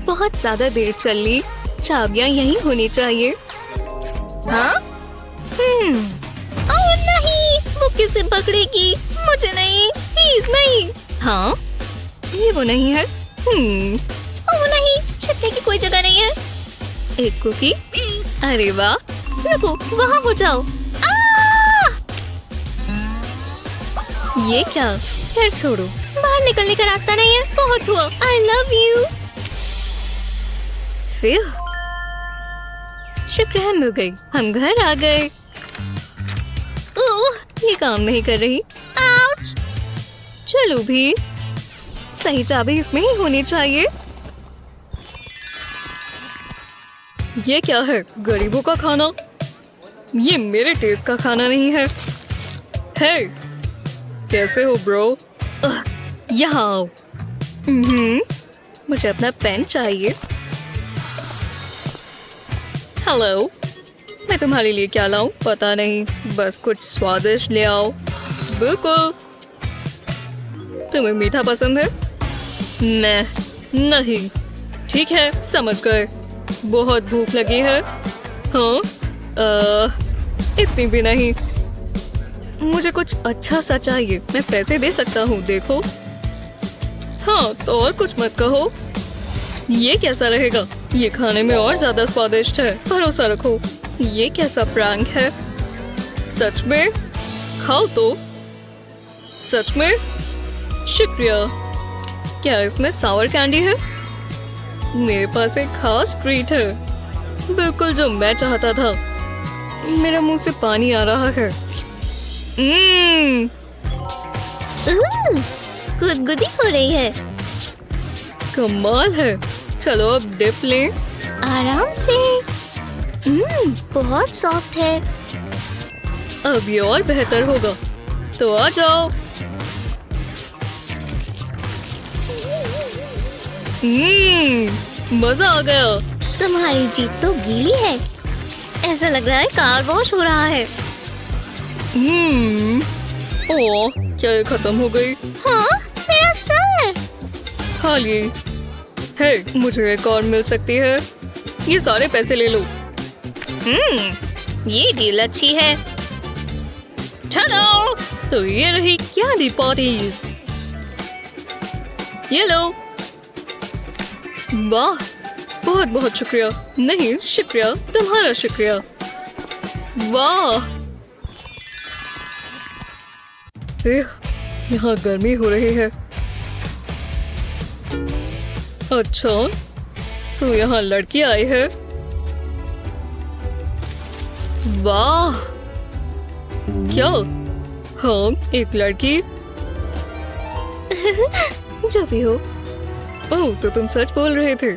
बहुत ज्यादा देर चल ली। चाबियां यहीं होनी चाहिए। हाँ? ओह नहीं, वो किसे पकड़ेगी? मुझे नहीं, प्लीज नहीं। हाँ? ये वो नहीं है। ओह नहीं, छिपने की कोई जगह नहीं है। एक कुकी। अरे वाह, रुको, वहाँ हो जाओ। ये क्या? खैर छोड़ो, बाहर निकलने का रास्ता नहीं है। बहुत हुआ। I love you. फिर शुक्र है मिल गई। हम घर आ गए। ओह, ये काम नहीं कर रही। आउच! चलो भी, सही चाबी इसमें ही होनी चाहिए। ये क्या है? गरीबों का खाना? ये मेरे टेस्ट का खाना नहीं है। हे, कैसे हो ब्रो? यहाँ आओ। मुझे अपना पेन चाहिए। हेलो, मैं तुम्हारे लिए क्या लाऊं? पता नहीं, बस कुछ स्वादिष्ट ले आओ। बिल्कुल। तुम्हें मीठा पसंद है? नहीं। ठीक है, समझ गए। बहुत भूख लगी है। हाँ? इतनी भी नहीं। मुझे कुछ अच्छा सा चाहिए। मैं पैसे दे सकता हूँ, देखो। हाँ, तो और कुछ मत कहो। ये कैसा रहेगा? ये खाने में और ज्यादा स्वादिष्ट है। भरोसा रखो। ये कैसा प्रैंक है? सच में? खाओ तो। सच में? शुक्रिया। क्या इसमें सावर कैंडी है? मेरे पास एक खास ट्रीट है, बिल्कुल जो मैं चाहता था। मेरे मुंह से पानी आ रहा है। गुदगुदी हो रही है। कमाल है। चलो अब डिप लें। आराम से। बहुत सॉफ्ट है। अब ये और बेहतर होगा, तो आ जाओ। मजा आ गया। तुम्हारी जीभ तो गीली है। ऐसा लग रहा है कार वॉश हो रहा है। ओह, क्या ये खत्म हो गई? हाँ, मेरा सर। खाली। हे, मुझे एक और मिल सकती है। ये सारे पैसे ले लो। ये डील अच्छी है। चलो, तो ये रही कैंडी पार्टीज। ये लो। वाह, बहुत बहुत शुक्रिया। नहीं, शुक्रिया, तुम्हारा शुक्रिया। वाह, यहाँ गर्मी हो रही है। अच्छा, तो यहाँ लड़की आई है। वाह, क्या? हाँ, एक लड़की। जो भी हो। ओह, तो तुम सच बोल रहे थे।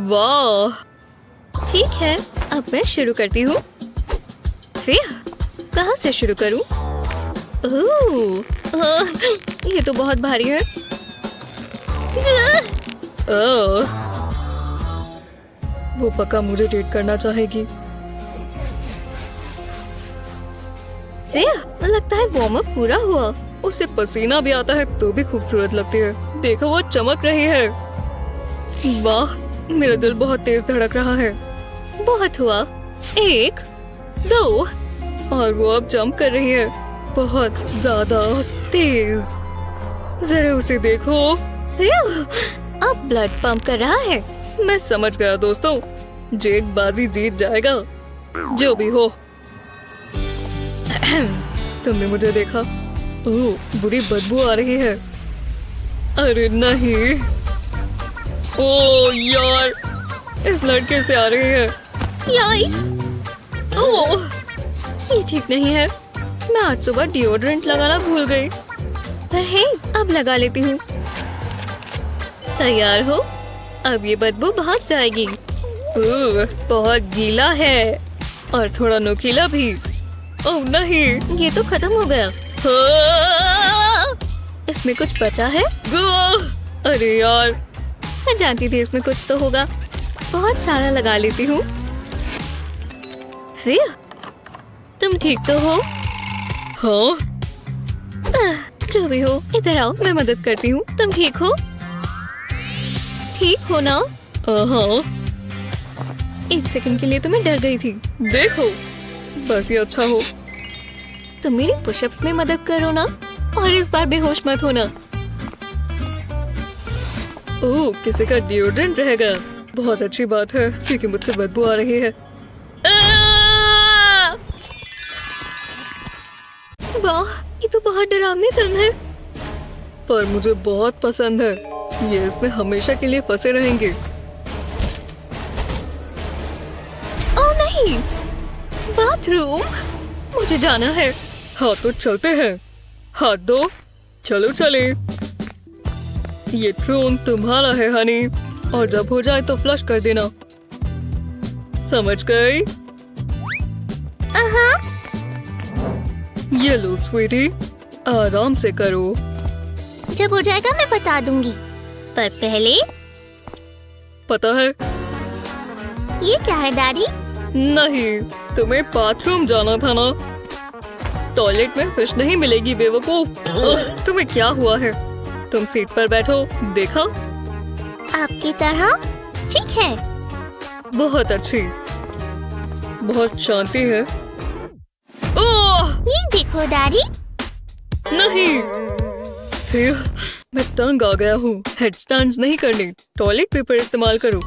वाह, ठीक है, अब मैं शुरू करती हूँ। फिर कहाँ से शुरू करूँ? ओह, ये तो बहुत भारी है। वो पक्का मुझे डेट करना चाहेगी। लगता है वार्म अप पूरा हुआ। उसे पसीना भी आता है तो भी खूबसूरत लगती है। देखो, वो चमक रही है। वाह, मेरा दिल बहुत तेज धड़क रहा है। बहुत हुआ। 1, 2, और वो अब जंप कर रही है, बहुत ज्यादा तेज। जरा उसे देखो। अब ब्लड पंप कर रहा है। मैं समझ गया दोस्तों, जेक बाजी जीत जाएगा। जो भी हो। तुमने मुझे देखा। ओह, बुरी बदबू आ रही है। अरे नहीं। ओह यार, इस लड़के से आ रही है। याइक्स! ओह, ये ठीक नहीं है। मैं आज सुबह डिओड्रेंट लगाना भूल गई। पर हे, अब लगा लेती हूँ। तैयार हो? अब ये बदबू भाग जाएगी। बहुत गीला है और थोड़ा नुकीला भी। ओह नहीं, ये तो खत्म हो गया। इसमें कुछ बचा है? अरे यार, मैं जानती थी इसमें कुछ तो होगा। बहुत सारा लगा लेती हूँ। फिर तुम ठीक तो हो? हाँ। जो भी हो, इधर आओ, मैं मदद करती हूँ। तुम ठीक हो? ठीक हो ना? हाँ। एक सेकंड के लिए तो मैं डर गई थी। देखो, बस ये अच्छा हो। तुम मेरी पुशअप्स में मदद करो ना, और इस बार बेहोश मत होना। ओह, किसी का डिओड्रेंट रहेगा। बहुत अच्छी बात है, क्योंकि मुझसे बदबू आ रही है। वाह, ये तो बहुत डरावनी फिल्म है। पर मुझे बहुत पसंद है। ये इसमें हमेशा के लिए फंसे रहेंगे। ओह नहीं, बाथरूम। मुझे जाना है। हाँ तो चलते हैं। हाथ दो, चलो चले। ये ट्रोन तुम्हारा है हनी, और जब हो जाए तो फ्लश कर देना। समझ गई? ये लो स्वीटी, आराम से करो। जब हो जाएगा मैं बता दूंगी, पर पहले पता है? ये क्या है डैडी? नहीं, तुम्हें बाथरूम जाना था ना। टॉयलेट में फिश नहीं मिलेगी बेवकूफ। तुम्हें क्या हुआ है? तुम सीट पर बैठो, देखा? आपकी तरह? ठीक है। बहुत अच्छी, बहुत शांति है। ओह ये देखो डैडी। नहीं, फिर मैं तंग आ गया हूँ। हेडस्टैंड्स नहीं करने, टॉयलेट पेपर इस्तेमाल करो।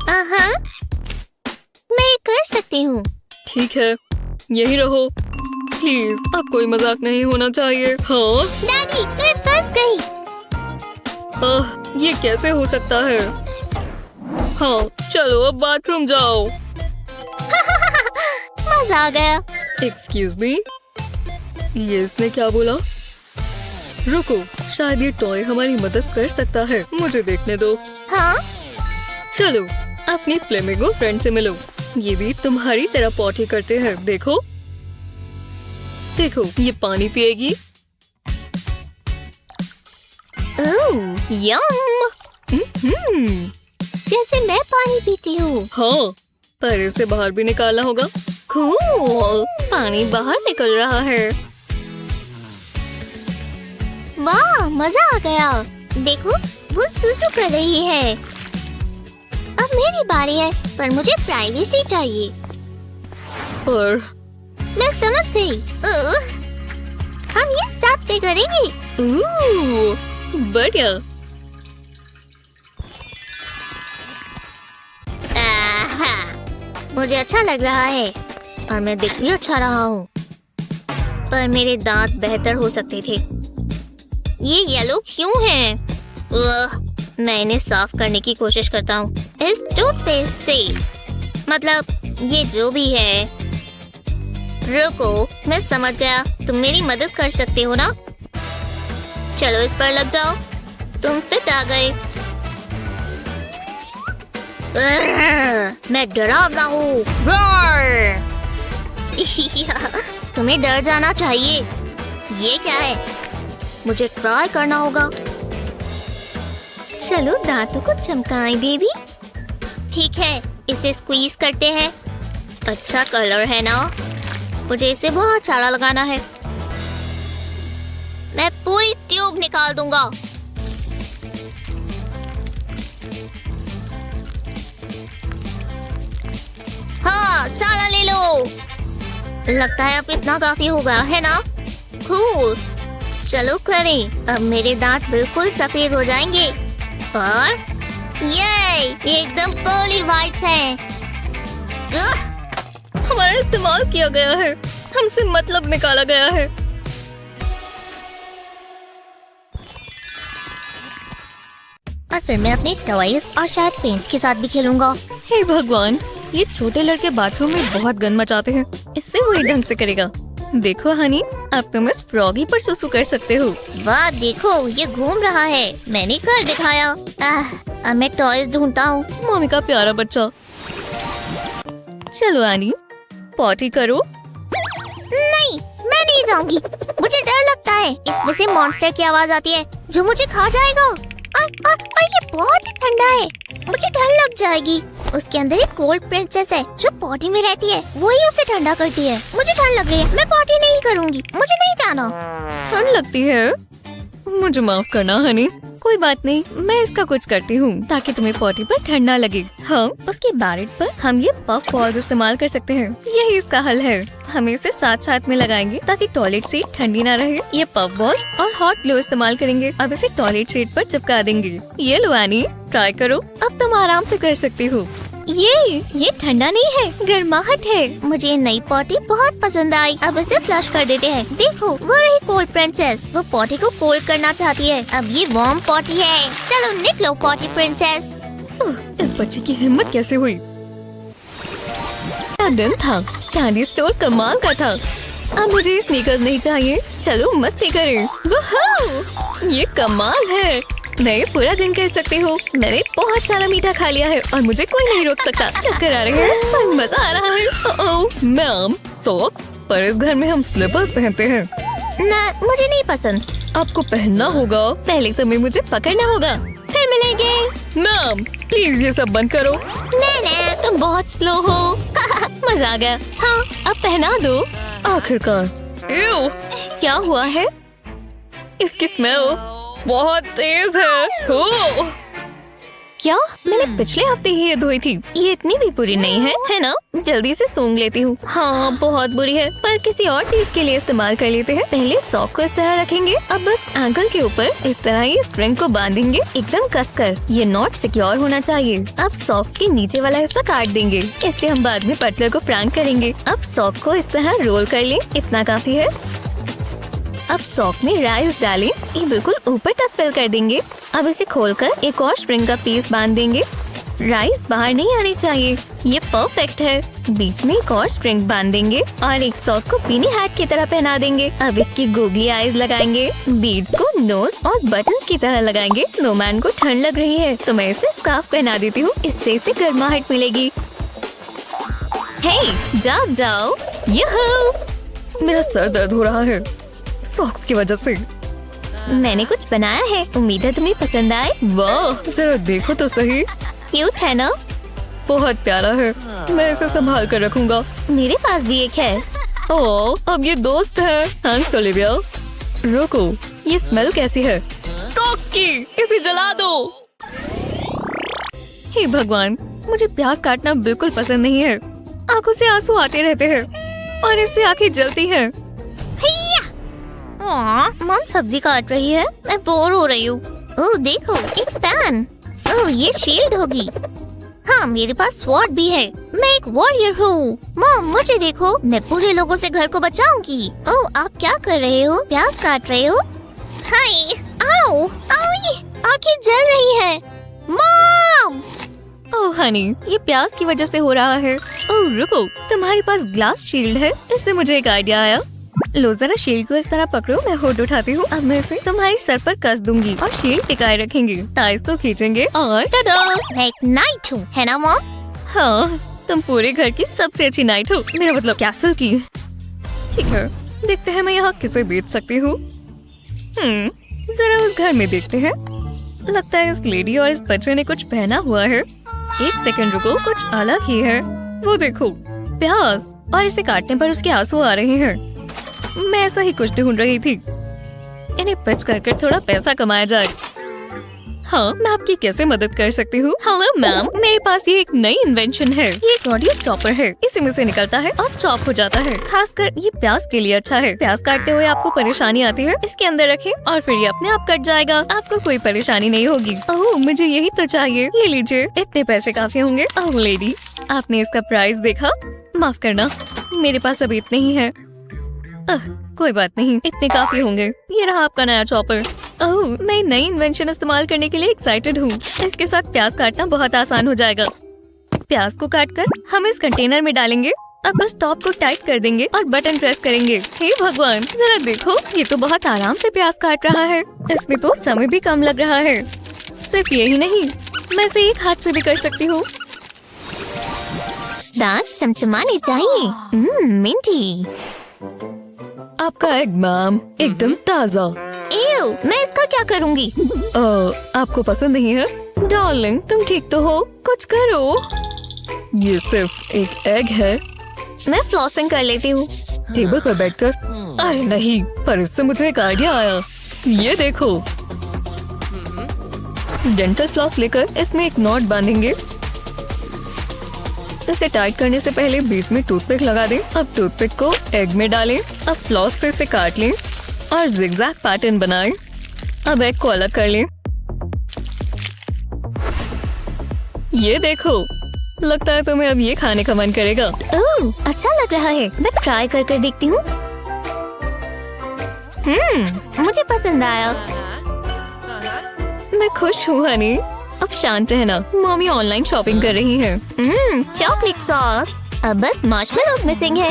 मैं कर सकती हूँ। ठीक है, यही रहो प्लीज। अब कोई मजाक नहीं होना चाहिए। हाँ डैडी, मैं फंस गई। ये कैसे हो सकता है? हाँ चलो अब बाथरूम जाओ। मजा आ गया। एक्सक्यूज मी, ये इसने क्या बोला? रुको, शायद ये टॉय हमारी मदद कर सकता है। मुझे देखने दो। हाँ? चलो अपनी फ्लेमिंगो फ्रेंड से मिलो। ये भी तुम्हारी तरह पॉटी करते हैं। देखो देखो, ये पानी पिएगी। यम। जैसे मैं पानी पीती हूँ। हाँ, पर इसे बाहर भी निकालना होगा। कूल। पानी बाहर निकल रहा है। वाह, मजा आ गया। देखो, वो सुसु कर रही है। अब मेरी बारी है, पर मुझे प्राइवेसी चाहिए। पर मैं समझ गई। हम ये साथ पे करेंगे। बढ़िया। आहा, मुझे अच्छा लग रहा है, और मैं दिख भी अच्छा रहा हूँ। पर मेरे दांत बेहतर हो सकते थे। ये येलो क्यों है? मैं इन्हें साफ करने की कोशिश करता हूँ इस टूथपेस्ट से। मतलब ये जो भी है। रुको, मैं समझ गया। तुम मेरी मदद कर सकते हो ना? चलो इस पर लग जाओ। तुम फिट आ गए। मैं डरावना हूँ। तुम्हें डर जाना चाहिए। ये क्या है? मुझे ट्राई करना होगा। चलो दांतों को चमकाएं बेबी। ठीक है, इसे स्क्वीज करते हैं। अच्छा कलर है ना? मुझे इसे बहुत सारा लगाना है। मैं पूरी ट्यूब निकाल दूंगा। हाँ, सारा ले लो। लगता है अब इतना काफी होगा, है ना? कूल। चलो करें। अब मेरे दांत बिल्कुल सफेद हो जाएंगे। और ये एकदम पॉली वाइट है। हमारा इस्तेमाल किया गया है, हमसे मतलब निकाला गया है। और फिर मैं अपने टॉयज और शायद पेंट्स के साथ भी खेलूंगा। हे भगवान, ये छोटे लड़के बाथरूम में बहुत गंद मचाते हैं। इससे वही ढंग से करेगा। देखो हनी, अब तुम इस फ्रॉगी पर सुसु कर सकते हो। वाह देखो, ये घूम रहा है। मैंने कर दिखाया। अब मैं टॉयज ढूंढता हूँ। मम्मी का प्यारा बच्चा। चलो आनी, पॉटी करो। नहीं, मैं नहीं जाऊंगी। मुझे डर लगता है। इसमें से मॉन्स्टर की आवाज आती है जो मुझे खा जाएगा। और ये बहुत ही ठंडा है। मुझे डर लग जाएगी। उसके अंदर एक कोल्ड प्रिंसेस है जो पॉटी में रहती है। वही उसे ठंडा करती है। मुझे ठंड लग रही है। मैं पॉटी नहीं करूंगी। मुझे नहीं जाना। ठंड लगती है? मुझे माफ करना हनी, कोई बात नहीं, मैं इसका कुछ करती हूँ ताकि तुम्हें पॉटी पर ठंडा लगे। हाँ, उसके बैरेट पर हम ये पफ बॉल्स इस्तेमाल कर सकते हैं। यही इसका हल है। हम इसे साथ साथ में लगाएंगे ताकि टॉयलेट सीट ठंडी ना रहे। ये पफ बॉल्स और हॉट ग्लू इस्तेमाल करेंगे। अब इसे टॉयलेट सीट पर चिपका देंगे। ये लो एनी, ट्राई करो। अब तुम आराम से कर सकती हो। ये ठंडा नहीं है, गर्माहट है। मुझे ये नई पॉटी बहुत पसंद आई। अब इसे फ्लश कर देते हैं। देखो, वो रही कोल्ड प्रिंसेस। वो पॉटी को कोल्ड करना चाहती है। अब ये वार्म पॉटी है। चलो निकलो पॉटी प्रिंसेस। इस बच्चे की हिम्मत कैसे हुई? क्या दिन था। कैंडी स्टोर कमाल का था। अब मुझे स्नीकर्स नहीं चाहिए। चलो मस्ती करें। वाह, ये कमाल है। मैं ये पूरा दिन कर सकती हूँ। मैंने बहुत सारा मीठा खा लिया है और मुझे कोई नहीं रोक सकता। चक्कर आ रहे हैं पर मजा आ रहा है। ओह मैम, सॉक्स? पर इस घर में हम स्लीपर्स पहनते हैं। ना, मुझे नहीं पसंद। आपको पहनना होगा। पहले तुम्हें मुझे पकड़ना होगा, फिर मिलेंगे। मैम प्लीज ये सब बंद करो। नहीं, तुम बहुत स्लो हो। मजा आ गया। हाँ, अब पहना दो। आखिरकार। एव, क्या हुआ है? इसकी स्मेल बहुत तेज है। ओह! क्या? मैंने पिछले हफ्ते ही ये धोई थी। ये इतनी भी बुरी नहीं है ना? जल्दी से सूंघ लेती हूँ। हाँ, बहुत बुरी है, पर किसी और चीज के लिए इस्तेमाल कर लेते हैं। पहले सॉक को इस तरह रखेंगे। अब बस एंकल के ऊपर इस तरह ये स्ट्रिंग को बांधेंगे एकदम कसकर। ये नॉट सिक्योर होना चाहिए। अब सॉक्स के नीचे वाला हिस्सा काट देंगे। इससे हम बाद में बटलर को प्रैंक करेंगे। अब सॉक को इस तरह रोल कर लें। इतना काफी है। अब सॉक में राइस डालें। ये बिल्कुल ऊपर तक फिल कर देंगे। अब इसे खोलकर एक और स्ट्रिंग का पीस बांध देंगे। राइस बाहर नहीं आनी चाहिए। ये परफेक्ट है। बीच में एक और स्ट्रिंग बांध देंगे और एक सॉक को बीनी हैट की तरह पहना देंगे। अब इसकी गोगली आईज लगाएंगे। बीड्स को नोज और बटन्स की तरह लगाएंगे। स्नोमैन को ठंड लग रही है तो मैं इसे स्कार्फ पहना देती हूँ। इससे इसे गर्माहट मिलेगी। हे, जाओ। यहू! मेरा सर दर्द हो रहा है सॉक्स की वजह से। मैंने कुछ बनाया है। उम्मीद है तुम्हें पसंद आए। वाह, जरा देखो तो सही। क्यूट है ना? बहुत प्यारा है। मैं इसे संभाल कर रखूंगा। मेरे पास भी एक है। ओह, अब ये दोस्त है। Thanks Olivia. रुको, ये स्मेल कैसी है? सॉक्स की। इसे जला दो। हे भगवान, मुझे प्याज काटना बिल्कुल पसंद नहीं है। आंखों से आंसू आते रहते हैं और इससे आंखें जलती हैं। मम सब्जी काट रही है। मैं बोर हो रही हूँ। ओह देखो, एक पैन। ओह, ये शील्ड होगी। हाँ, मेरे पास स्वॉर्ड भी है। मैं एक वॉरियर हूँ। मम मुझे देखो, मैं पूरे लोगों से घर को बचाऊंगी। ओह, आप क्या कर रहे हो? प्याज काट रहे हो? हाय, आओ, आंखें जल रही है। मम! ओह हनी, ये प्याज की वजह से हो रहा है। ओह रुको, तुम्हारे पास ग्लास शील्ड है। इससे मुझे एक आइडिया आया। लो जरा शील्ड को इस तरह पकड़ो। मैं होड उठाती हूँ। अब मैं इसे तुम्हारी सर पर कस दूंगी और शील्ड टिकाए रखेंगे। टाइज तो खींचेंगे और टाडा! मैं एक नाइट हूँ, है ना मम? हाँ, तुम पूरे घर की सबसे अच्छी नाइट हो। मेरा मतलब कैसल की। ठीक है, देखते हैं मैं यहाँ किसे बेच सकती हूँ। जरा उस घर में देखते हैं। लगता है इस लेडी और इस बच्चे ने कुछ पहना हुआ है। एक सेकंड रुको, कुछ अलग ही है। वो देखो, प्याज, और इसे काटने पर उसके आंसू आ रहे हैं। मैं ऐसा ही कुछ ढूंढ रही थी। इन्हें पिच करके थोड़ा पैसा कमाया जाए। हाँ, मैं आपकी कैसे मदद कर सकती हूँ? हेलो मैम, मेरे पास ये एक नई इन्वेंशन है। ये एक ऑडियो स्टॉपर है। इसी में से निकलता है और चॉप हो जाता है। खासकर ये प्याज के लिए अच्छा है। प्याज काटते हुए आपको परेशानी आती है, इसके अंदर रखें और फिर ये अपने आप कट जाएगा। आपको कोई परेशानी नहीं होगी। ओह, मुझे यही तो चाहिए। ये लीजिए, इतने पैसे काफी होंगे। ओह लेडी, आपने इसका प्राइस देखा? माफ करना, मेरे पास अभी इतने ही है। कोई बात नहीं, इतने काफी होंगे। ये रहा आपका नया चॉपर। ओह, मैं नई इन्वेंशन इस्तेमाल करने के लिए एक्साइटेड हूँ। इसके साथ प्याज काटना बहुत आसान हो जाएगा। प्याज को काटकर हम इस कंटेनर में डालेंगे। अब बस टॉप को टाइट कर देंगे और बटन प्रेस करेंगे। हे भगवान, जरा देखो, ये तो बहुत आराम से प्याज काट रहा है। इसमें तो समय भी कम लग रहा है। सिर्फ यही नहीं, मैं इसे एक हाथ से भी कर सकती हूँ। दांत चमचमाने चाहिए। मिंटी। आपका एग मैम, एकदम ताज़ा। एव, मैं इसका क्या करूँगी? आपको पसंद नहीं है? डार्लिंग, तुम ठीक तो हो? कुछ करो। ये सिर्फ एक एग है। मैं फ्लॉसिंग कर लेती हूँ। टेबल पर बैठकर? अरे नहीं, पर इससे मुझे एक आइडिया आया। ये देखो, डेंटल फ्लॉस लेकर इसमें एक नॉट बांधेंगे। इसे टाइट करने से पहले बीच में टूथपिक लगा दें। अब टूथपिक को एग में डालें। अब फ्लॉस से इसे काट लें और जिगजैग पैटर्न बनाएं। अब एग को अलग कर लें। ये देखो, लगता है तुम्हें अब ये खाने का मन करेगा। ओह, अच्छा लग रहा है। मैं ट्राई कर देखती हूँ। मुझे पसंद आया। मैं खुश हूँ हनी। अब शांत रहना, मम्मी ऑनलाइन शॉपिंग कर रही है। Chocolate sauce. अब बस मार्शमेलोज मिसिंग है।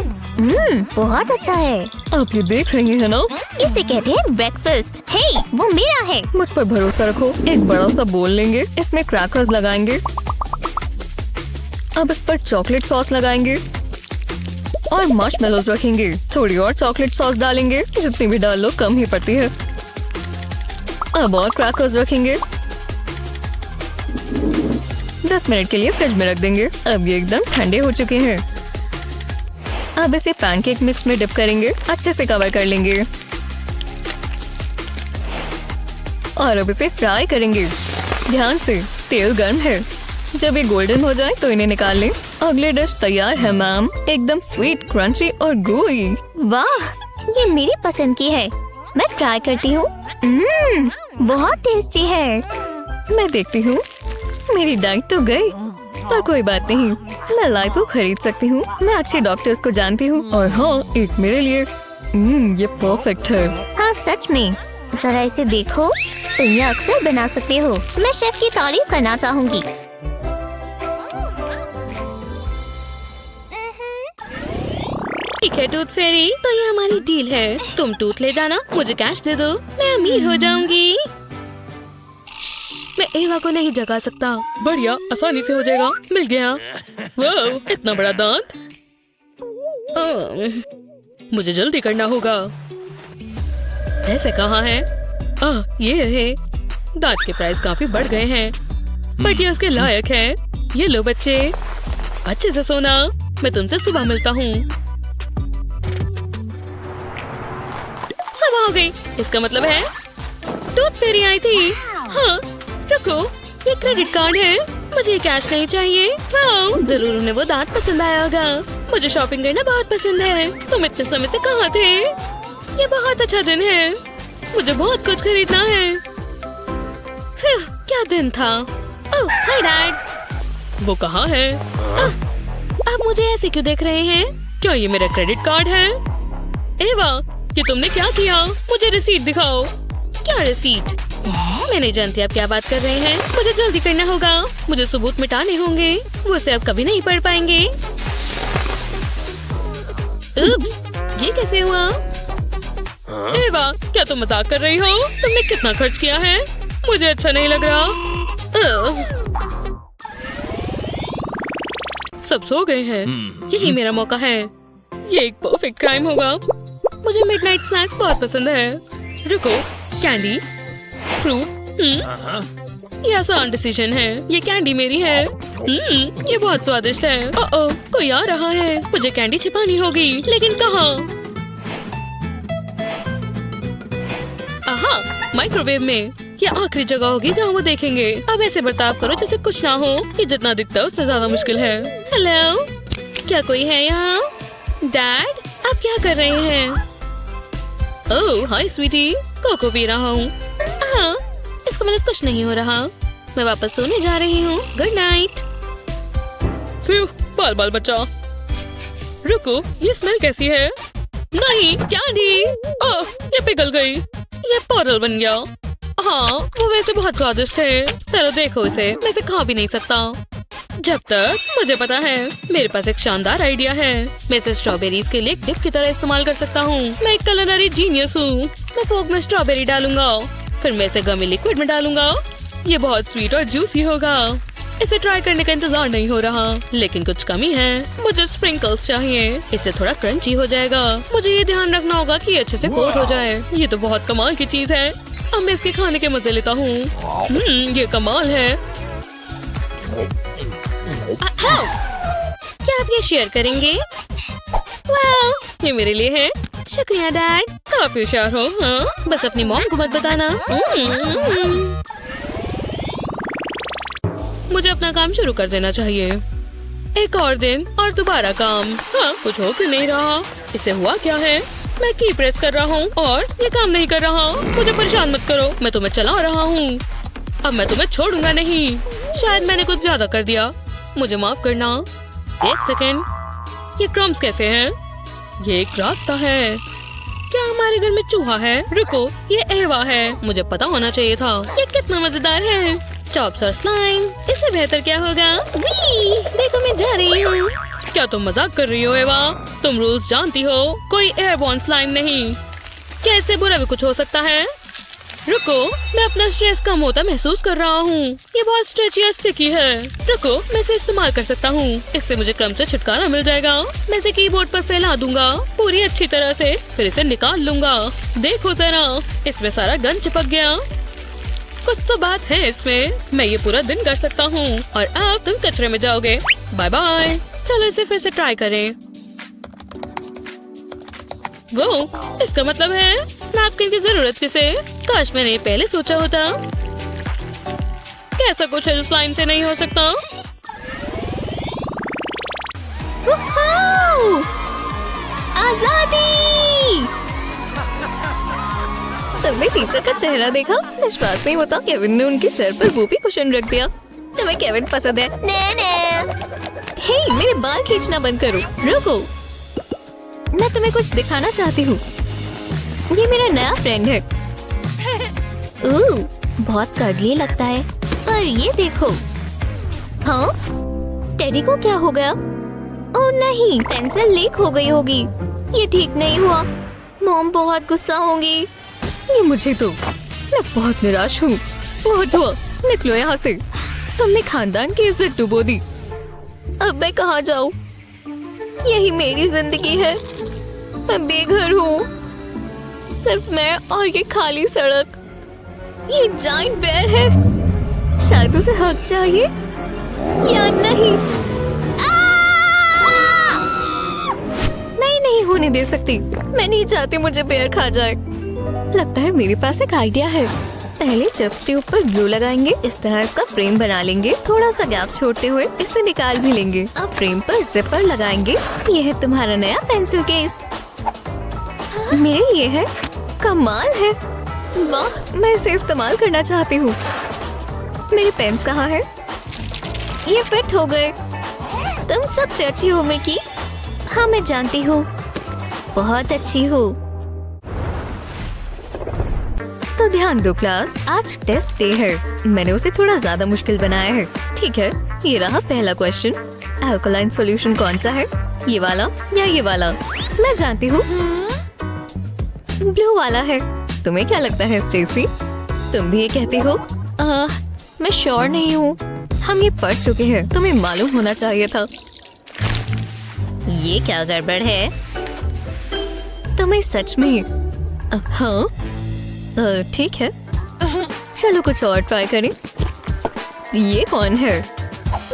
बहुत अच्छा है। आप ये देख रही है ना? इसे कहते हैं ब्रेकफास्ट। हे, वो मेरा है। मुझ पर भरोसा रखो। एक बड़ा सा बोल लेंगे, इसमें क्रैकर्स लगाएंगे। अब इस पर चॉकलेट सॉस लगाएंगे और मार्शमेलोज रखेंगे। थोड़ी और चॉकलेट सॉस डालेंगे, जितनी भी डाल लो कम ही पड़ती है। अब और क्रैकर्स रखेंगे। 10 मिनट के लिए फ्रिज में रख देंगे। अब ये एकदम ठंडे हो चुके हैं। अब इसे पैनकेक मिक्स में डिप करेंगे। अच्छे से कवर कर लेंगे और अब इसे फ्राई करेंगे। ध्यान से, तेल गर्म है। जब ये गोल्डन हो जाए तो इन्हें निकाल लें। अगली डिश तैयार है मैम। एकदम स्वीट, क्रंची और gooey। वाह, ये मेरी पसंद की है। मैं ट्राई करती हूँ। बहुत टेस्टी है। मैं देखती हूँ, मेरी डाइट तो गई, पर कोई बात नहीं, मैं लाइपो खरीद सकती हूँ। मैं अच्छे डॉक्टर्स को जानती हूँ और हाँ, एक मेरे लिए। ये परफेक्ट है। हाँ सच में। जरा इसे देखो, तुम ये अक्सर बना सकते हो। मैं शेफ की तारीफ करना चाहूँगी। ठीक है टूथ फेरी, तो ये हमारी डील है। तुम टूथ ले जाना, मुझे कैश दे दो, मैं अमीर हो जाऊंगी। मैं एवा को नहीं जगा सकता। बढ़िया, आसानी से हो जाएगा। मिल गया। वो इतना बड़ा दांत। मुझे जल्दी करना होगा। पैसे कहाँ हैं? ये है। दांत के प्राइस काफी बढ़ गए हैं, बट ये उसके लायक है। ये लो बच्चे, अच्छे से सोना। मैं तुमसे सुबह मिलता हूँ। सुबह हो गई, इसका मतलब है टूथ फेरी आई थी। हाँ, रुको, ये क्रेडिट कार्ड है। मुझे कैश नहीं चाहिए। वाओ, जरूर उन्हें वो दांत पसंद आया होगा। मुझे शॉपिंग करना बहुत पसंद है। तुम इतने समय से कहाँ थे? ये बहुत अच्छा दिन है। मुझे बहुत कुछ खरीदना है। क्या दिन था? ओह, हाय डैड। वो कहाँ है? आप मुझे ऐसे क्यों देख रहे हैं? क्या ये मेरा क्रेडिट कार्ड है? एवा, ये तुमने क्या किया? मुझे रिसीट दिखाओ। क्या रिसीट? मैं नहीं जानती आप क्या बात कर रहे हैं। मुझे जल्दी करना होगा। मुझे सबूत मिटाने होंगे। वो उसे अब कभी नहीं पढ़ पाएंगे। उप्स, ये कैसे हुआ? एवा, क्या तुम मजाक कर रही हो? तुमने कितना खर्च किया है? मुझे अच्छा नहीं लग रहा। सब सो गए हैं। यही मेरा मौका है। ये एक परफेक्ट क्राइम होगा। मुझे मिडनाइट स्नैक्स बहुत पसंद है। रुको, कैंडी, फ्रूट। ये आसान डिसीजन है। ये कैंडी मेरी है। ये बहुत स्वादिष्ट है। ओह, कोई आ रहा है। मुझे कैंडी छिपानी होगी, लेकिन कहाँ? आहा, माइक्रोवेव में। ये आखिरी जगह होगी जहाँ वो देखेंगे। अब ऐसे बर्ताव करो जैसे कुछ ना हो। ये जितना दिखता है उससे ज्यादा मुश्किल है। हेलो, क्या कोई है यहाँ? डैड, आप क्या कर रहे हैं? ओह, हाय स्वीटी, कोको पी रहा हूँ। हाँ, इसको मतलब कुछ नहीं हो रहा। मैं वापस सोने जा रही हूँ। Good night. फ्यू, बाल बाल बचा। रुको, ये स्मेल कैसी है? नहीं, कैंडी। ओह, ये पिघल गई। ये पाउडर बन गया। हाँ, वो वैसे बहुत स्वादिष्ट है। चलो देखो इसे, मैं इसे खा भी नहीं सकता। जब तक मुझे पता है, मेरे पास एक शानदार आइडिया है। मैं इसे स्ट्रॉबेरीज के लिए डिप की तरह इस्तेमाल कर सकता हूँ। मैं एक कुलिनरी जीनियस हूँ। मैं फोक में स्ट्रॉबेरी डालूंगा, फिर मैं इसे गमी लिक्विड में डालूंगा। ये बहुत स्वीट और जूसी होगा। इसे ट्राई करने का इंतजार नहीं हो रहा, लेकिन कुछ कमी है। मुझे स्प्रिंकल्स चाहिए। इससे थोड़ा क्रंची हो जाएगा। मुझे ये ध्यान रखना होगा कि अच्छे से कोट हो जाए। ये तो बहुत कमाल की चीज है। अब मैं इसके खाने के मजे लेता हूँ। ये कमाल है। क्या आप ये शेयर करेंगे? वाह, ये मेरे लिए है। शुक्रिया डैड, काफी होशियार हो। हाँ, बस अपनी मॉम को मत बताना। मुझे अपना काम शुरू कर देना चाहिए। एक और दिन और दोबारा काम। हाँ, कुछ हो क्यों नहीं रहा? इसे हुआ क्या है? मैं की प्रेस कर रहा हूँ और ये काम नहीं कर रहा। मुझे परेशान मत करो, मैं तुम्हें चला रहा हूँ। अब मैं तुम्हें छोड़ूंगा नहीं। शायद मैंने कुछ ज्यादा कर दिया, मुझे माफ करना। एक सेकेंड, ये क्रम्स कैसे हैं? ये एक रास्ता है। क्या हमारे घर में चूहा है? रुको, ये एवा है। मुझे पता होना चाहिए था। ये कितना मजेदार है। चॉप्स और स्लाइम, इससे बेहतर क्या होगा? वी, देखो मैं जा रही हूँ। क्या तुम मजाक कर रही हो एवा? तुम रूल्स जानती हो, कोई एयरबॉर्न स्लाइम नहीं। क्या इससे बुरा भी कुछ हो सकता है? रुको, मैं अपना स्ट्रेस कम होता महसूस कर रहा हूँ। ये बहुत स्ट्रेची और स्टिकी है। रुको, मैं इसे इस्तेमाल कर सकता हूँ। इससे मुझे क्रम से छुटकारा मिल जाएगा। मैं इसे कीबोर्ड पर फैला दूंगा पूरी अच्छी तरह से, फिर इसे निकाल लूंगा। देखो जरा, इसमें सारा गन चिपक गया। कुछ तो बात है इसमें। मैं ये पूरा दिन कर सकता हूँ और अब तुम कचरे में जाओगे। Bye bye. चलो इसे फिर से ट्राई करें। वो, इसका मतलब है नैपकिन की जरूरत किसे? काश मैंने ये पहले सोचा होता। कैसा कुछ है जो स्लाइम से नहीं हो सकता? आजादी! तुमने टीचर का चेहरा देखा? विश्वास नहीं होता, केविन ने उनके चेहरे पर वो भी कुशन रख दिया। तुम्हें केविन पसंद है? हे, मेरे बाल खींचना बंद करो। रुको, मैं तुम्हें कुछ दिखाना चाहती हूँ। ये मेरा नया फ्रेंड है। बहुत कड़वी लगता है। पर ये देखो। हाँ, टेडी को क्या हो गया? ओह नहीं, पेंसिल लीक हो गई होगी। ये ठीक नहीं हुआ। मॉम बहुत गुस्सा होंगी। ये मुझे दो, मैं बहुत निराश हूँ। बहुत हुआ, निकलो यहाँ से। तुमने खानदान की इज्जत डुबो दी। अब मैं कहाँ जाऊँ? यही मेरी जिंदगी है। मैं बेघर हूँ, सिर्फ मैं और ये खाली सड़क। ये जाइंट बेयर है, शायद उसे हक चाहिए या नहीं। मैं नहीं होने दे सकती। मैं नहीं चाहती मुझे बेयर खा जाए। लगता है मेरे पास एक आइडिया है। पहले चिप्स के ऊपर ग्लू लगाएंगे, इस तरह इसका फ्रेम बना लेंगे, थोड़ा सा गैप छोड़ते हुए इसे निकाल भी लेंगे। अब फ्रेम पर जिपर लगाएंगे। ये है तुम्हारा नया पेंसिल केस। मेरे लिए है, कमाल है। वाह, मैं इसे इस्तेमाल करना चाहती हूँ। मेरे पेन्स कहाँ है? ये फिट हो गए। तुम सबसे अच्छी हो मिकी। हाँ, मैं जानती हूँ, बहुत अच्छी हो। तो ध्यान दो क्लास, आज टेस्ट डे है। मैंने उसे थोड़ा ज्यादा मुश्किल बनाया है। ठीक है, ये रहा पहला क्वेश्चन। अल्कलाइन सॉल्यूशन कौन सा है? ये वाला या ये वाला? मैं जानती हूँ, ब्लू वाला है। तुम्हें क्या लगता है स्टेसी? तुम भी ये कहती हो? मैं श्योर नहीं हूँ। हम ये पढ़ चुके हैं, तुम्हें मालूम होना चाहिए था। ये क्या गड़बड़ है? तुम्हें सच में? हाँ, ठीक है, चलो कुछ और ट्राई करें। ये कौन है?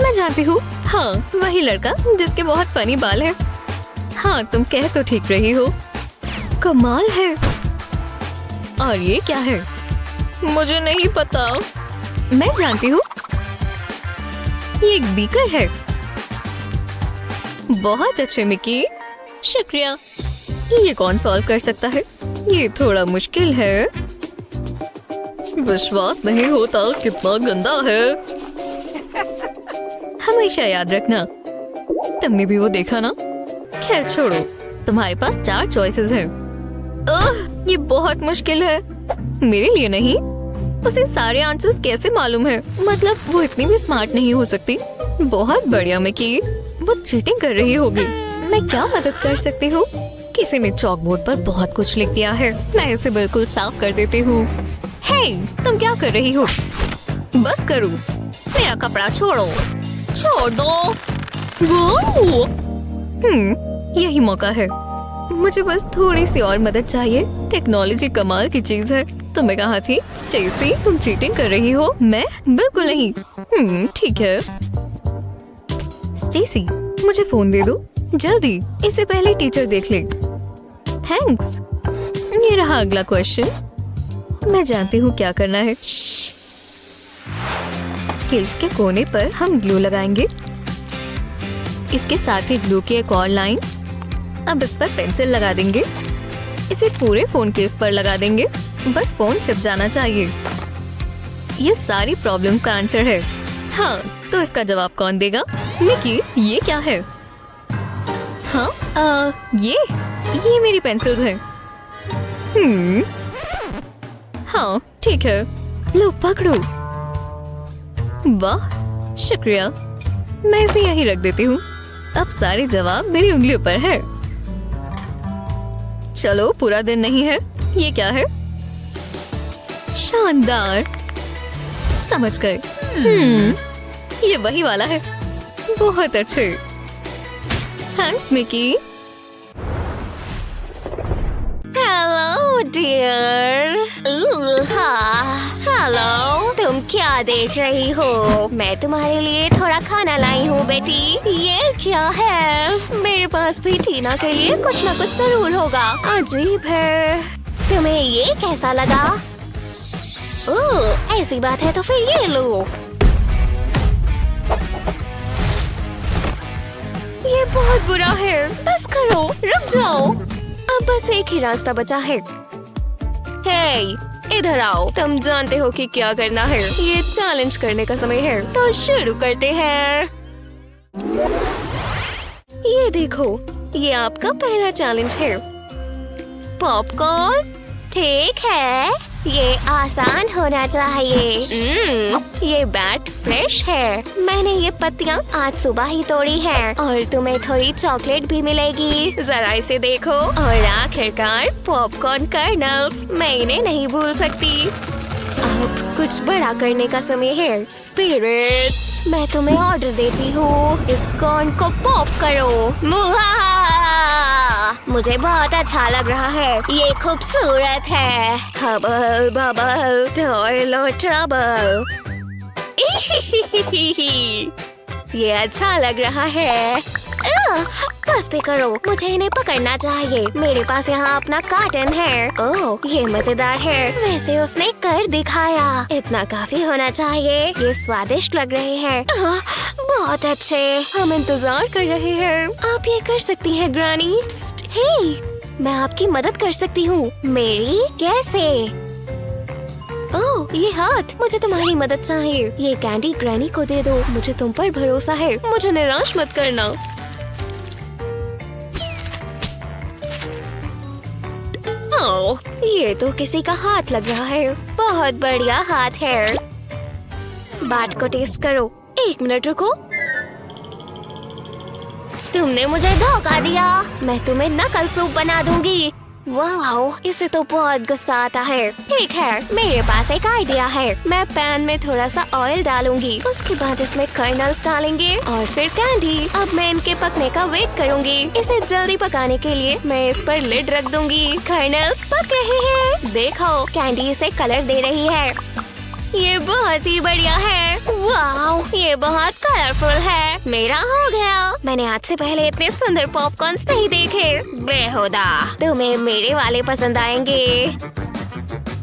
मैं जानती हूँ। हाँ, वही लड़का जिसके बहुत फनी बाल है। हाँ, तुम कह तो ठीक रही हो। कमाल है। और ये क्या है? मुझे नहीं पता। मैं जानती हूँ, ये एक बीकर है। बहुत अच्छे मिकी, शुक्रिया। ये कौन सॉल्व कर सकता है? ये थोड़ा मुश्किल है। विश्वास नहीं होता कितना गंदा है। हमेशा याद रखना, तुमने भी वो देखा ना? खैर छोड़ो, तुम्हारे पास 4 चॉइसेस हैं। ये बहुत मुश्किल है। मेरे लिए नहीं। उसे सारे आंसर्स कैसे मालूम है? मतलब वो इतनी भी स्मार्ट नहीं हो सकती। बहुत बढ़िया मिकी, वो चीटिंग कर रही होगी। मैं क्या मदद कर सकती हूँ? किसी ने चॉक बोर्ड पर बहुत कुछ लिख दिया है। मैं इसे बिल्कुल साफ कर देती हूँ। हे, तुम क्या कर रही हो? बस करो, मेरा कपड़ा छोड़ो। छोड़ दो। यही मौका है। मुझे बस थोड़ी सी और मदद चाहिए। टेक्नोलॉजी कमाल की चीज है। तुम्हें कहा थी स्टेसी, तुम चीटिंग कर रही हो? मैं बिल्कुल नहीं। ठीक है। स्टेसी, मुझे फोन दे दो जल्दी, इससे पहले टीचर देख ले। थैंक्स। ये रहा अगला क्वेश्चन। मैं जानती हूँ क्या करना है। स्केल्स के कोने पर हम ग्लू लगाएंगे। इसके साथ ही ग्लू की एक और लाइन। अब इस पर पेंसिल लगा देंगे। इसे पूरे फोन केस पर लगा देंगे। बस फोन छिप जाना चाहिए। ये सारी प्रॉब्लम्स का आंसर है। हाँ, तो इसका जवाब कौन देगा? निकी, ये क्या है? हाँ, ये मेरी पेंसिल्स हैं। हाँ, ठीक है, लो पकड़ो। वाह, शुक्रिया। मैं इसे यहीं रख देती हूँ। अब सारे जवाब मेरी उंगलियों पर है। चलो, पूरा दिन नहीं है। ये क्या है? शानदार, समझ गए। ये वही वाला है। बहुत अच्छे। Thanks Nikki. Hello dear. Hello, तुम क्या देख रही हो? मैं तुम्हारे लिए थोड़ा खाना लाई हूँ बेटी। ये क्या है? मेरे पास भी टीना के लिए कुछ न कुछ जरूर होगा। अजीब है। तुम्हें ये कैसा लगा? ओह, ऐसी बात है तो फिर ये लो। ये बहुत बुरा है। बस करो, रुक जाओ। अब बस एक ही रास्ता बचा है। हे, इधर आओ। तुम जानते हो कि क्या करना है। ये चैलेंज करने का समय है, तो शुरू करते हैं। ये देखो, ये आपका पहला चैलेंज है। पॉपकॉर्न, ठीक है। ये आसान होना चाहिए। ये बैट फ्रेश है। मैंने ये पत्तियाँ आज सुबह ही तोड़ी हैं और तुम्हें थोड़ी चॉकलेट भी मिलेगी। जरा इसे देखो। और आखिरकार पॉपकॉर्न कर्नल्स, मैं इन्हें नहीं भूल सकती। अब कुछ बड़ा करने का समय है। स्पिरिट्स, मैं तुम्हें ऑर्डर देती हूँ। इस कॉर्न को पॉप करो। मुझे बहुत अच्छा लग रहा है। ये खूबसूरत है। Hubble bubble toil trouble. ये अच्छा लग रहा है। बस भी करो, मुझे इन्हें पकड़ना चाहिए। मेरे पास यहाँ अपना कार्टन है। ओह, ये मजेदार है। वैसे उसने कर दिखाया। इतना काफी होना चाहिए। ये स्वादिष्ट लग रहे हैं। बहुत अच्छे। हम इंतजार कर रहे हैं। आप ये कर सकती हैं ग्रानी। हे, मैं आपकी मदद कर सकती हूँ। मेरी कैसे? ओह, ये हाथ। मुझे तुम्हारी मदद चाहिए। ये कैंडी ग्रैनी को दे दो। मुझे तुम पर भरोसा है। मुझे निराश मत करना। ओह, ये तो किसी का हाथ लग रहा है। बहुत बढ़िया हाथ है। बाट को टेस्ट करो। 1 मिनट रुको। तुमने मुझे धोखा दिया। मैं तुम्हें नकल सूप बना दूंगी। वाह, इसे तो बहुत गुस्सा आता है। ठीक है, मेरे पास एक आइडिया है। मैं पैन में थोड़ा सा ऑयल डालूंगी। उसके बाद इसमें कर्नल्स डालेंगे और फिर कैंडी। अब मैं इनके पकने का वेट करूंगी। इसे जल्दी पकाने के लिए मैं इस पर लिड रख दूंगी। कर्नल्स पक रहे हैं। देखो, कैंडी इसे कलर दे रही है। ये बहुत ही बढ़िया है। वाह, ये बहुत कलरफुल है। मेरा हो गया। मैंने आज से पहले इतने सुंदर पॉपकॉर्न्स नहीं देखे। बेहुदा, तुम्हें मेरे वाले पसंद आएंगे।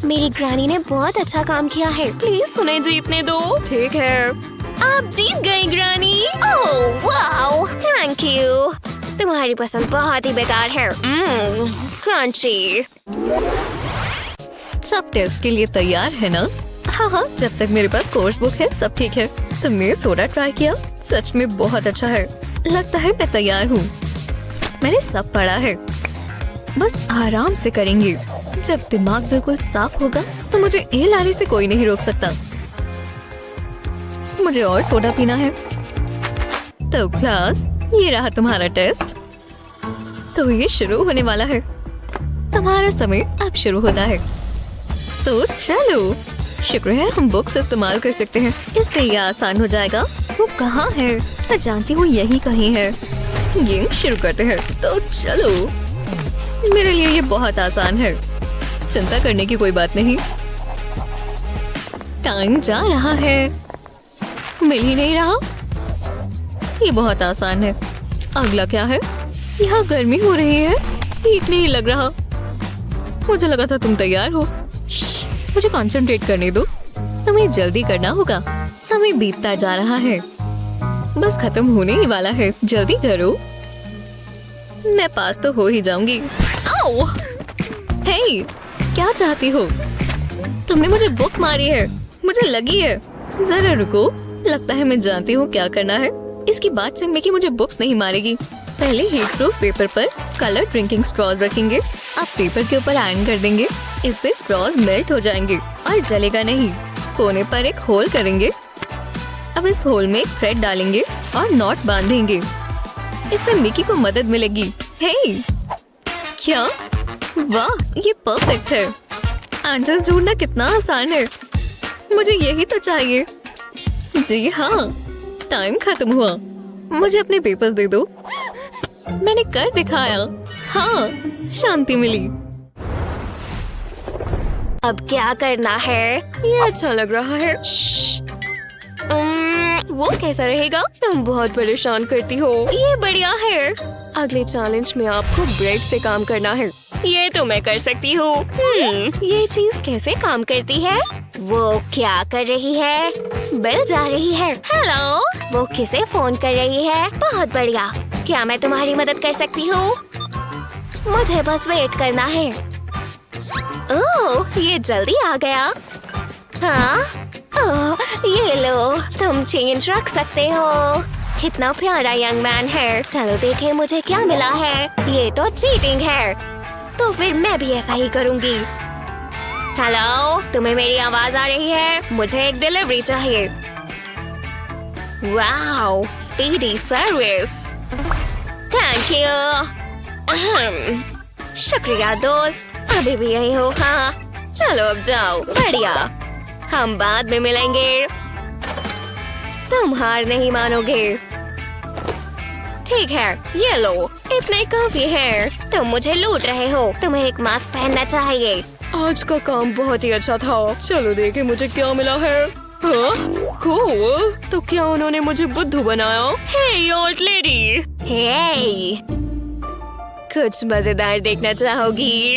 मेरी ग्रानी ने बहुत अच्छा काम किया है। प्लीज उन्हें जीतने दो। ठीक है, आप जीत गई ग्रानी। ओह वाह, थैंक यू। तुम्हारी पसंद बहुत ही बेकार है। क्रंची। सब टेस्ट के लिए तैयार है ना? हाँ, जब तक मेरे पास कोर्स बुक है सब ठीक है। तुमने सोडा ट्राई किया? सच में बहुत अच्छा है। लगता है मैं तैयार हूँ। मैंने सब पढ़ा है। बस आराम से करेंगे। जब दिमाग बिल्कुल साफ होगा तो मुझे ये लाने से कोई नहीं रोक सकता। मुझे और सोडा पीना है। तो क्लास, ये रहा तुम्हारा टेस्ट। तो ये शुरू होने वाला है। तुम्हारा समय अब शुरू होता है। तो चलो, शुक्र है हम बुक्स इस्तेमाल कर सकते हैं। इससे ये आसान हो जाएगा। वो कहाँ है? मैं जानती हूँ यही कहीं है। गेम शुरू करते हैं। तो चलो, मेरे लिए ये बहुत आसान है। चिंता करने की कोई बात नहीं। टाइम जा रहा है। मिल ही नहीं रहा। ये बहुत आसान है। अगला क्या है? यहाँ गर्मी हो रही है। ठीक नहीं लग रहा। मुझे लगा था तुम तैयार हो। मुझे कंसंट्रेट करने दो। तुम्हें जल्दी करना होगा। समय बीतता जा रहा है, बस खत्म होने ही वाला है। जल्दी करो, मैं पास तो हो ही जाऊंगी। आओ! हे, क्या चाहती हो? तुमने मुझे बुक मारी है, मुझे लगी है। जरा रुको, लगता है मैं जानती हूँ क्या करना है। इसकी बात से मिकी मुझे बुक्स नहीं मारेगी। पहले हीट प्रूफ पेपर पर कलर ड्रिंकिंग स्ट्रॉज रखेंगे। अब पेपर के ऊपर आयरन कर देंगे। इससे स्ट्रॉज मेल्ट हो जाएंगे और जलेगा नहीं। कोने पर एक होल करेंगे। अब इस होल में एक थ्रेड डालेंगे और नॉट बांधेंगे। इससे मिकी को मदद मिलेगी। हे, क्या? वाह, ये परफेक्ट है। आंसर ढूंढना कितना आसान है। मुझे यही तो चाहिए। जी हाँ, टाइम खत्म हुआ। मुझे अपने पेपर्स दे दो। मैंने कर दिखाया। हाँ, शांति मिली। अब क्या करना है? ये अच्छा लग रहा है। वो कैसा रहेगा? तुम बहुत परेशान करती हो। ये बढ़िया है। अगले चैलेंज में आपको ब्रेड से काम करना है। ये तो मैं कर सकती हूँ। ये चीज कैसे काम करती है? वो क्या कर रही है? बेल जा रही है। हेलो, वो किसे फोन कर रही है? बहुत बढ़िया। क्या मैं तुम्हारी मदद कर सकती हूँ? मुझे बस वेट करना है। ओह, ये जल्दी आ गया। हाँ, ओह, ये लो, तुम चेंज रख सकते हो। कितना प्यारा यंग मैन है। चलो देखें मुझे क्या मिला है। ये तो चीटिंग है। तो फिर मैं भी ऐसा ही करूँगी। हेलो, तुम्हें मेरी आवाज आ रही है? मुझे एक डिलीवरी चाहिए। Wow, speedy service. Thank you. शुक्रिया दोस्त, अभी भी यही हो? हाँ, चलो अब जाओ। बढ़िया, हम बाद में मिलेंगे। तुम हार नहीं मानोगे। ठीक है, ये लो, इतने काफी है। तुम मुझे लूट रहे हो। तुम्हें एक मास्क पहनना चाहिए। आज का काम बहुत ही अच्छा था। चलो देखे मुझे क्या मिला है। हाँ? cool। तो क्या उन्होंने मुझे बुद्धू बनाया? हे ओल्ड लेडी, हे, कुछ मजेदार देखना चाहोगी?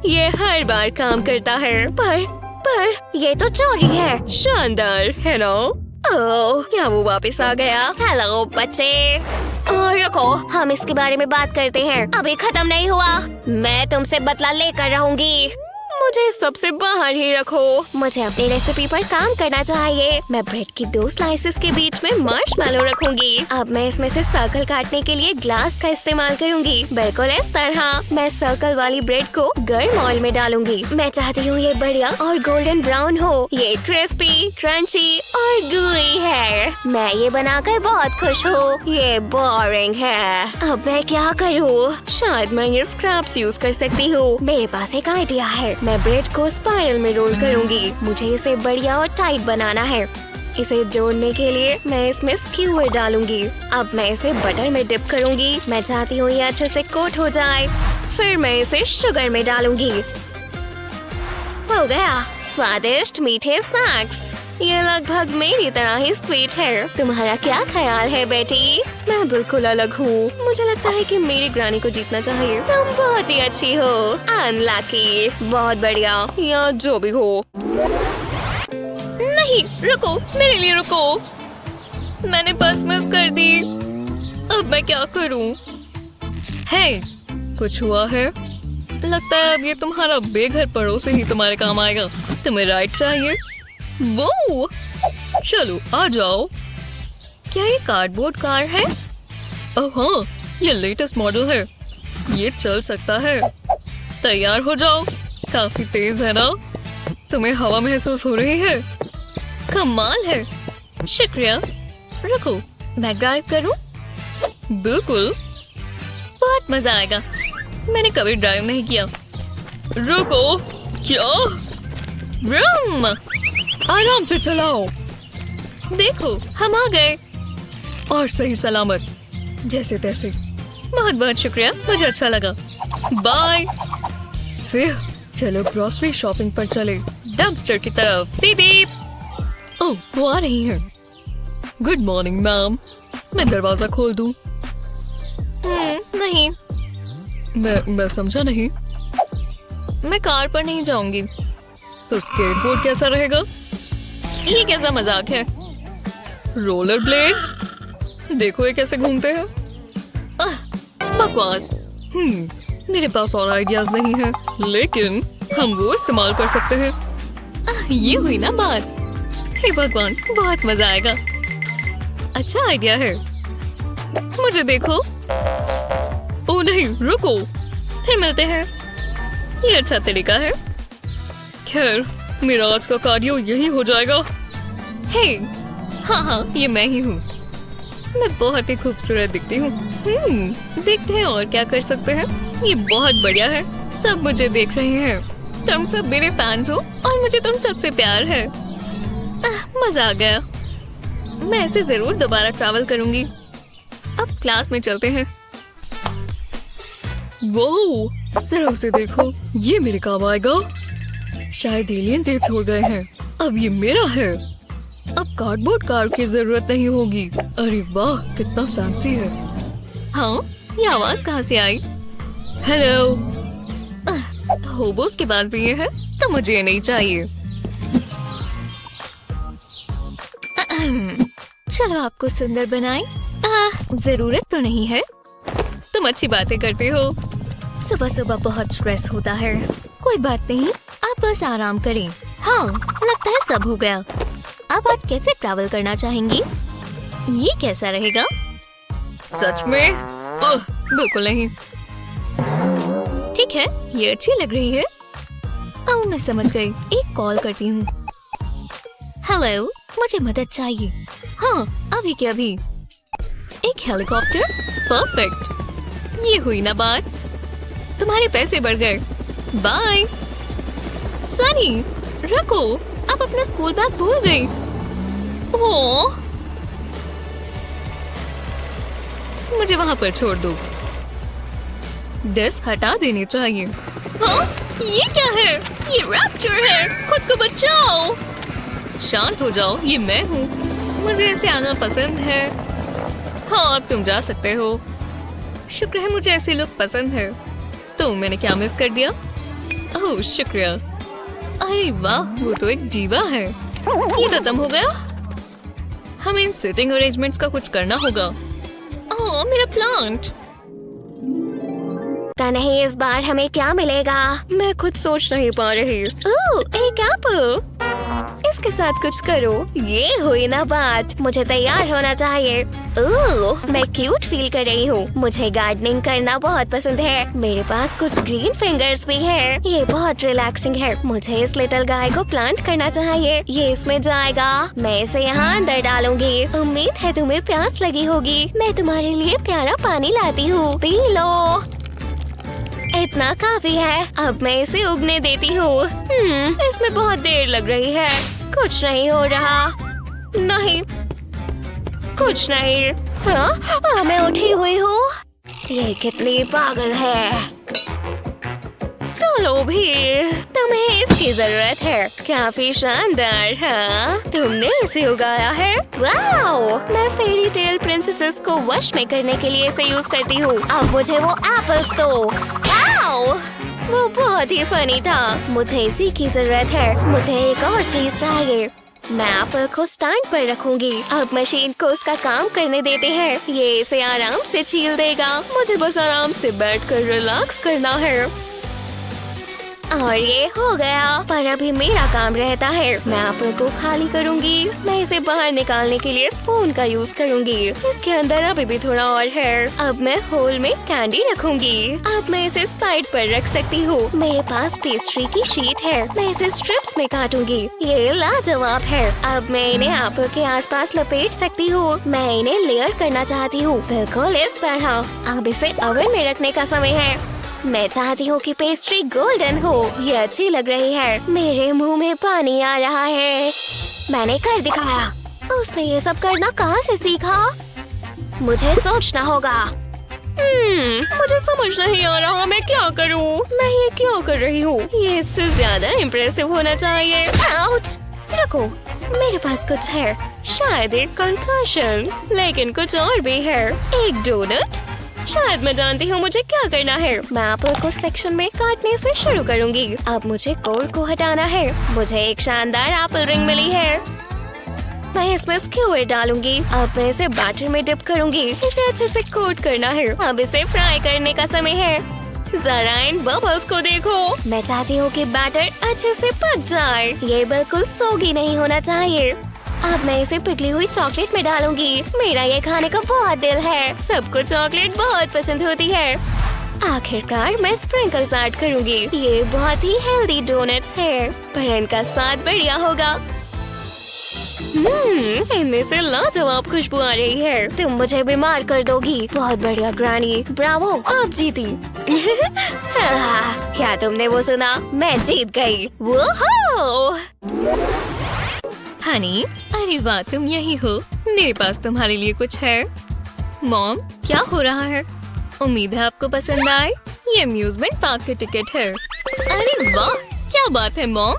ये हर बार काम करता है। पर ये तो चोरी है। शानदार है ना? ओह, क्या वो वापस आ गया? हेलो बच्चे। रुको, हम इसके बारे में बात करते हैं। अभी खत्म नहीं हुआ। मैं तुमसे बदला लेकर रहूंगी। मुझे सबसे बाहर ही रखो। मुझे अपनी रेसिपी पर काम करना चाहिए। मैं ब्रेड की 2 स्लाइसेस के बीच में मार्शमैलो रखूंगी। अब मैं इसमें से सर्कल काटने के लिए ग्लास का इस्तेमाल करूंगी। बिल्कुल इस तरह। मैं सर्कल वाली ब्रेड को गर्म ऑयल में डालूंगी। मैं चाहती हूँ ये बढ़िया और गोल्डन ब्राउन हो। ये क्रिस्पी, क्रंची और गूई है। मैं ये बनाकर बहुत खुश हूँ। ये बोरिंग है। अब मैं क्या करूँ? शायद मैं ये स्क्रैप्स यूज कर सकती हूँ। मेरे पास एक आइडिया है। मैं ब्रेड को स्पाइरल में रोल करूंगी। मुझे इसे बढ़िया और टाइट बनाना है। इसे जोड़ने के लिए मैं इसमें स्क्यूअर डालूंगी। अब मैं इसे बटर में डिप करूंगी। मैं चाहती हूँ ये अच्छे से कोट हो जाए। फिर मैं इसे शुगर में डालूंगी। हो गया, स्वादिष्ट मीठे स्नैक्स। ये लगभग मेरी तरह ही स्वीट है। तुम्हारा क्या ख्याल है बेटी? मैं बिल्कुल अलग हूँ। मुझे लगता है कि मेरी ग्रानी को जीतना चाहिए। तुम बहुत ही अच्छी हो। अनलकी। बहुत बढ़िया, या जो भी हो। नहीं, रुको, मेरे लिए रुको। मैंने बस मिस कर दी। अब मैं क्या करूँ? हे, कुछ हुआ है? लगता है अब ये तुम्हारा बेघर पड़ोसी ही तुम्हारे काम आएगा। तुम्हें राइड चाहिए? वो चलो आ जाओ। क्या ये कार्डबोर्ड कार है? ओह हाँ, ये लेटेस्ट मॉडल है। ये चल सकता है। तैयार हो जाओ। काफी तेज है ना? तुम्हें हवा महसूस हो रही है? कमाल है। शुक्रिया। रुको, मैं ड्राइव करूं? बिल्कुल, बहुत मजा आएगा। मैंने कभी ड्राइव नहीं किया। रुको, क्या? ब्रूम, आराम से चलाओ। देखो, हम आ गए और सही सलामत, जैसे तैसे। बहुत बहुत शुक्रिया, मुझे अच्छा लगा। बाय। फिर चलो ग्रोसरी शॉपिंग पर चले, डंपस्टर की तरफ। Beep beep. ओह, वो आ रही हैं। Good morning ma'am. मैं दरवाजा खोल दूं? नहीं, मैं समझा नहीं। मैं कार पर नहीं जाऊंगी। तो स्केटबोर्ड कैसा रहेगा? ये कैसा मजाक है? Roller blades? देखो ये कैसे घूमते हैं। बकवास। मेरे पास और आइडियाज नहीं है, लेकिन हम वो इस्तेमाल कर सकते हैं। ये हुई ना बात। हे भगवान, बहुत मजा आएगा। अच्छा आइडिया है। मुझे देखो। ओ नहीं, रुको, फिर मिलते हैं। ये अच्छा तरीका है। खैर, मेरा आज का कार्डियो यही हो जाएगा। हे, हाँ, ये मैं ही हूँ। मैं बहुत ही खूबसूरत दिखती हूँ। देखते हैं और क्या कर सकते हैं। ये बहुत बढ़िया है। सब मुझे देख रहे हैं। तुम सब मेरे फैंस हो और मुझे तुम सबसे प्यार है। मजा आ गया। मैं ऐसे जरूर दोबारा ट्रैवल करूंगी। अब क्लास में चलते हैं। वो जरा उसे देखो, ये मेरे काम आएगा। शायद एलियंस ये छोड़ गए हैं। अब ये मेरा है। अब कार्डबोर्ड कार की जरूरत नहीं होगी। अरे वाह, कितना फैंसी है। हाँ, ये आवाज कहाँ से आई? हेलो। होबोस के पास भी ये है, तो मुझे ये नहीं चाहिए। चलो आपको सुंदर बनाएं। जरूरत तो नहीं है। तुम अच्छी बातें करते हो। सुबह सुबह बहुत स्ट्रेस होता है। कोई बात नहीं, आप बस आराम करें। हाँ, लगता है सब हो गया। अब आज कैसे ट्रैवल करना चाहेंगी? ये कैसा रहेगा? सच में? बिल्कुल नहीं। ठीक है, ये अच्छी लग रही है। ओह, मैं समझ गई। एक कॉल करती हूँ। हेलो, मुझे मदद चाहिए। हाँ, अभी के अभी। एक हेलीकॉप्टर? परफेक्ट। ये हुई ना बात। तुम्हारे पैसे बढ़ गए। बाय। सनी, रखो, आप अपना स्कूल बैग भूल गई। ओह, मुझे वहां पर छोड़ दो। डेस्क हटा देनी चाहिए। हाँ, ये क्या है? ये रैप्चर है। खुद को बचाओ। शांत हो जाओ, ये मैं हूँ। मुझे ऐसे आना पसंद है। हाँ, अब तुम जा सकते हो। शुक्र है मुझे ऐसे लोग पसंद है। तो मैंने क्या मिस कर दिया? ओह, शुक्रिया। अरे वाह, वो तो एक डीवा है। ये खत्म हो गया। हमें इन सिटिंग अरेंजमेंट्स का कुछ करना होगा। ओह, मेरा प्लांट। नहीं, इस बार हमें क्या मिलेगा? मैं खुद सोच नहीं पा रही। ओह, एक एप्पल। इसके साथ कुछ करो। ये हुई ना बात। मुझे तैयार होना चाहिए। ओह, मैं क्यूट फील कर रही हूँ। मुझे गार्डनिंग करना बहुत पसंद है। मेरे पास कुछ ग्रीन फिंगर्स भी है। ये बहुत रिलैक्सिंग है। मुझे इस लिटिल गाय को प्लांट करना चाहिए। ये इसमें जाएगा। मैं इसे यहाँ अंदर डालूंगी। उम्मीद है तुम्हें प्यास लगी होगी। मैं तुम्हारे लिए प्यारा पानी लाती हूँ, पी लो। इतना काफी है। अब मैं इसे उगने देती हूँ। इसमें बहुत देर लग रही है। कुछ नहीं हो रहा। नहीं, कुछ नहीं। हाँ, मैं उठी हुई हूँ। ये कितनी पागल है। चलो भी, तुम्हें इसकी जरूरत है। काफी शानदार। हाँ, तुमने इसे उगाया है। वाओ, मैं फेरी टेल प्रिंसेसेस को वश में करने के लिए इसे यूज करती हूँ। अब मुझे वो एप्पल्स दो। वाओ, वो बहुत ही फनी था। मुझे इसी की जरूरत है। मुझे एक और चीज चाहिए। मैं एप्पल को स्टैंड पर रखूंगी। अब मशीन को उसका काम करने देते हैं। ये इसे आराम से छील देगा। मुझे बस आराम से बैठकर रिलैक्स करना है। और ये हो गया। पर अभी मेरा काम रहता है। मैं एप्पल को खाली करूंगी। मैं इसे बाहर निकालने के लिए स्पून का यूज करूंगी। इसके अंदर अभी भी थोड़ा और है। अब मैं होल में कैंडी रखूंगी। अब मैं इसे साइड पर रख सकती हूँ। मेरे पास पेस्ट्री की शीट है। मैं इसे स्ट्रिप्स में काटूंगी। ये लाजवाब है। अब मैं इन्हें एप्पल के आसपास लपेट सकती हूँ। मैं इन्हें लेयर करना चाहती हूँ, बिल्कुल इस तरह। अब इसे ओवन में रखने का समय है। मैं चाहती हूँ कि पेस्ट्री गोल्डन हो। ये अच्छी लग रही है। मेरे मुंह में पानी आ रहा है। मैंने कर दिखाया। उसने ये सब करना कहाँ से सीखा? मुझे सोचना होगा। मुझे समझ नहीं आ रहा मैं क्या करूँ। मैं ये क्या कर रही हूँ? ये इससे ज्यादा इम्प्रेसिव होना चाहिए। आउच! रखो, मेरे पास कुछ है। शायद एक कंकशन, लेकिन कुछ और भी है। एक डोनट। शायद मैं जानती हूँ मुझे क्या करना है। मैं एप्पल को सेक्शन में काटने से शुरू करूँगी। अब मुझे कोर को हटाना है। मुझे एक शानदार एप्पल रिंग मिली है। मैं इसमें स्क्यूर डालूंगी। अब मैं इसे बैटर में डिप करूंगी। इसे अच्छे से कोट करना है। अब इसे फ्राई करने का समय है। जरा इन बबल्स को देखो। मैं चाहती हूँ कि बैटर अच्छे से पक जाए। ये बिल्कुल सोगी नहीं होना चाहिए। अब मैं इसे पिघली हुई चॉकलेट में डालूंगी। मेरा ये खाने का बहुत दिल है। सबको चॉकलेट बहुत पसंद होती है। आखिरकार मैं स्प्रिंकल्स ऐड करूंगी। ये बहुत ही हेल्दी डोनट्स है, पर इनका स्वाद बढ़िया होगा। इनमें से लाजवाब खुशबू आ रही है। तुम मुझे बीमार कर दोगी। बहुत बढ़िया ग्रैनी, ब्रावो, आप जीती। क्या तुमने वो सुना? मैं जीत गई। वो हनी, अरे वाह, तुम यही हो। मेरे पास तुम्हारे लिए कुछ है। मॉम, क्या हो रहा है? उम्मीद है आपको पसंद आए। ये अम्यूजमेंट पार्क के टिकट है। अरे वाह, क्या बात है मॉम,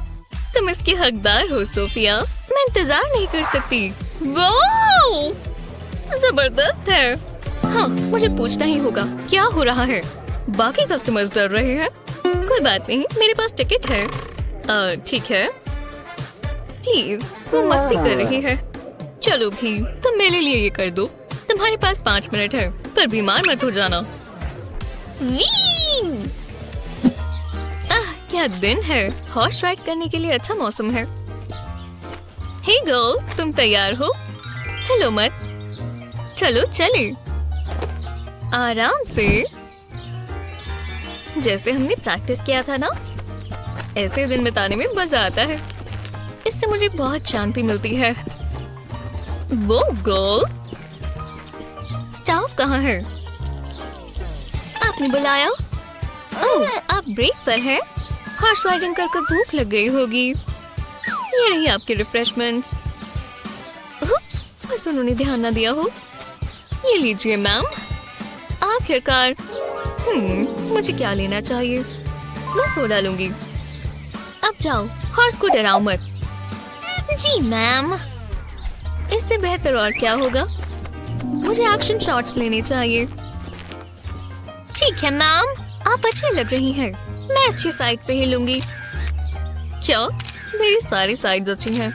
तुम इसकी हकदार हो सोफिया। मैं इंतजार नहीं कर सकती। वाह, जबरदस्त है। हाँ, मुझे पूछना ही होगा क्या हो रहा है। बाकी कस्टमर्स डर रहे हैं। कोई बात नहीं, मेरे पास टिकट है। ठीक है, प्लीज, वो मस्ती कर रही है। चलो भी, तुम मेरे लिए ये कर दो। तुम्हारे पास 5 मिनट है, पर बीमार मत हो जाना। क्या दिन है। हॉर्स राइड करने के लिए अच्छा मौसम है। हे गर्ल, तुम तैयार हो? हेलो मत, चलो चले। आराम से, जैसे हमने प्रैक्टिस किया था ना। ऐसे दिन बिताने में मजा आता है। इससे मुझे बहुत शांति मिलती है। वो गर्ल, स्टाफ कहाँ है? आपने बुलाया? ओह, आप ब्रेक पर हैं? हॉर्स राइडिंग कर भूख लग गई होगी। ये रही आपके रिफ्रेशमेंट्स। उप्स, बस उन्होंने ध्यान न दिया हो। ये लीजिए मैम। आखिरकार, मुझे क्या लेना चाहिए? मैं सोडा लूंगी। अब जाओ, हॉर्स को डराओ मत। जी मैम। इससे बेहतर और क्या होगा? मुझे एक्शन शॉट्स लेने चाहिए। ठीक है मैम, आप अच्छी लग रही हैं। मैं अच्छी साइड से ही लूंगी। क्या? मेरी सारी साइड्स अच्छी हैं।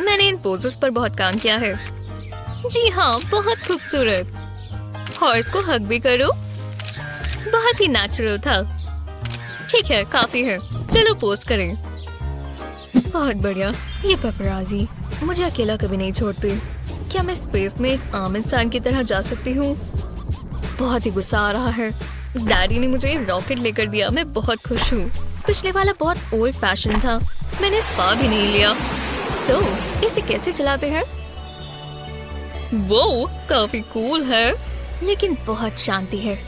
मैंने इन पोजेस पर बहुत काम किया है। जी हाँ, बहुत खूबसूरत। हॉर्स को हग भी करो। बहुत ही नेचुरल था। ठीक है, काफी है। चलो पोस्ट करें। बहुत बढ़िया। ये पेपराजी मुझे अकेला कभी नहीं छोड़ते। क्या मैं स्पेस में एक आम इंसान की तरह जा सकती हूँ? बहुत ही गुस्सा आ रहा है। डैडी ने मुझे रॉकेट लेकर दिया। मैं बहुत खुश हूँ। पिछले वाला बहुत ओल्ड फैशन था। मैंने स्पा भी नहीं लिया। तो इसे कैसे चलाते हैं? वो काफी कूल है, लेकिन बहुत शांति है।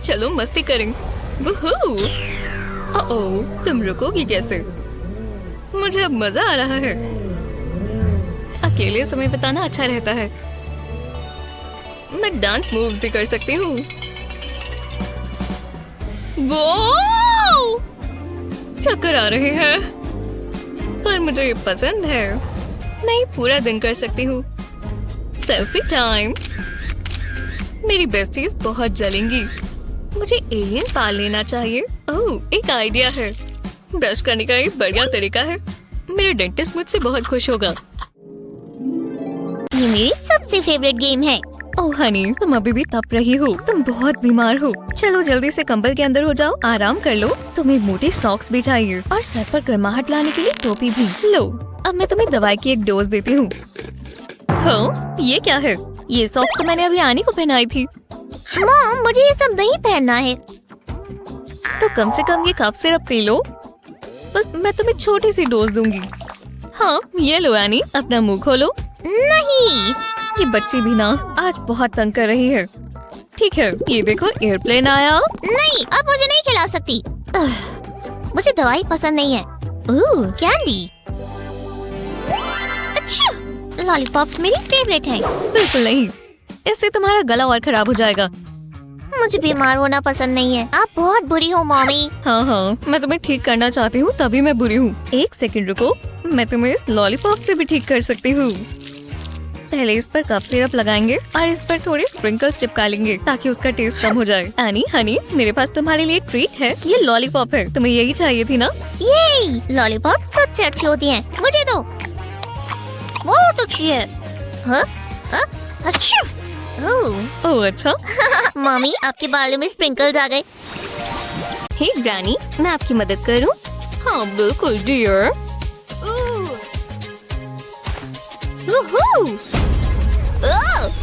चलो मस्ती करें। वूहू! ओह, तुम रुकोगी कैसे? मुझे अब मजा आ रहा है। अकेले समय बिताना अच्छा रहता है। मैं डांस मूव्स भी कर सकती हूँ। वो चक्कर आ रहे हैं, पर मुझे ये पसंद है। मैं ये पूरा दिन कर सकती हूँ। Selfie time. मेरी बेस्टीज बहुत जलेंगी। मुझे एलियन पाल लेना चाहिए। ओह, एक आइडिया है। ब्रश करने का एक बढ़िया तरीका है। मेरे डेंटिस्ट मुझसे बहुत खुश होगा। ये मेरी सबसे फेवरेट गेम है। ओह हनी, तुम अभी भी तप रही हो। तुम बहुत बीमार हो। चलो जल्दी से कंबल के अंदर हो जाओ, आराम कर लो। तुम्हें मोटे सॉक्स भी चाहिए और सर पर गर्माहट लाने के लिए टोपी भी। लो, अब मैं तुम्हें दवाई की एक डोज देती हूँ। हाँ, ये क्या है? ये सॉक्स तो मैंने अभी आनी को पहनाई थी। मॉम, मुझे ये सब नहीं पहनना है। तो कम से कम ये कफ सिरप पी लो। बस मैं तुम्हें छोटी सी डोज दूंगी। हाँ, ये लो एनी, अपना मुंह खोलो। नहीं। ये बच्ची भी ना आज बहुत तंग कर रही है। ठीक है, ये देखो एयरप्लेन आया। नहीं, अब मुझे नहीं खिला सकती। मुझे दवाई पसंद नहीं है। ओह, कैंडी। अच्छा, लॉलीपॉप्स मेरी फेवरेट है। बिल्कुल नहीं, इससे तुम्हारा गला और खराब हो जाएगा। मुझे बीमार होना पसंद नहीं है। आप बहुत बुरी हो मॉमी। हाँ, मैं तुम्हें ठीक करना चाहती हूँ, तभी मैं बुरी हूँ। एक सेकंड रुको, मैं तुम्हें इस लॉलीपॉप से भी ठीक कर सकती हूँ। पहले इस पर कफ सिरप लगाएंगे और इस पर थोड़े स्प्रिंकल्स चिपका लेंगे ताकि उसका टेस्ट कम हो जाए। एनी, हनी, मेरे पास तुम्हारे लिए ट्रीट है। ये लॉलीपॉप है, तुम्हें यही चाहिए थी ना? ये लॉलीपॉप सबसे अच्छी होती हैं। मुझे दो। बहुत अच्छी है। हाँ? हाँ? अच्छा। ओह, ओह अच्छा। मम्मी आपके बालों में स्प्रिंकल्स आ गए। हे ग्रैनी, मैं आपकी मदद करूं? हाँ बिल्कुल डियर।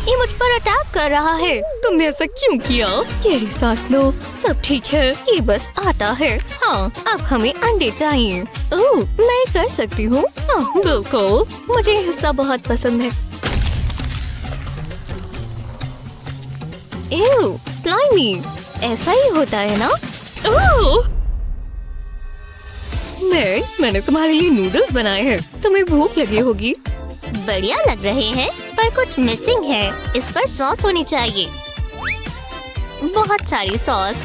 ये मुझ पर अटैक कर रहा है। तुमने ऐसा क्यों किया? गहरी सांस लो, सब ठीक है, ये बस आता है। हाँ, अब हमें अंडे चाहिए। ओह, मैं कर सकती हूँ। हाँ बिल्कुल, मुझे ये हिस्सा बहुत पसंद है। एव, स्लाइमी, ऐसा ही होता है ना? ओह! मैंने तुम्हारे लिए नूडल्स बनाए हैं। तुम्हें भूख लगी होगी। बढ़िया लग रहे हैं, पर कुछ मिसिंग है। इस पर सॉस होनी चाहिए, बहुत सारी सॉस।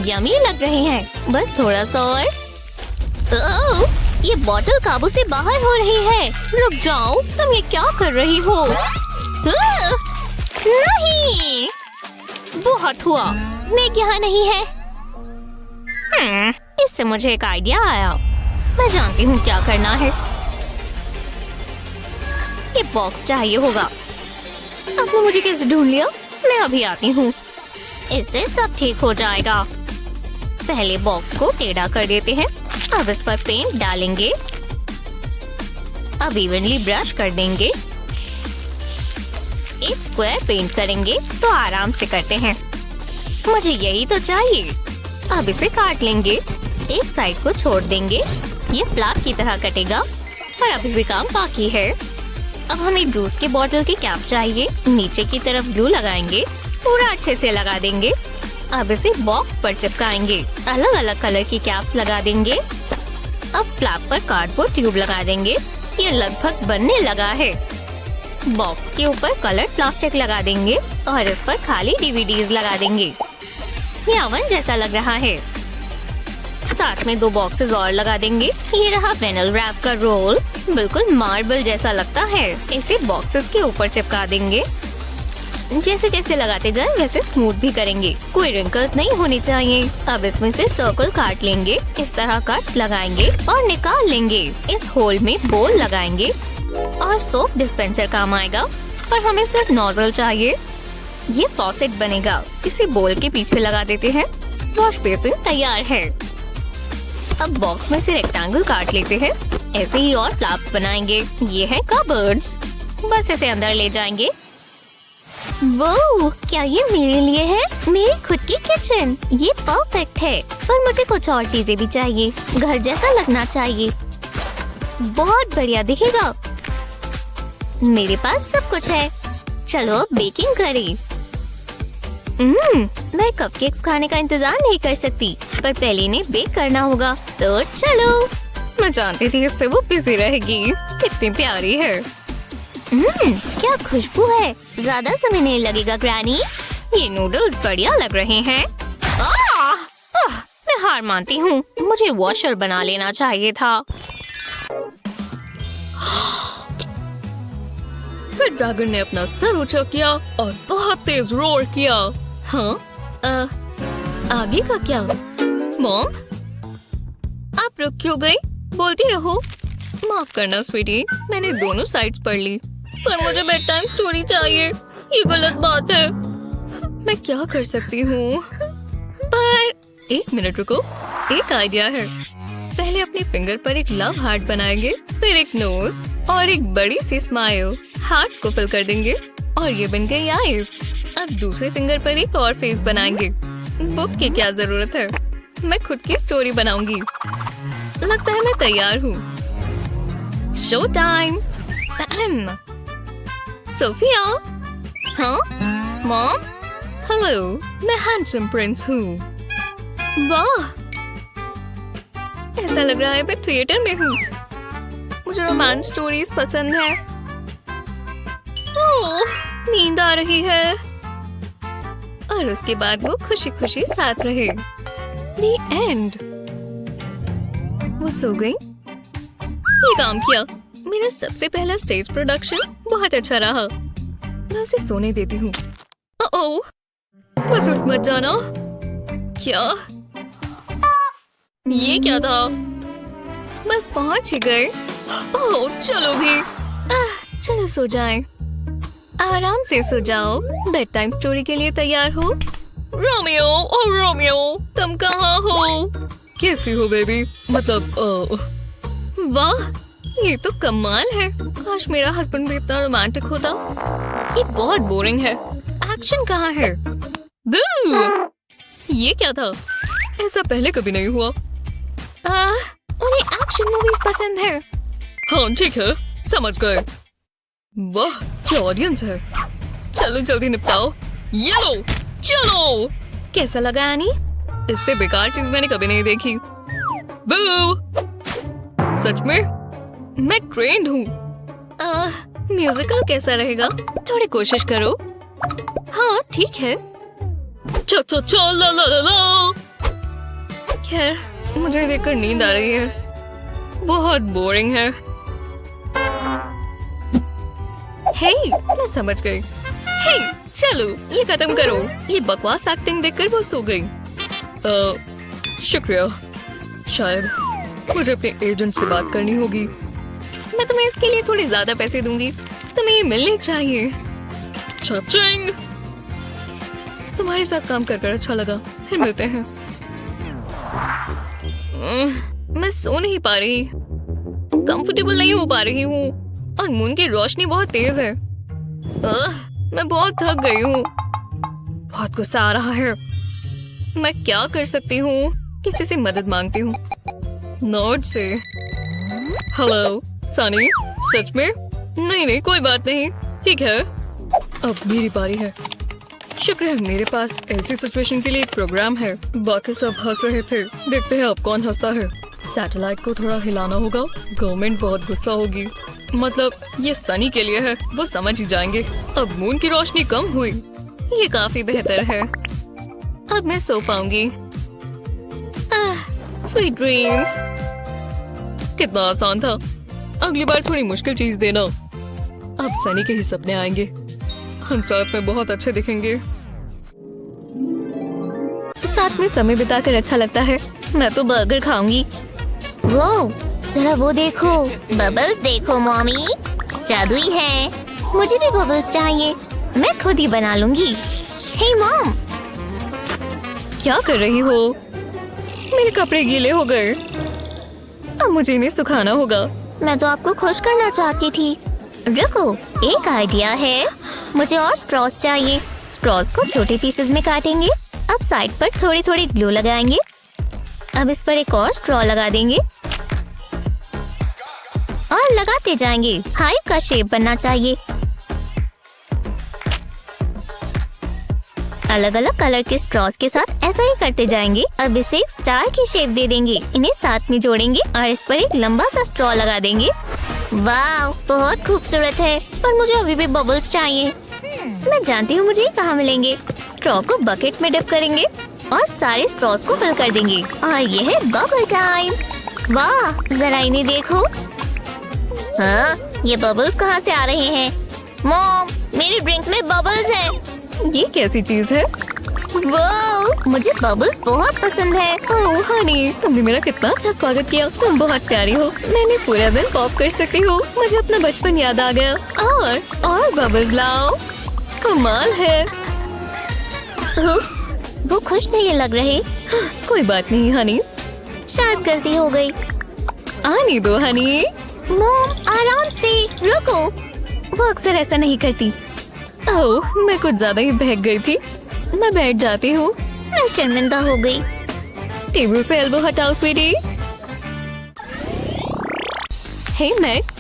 यमी लग रहे हैं। बस थोड़ा सा और। ओह, ये बोतल काबू से बाहर हो रही है। रुक जाओ, तुम ये क्या कर रही हो? नहीं, बहुत हुआ। मैग यहाँ नहीं है। इससे मुझे एक आइडिया आया। मैं जानती हूँ क्या करना है। ये बॉक्स चाहिए होगा। आपने मुझे कैसे ढूंढ लिया? मैं अभी आती हूँ। इससे सब ठीक हो जाएगा। पहले बॉक्स को टेढ़ा कर देते हैं। अब इस पर पेंट डालेंगे। अब इवनली ब्रश कर देंगे। एक स्क्वायर पेंट करेंगे तो आराम से करते हैं। मुझे यही तो चाहिए। अब इसे काट लेंगे। एक साइड को छोड़ देंगे। ये फ्लैट की तरह कटेगा। पर अभी भी काम बाकी है। अब हमें जूस की बोतल की कैप चाहिए। नीचे की तरफ ग्लू लगाएंगे। पूरा अच्छे से लगा देंगे। अब इसे बॉक्स पर चिपकाएंगे। अलग अलग कलर की कैप्स लगा देंगे। अब फ्लैप पर कार्डबोर्ड ट्यूब लगा देंगे। ये लगभग बनने लगा है। बॉक्स के ऊपर कलर प्लास्टिक लगा देंगे और इस पर खाली डीवीडीज लगा देंगे। ये ओवन जैसा लग रहा है। साथ में 2 बॉक्सेस और लगा देंगे। ये रहा विनिल रैप का रोल। बिल्कुल मार्बल जैसा लगता है। इसे बॉक्सेस के ऊपर चिपका देंगे। जैसे जैसे लगाते जाएं वैसे स्मूथ भी करेंगे। कोई रिंकल्स नहीं होनी चाहिए। अब इसमें से सर्कल काट लेंगे। इस तरह कट्स लगाएंगे और निकाल लेंगे। इस होल में बोल लगाएंगे और सोप डिस्पेंसर काम आएगा। पर हमें सिर्फ नोजल चाहिए। ये फॉसेट बनेगा। इसे बोल के पीछे लगा देते हैं। वॉश बेसिन तैयार है। अब बॉक्स में से रेक्टेंगल काट लेते हैं। ऐसे ही और फ्लैप्स बनाएंगे। ये है कबर्ड्स। बस इसे अंदर ले जाएंगे। वो क्या ये मेरे लिए है? मेरी खुद की किचन। ये परफेक्ट है, पर मुझे कुछ और चीजें भी चाहिए। घर जैसा लगना चाहिए। बहुत बढ़िया दिखेगा। मेरे पास सब कुछ है। चलो बेकिंग करें। मैं कपकेक्स खाने का इंतजार नहीं कर सकती, पर पहले इन्हें बेक करना होगा। तो चलो। मैं जानती थी इससे वो बिजी रहेगी। कितनी प्यारी है। क्या खुशबू है। ज्यादा समय नहीं लगेगा ग्रैनी। ये नूडल्स बढ़िया लग रहे हैं। मैं हार मानती हूँ। मुझे वॉशर बना लेना चाहिए था। फिर ड्रैगन ने अपना सर ऊंचा किया और बहुत तेज रोर किया। हाँ, आगे का क्या? मॉम, आप रुक क्यों गई? बोलती रहो। माफ करना स्वीटी, मैंने दोनों साइड्स पढ़ ली, पर मुझे बेड टाइम स्टोरी चाहिए। ये गलत बात है। मैं क्या कर सकती हूँ? पर 1 मिनट रुको, एक आइडिया है। पहले अपने फिंगर पर एक लव हार्ट बनाएंगे, फिर एक नोज और एक बड़ी सी स्माइल। हार्ट्स को फिल कर देंगे और ये बन गई आईज। अब दूसरे फिंगर पर एक और फेस बनाएंगे। बुक की क्या जरूरत है? मैं खुद की स्टोरी बनाऊंगी। लगता है मैं तैयार हूँ। Show time. सोफिया। हाँ मॉम। हेलो, मैं हैंडसम प्रिंस हूँ। वाह, ऐसा लग रहा है मैं थिएटर में हूँ। मुझे रोमांस स्टोरीज पसंद है। ओह, नींद आ रही है। और उसके बाद वो खुशी खुशी साथ रहे। The end। वो सो गई। ये काम किया। मेरा सबसे पहला स्टेज प्रोडक्शन बहुत अच्छा रहा। मैं उसे सोने देती हूँ। ओह, बस उठ मत जाना। क्या? ये क्या था? बस पहुंच ही गए। ओह चलो भी। चलो सो जाएं। आराम से सो जाओ। बेड टाइम स्टोरी के लिए तैयार हो? रोमियो, ओ रोमियो, तुम कहाँ हो? कैसी हो बेबी? मतलब वाह, ये तो कमाल है। काश मेरा हस्बैंड भी इतना रोमांटिक होता। ये बहुत बोरिंग है। एक्शन कहाँ है? बू! ये क्या था? ऐसा पहले कभी नहीं हुआ। उन्हें एक्शन मूवीज पसंद है। हाँ ठीक है, समझ गए। वाह क्या ऑडियंस है। चलो जल्दी निपटाओ। ये लो, चलो। कैसा लगा एनी? इससे बेकार चीज मैंने कभी नहीं देखी। बू! सच में मैं ट्रेंड हूँ। म्यूजिकल कैसा रहेगा? थोड़ी कोशिश करो। हाँ ठीक है। चो चो चो ला ला ला ला। खैर मुझे देखकर नींद आ रही है। बहुत बोरिंग है। हे, मैं समझ गई। हे, चलो ये खत्म करो। ये बकवास एक्टिंग देखकर वो सो गई। शुक्रिया। शायद मुझे अपने एजेंट से बात करनी होगी। मैं तुम्हें इसके लिए थोड़े ज्यादा पैसे दूंगी। तुम्हें ये मिलने चाहिए। चाचिंग। तुम्हारे साथ काम कर अच्छा लगा। फिर मिलते हैं। मैं सो नहीं पा रही। कंफर्टेबल नहीं हो पा रही हूँ और मून की रोशनी बहुत तेज है। मैं बहुत थक गई हूँ। बहुत गुस्सा आ रहा है। मैं क्या कर सकती हूँ? किसी से मदद मांगती हूँ। नोट से। हेलो सनी, सच में? नहीं कोई बात नहीं। ठीक है, अब मेरी बारी है। शुक्र है मेरे पास ऐसी सिचुएशन के लिए एक प्रोग्राम है। बाकी सब हंस रहे थे। देखते हैं अब कौन हंसता है। सैटेलाइट को थोड़ा हिलाना होगा। गवर्नमेंट बहुत गुस्सा होगी। मतलब ये सनी के लिए है, वो समझ ही जाएंगे। अब मून की रोशनी कम हुई। ये काफी बेहतर है। अब मैं सो पाऊंगी। Sweet dreams. कितना आसान था। अगली बार थोड़ी मुश्किल चीज देना। अब सनी के ही सपने आएंगे। हम साथ में बहुत अच्छे दिखेंगे। साथ में समय बिताकर अच्छा लगता है। मैं तो बर्गर खाऊंगी। वो जरा वो देखो, बबल्स देखो मॉमी, जादुई है। मुझे भी बबल्स चाहिए। मैं खुद ही बना लूंगी। हे मॉम, क्या कर रही हो? मेरे कपड़े गीले हो गए। अब मुझे इन्हें सुखाना होगा। मैं तो आपको खुश करना चाहती थी। रुको, एक आइडिया है। मुझे और स्ट्रॉस चाहिए। स्ट्रॉस को छोटे पीसेस में काटेंगे। अब साइड पर थोड़ी थोड़ी ग्लू लगाएंगे। अब इस पर एक और स्ट्रॉ लगा देंगे और लगाते जाएंगे। हाइव का शेप बनना चाहिए। अलग अलग कलर के स्ट्रॉस के साथ ऐसा ही करते जाएंगे। अब इसे एक स्टार की शेप दे देंगे। इन्हें साथ में जोड़ेंगे और इस पर एक लंबा सा स्ट्रॉ लगा देंगे। वाह, बहुत खूबसूरत है। पर मुझे अभी भी बबल्स चाहिए। मैं जानती हूँ मुझे कहाँ मिलेंगे। स्ट्रॉ को बकेट में डिप करेंगे और सारे स्ट्रॉस को फिल कर देंगे। और ये है बबल टाइम। वाह, जरा इन्हें देखो। हाँ, ये बबल्स कहाँ से आ रहे हैं? मॉम, मेरी ड्रिंक में बबल्स हैं। ये कैसी चीज है? वाह, मुझे बबल्स बहुत पसंद है। ओह हनी, तुमने मेरा कितना अच्छा स्वागत किया। तुम बहुत प्यारी हो। मैंने पूरा दिन पॉप कर सकती हूँ। मुझे अपना बचपन याद आ गया। और बबल्स लाओ। कमाल है। उप्स, वो खुश नहीं लग रहे। कोई बात नहीं हनी, शायद गलती हो गई। आने दो हनी। मॉम, आराम से रुको। वो अक्सर ऐसा नहीं करती। ओह, मैं कुछ ज्यादा ही बहक गई थी। मैं बैठ जाती हूँ। मैं शर्मिंदा हो गई। टेबल से एल्बो हटाओ स्वीटी। हे मैक,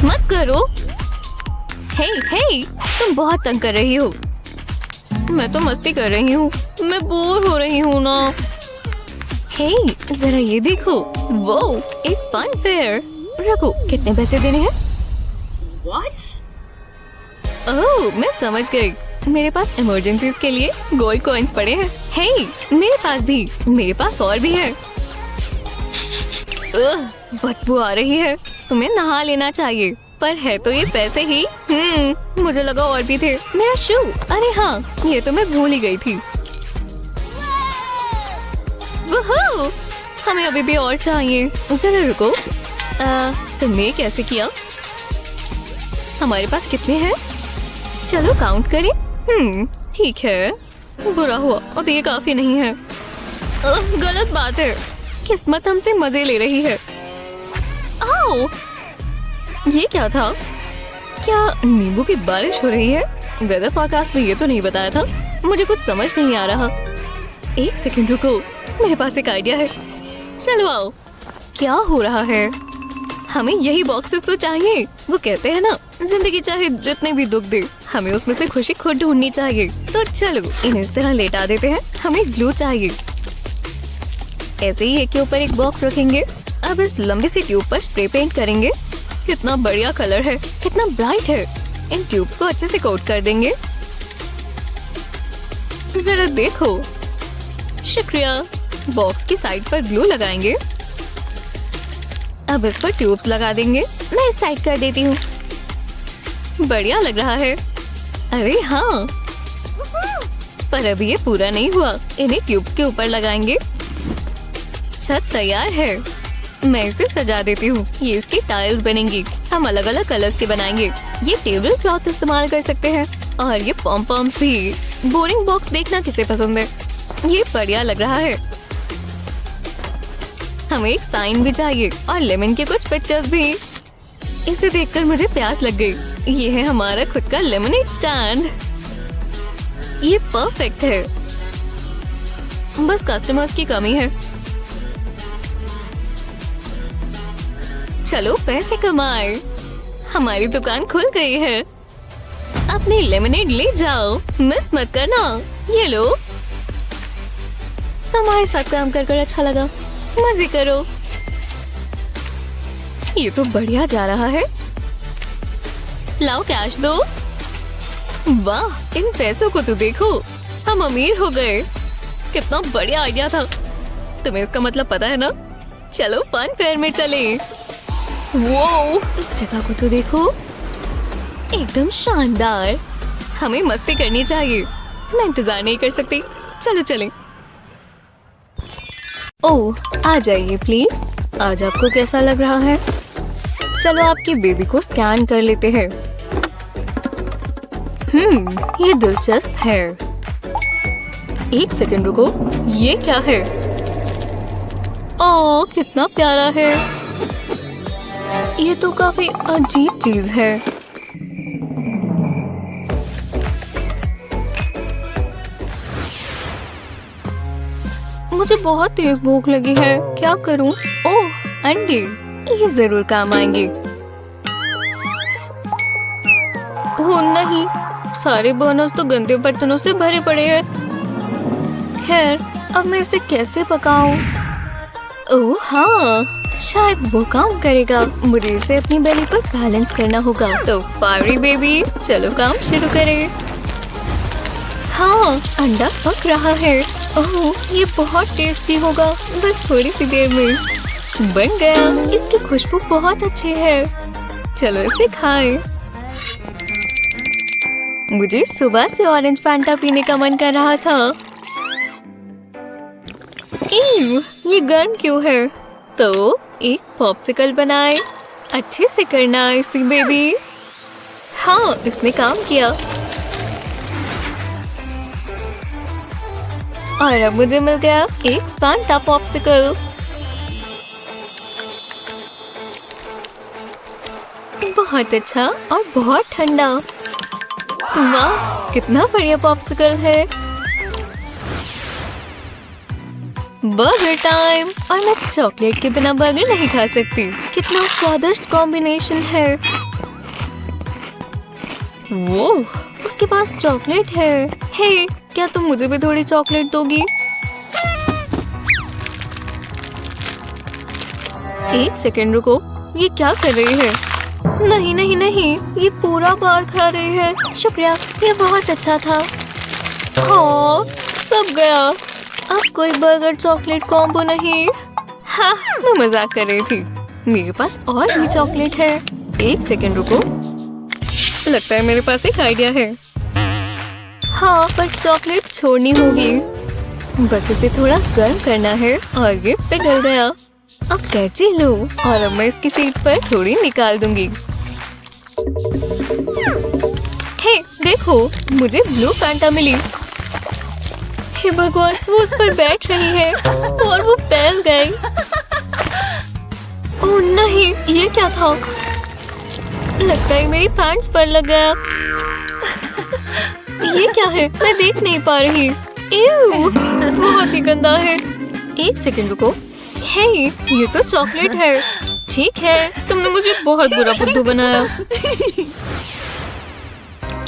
मत करो। हे, तुम बहुत तंग कर रही हो। मैं तो मस्ती कर रही हूँ। मैं बोर हो रही हूँ ना। हे, जरा ये देखो। वो एक फन फेयर। रखो, कितने पैसे देने हैं? ओह, मैं समझ गई। मेरे पास इमरजेंसीज के लिए गोल्ड कॉइन्स पड़े हैं। हे, मेरे पास भी। मेरे पास और भी है। बदबू आ रही है। तुम्हें नहा लेना चाहिए। पर है तो ये पैसे ही। मुझे लगा और भी थे। मेरा शू। अरे हाँ, ये तो मैं भूल ही गई थी। वोहो, हमें अभी भी और चाहिए। जरा रुको। तुमने ये कैसे किया? हमारे पास कितने हैं? चलो काउंट करें। ठीक है। बुरा हुआ, अब ये काफी नहीं है। गलत बात है। किस्मत हमसे मजे ले रही है। आओ! ये क्या था? क्या नींबू की बारिश हो रही है? वेदर फोरकास्ट में ये तो नहीं बताया था। मुझे कुछ समझ नहीं आ रहा। एक सेकंड रुको, मेरे पास एक आइडिया है। चलो आओ। क्या हो रहा है? हमें यही बॉक्सेस तो चाहिए। वो कहते हैं ना, जिंदगी चाहे जितने भी दुख दे, हमें उसमें से खुशी खुद ढूंढनी चाहिए। तो चलो इन्हें इस तरह लेटा देते हैं। हमें ग्लू चाहिए। ऐसे ही एक के ऊपर एक बॉक्स रखेंगे। अब इस लंबी सी ट्यूब पर स्प्रे पेंट करेंगे। कितना बढ़िया कलर है, कितना ब्राइट है। इन ट्यूब्स को अच्छे से कोट कर देंगे। जरा देखो। शुक्रिया। बॉक्स की साइड पर ग्लू लगाएंगे। अब इस पर ट्यूब्स लगा देंगे। मैं इस साइड कर देती हूँ। बढ़िया लग रहा है। अरे हाँ, पर अभी ये पूरा नहीं हुआ। इन्हें ट्यूब्स के ऊपर लगाएंगे। छत तैयार है। मैं इसे सजा देती हूँ। ये इसकी टाइल्स बनेंगी। हम अलग अलग कलर्स के बनाएंगे। ये टेबल क्लॉथ इस्तेमाल कर सकते हैं। और ये पॉम पॉम्स भी। बोरिंग बॉक्स देखना किसे पसंद है। ये बढ़िया लग रहा है। हमें एक साइन भी चाहिए और लेमन के कुछ पिक्चर्स भी। इसे देखकर मुझे प्यास लग गई। ये है हमारा खुद का लेमनेड स्टैंड। ये परफेक्ट है। बस कस्टमर्स की कमी है। चलो पैसे कमाए। हमारी दुकान खुल गई है। अपनी लेमनेड ले जाओ, मिस मत करना। ये लो। तुम्हारे साथ काम कर अच्छा लगा। मजे करो। ये तो बढ़िया जा रहा है। लाओ कैश दो। वाह, इन पैसों को तो देखो। हम अमीर हो गए। कितना बढ़िया आइडिया था। तुम्हें इसका मतलब पता है ना? चलो फन फेयर में चले। वो इस जगह को तो देखो, एकदम शानदार। हमें मस्ती करनी चाहिए। मैं इंतजार नहीं कर सकती। चलो चलें। ओह, आ जाइए प्लीज। आज आपको कैसा लग रहा है? चलो आपकी बेबी को स्कैन कर लेते हैं। ये दिलचस्प है। एक सेकंड रुको, ये क्या है? ओह, कितना प्यारा है। ये तो काफी अजीब चीज है। मुझे बहुत तेज भूख लगी है। क्या करूं? ओह, अंडे। ये जरूर काम आएंगे। ओह नहीं, सारे बर्नर्स तो गंदे बर्तनों से भरे पड़े हैं। खैर, अब मैं इसे कैसे पकाऊं? ओह हाँ, शायद वो काम करेगा। मुझे इसे अपनी बेली पर बैलेंस करना होगा। तो फायरी बेबी, चलो काम शुरू करें। हाँ, अंडा पक रहा है। ओह, ये बहुत टेस्टी होगा। बस थोड़ी सी देर में बन गया। इसकी खुशबू बहुत अच्छी है। चलो इसे खाएं। मुझे सुबह से ऑरेंज फैंटा पीने का मन कर रहा था। ये गर्म क्यों है? तो एक पॉप्सिकल बनाए। अच्छे से करना इसी बेबी। हाँ, इसने काम किया। और अब मुझे मिल गया एक फैंटा पॉप्सिकल। बहुत अच्छा और बहुत ठंडा। वाह, कितना बढ़िया पॉप्सिकल है। Burger time. और मैं चॉकलेट के बिना बर्गर नहीं खा सकती। कितना स्वादिष्ट कॉम्बिनेशन है। वो उसके पास चॉकलेट है। हे, क्या तुम मुझे भी थोड़ी चॉकलेट दोगी? एक सेकंड रुको, ये क्या कर रही है? नहीं नहीं नहीं, ये पूरा बार खा रही है। शुक्रिया, ये बहुत अच्छा था। हाँ, सब गया। अब कोई बर्गर चॉकलेट कॉम्बो नहीं। हाँ, मैं मजाक कर रही थी। मेरे पास और भी चॉकलेट है। एक सेकंड रुको, लगता है मेरे पास एक आइडिया है। हाँ, पर चॉकलेट छोड़नी होगी। बस इसे थोड़ा गर्म करना है और ये पिघल गया। अब कैची लूं और अब मैं इसकी सीट पर थोड़ी निकाल दूंगी। हे देखो, मुझे ब्लू फैंटा मिली। हे भगवान, वो उस पर बैठ रही है और वो फैल गई। ओह नहीं, ये क्या था? लगता है मेरी पैंट्स पर लग गया। ये क्या है? मैं देख नहीं पा रही। एव, बहुत ही गंदा है। एक सेकंड रुको। हे, ये तो चॉकलेट है। ठीक है, तुमने मुझे बहुत बुरा बुद्धू बनाया।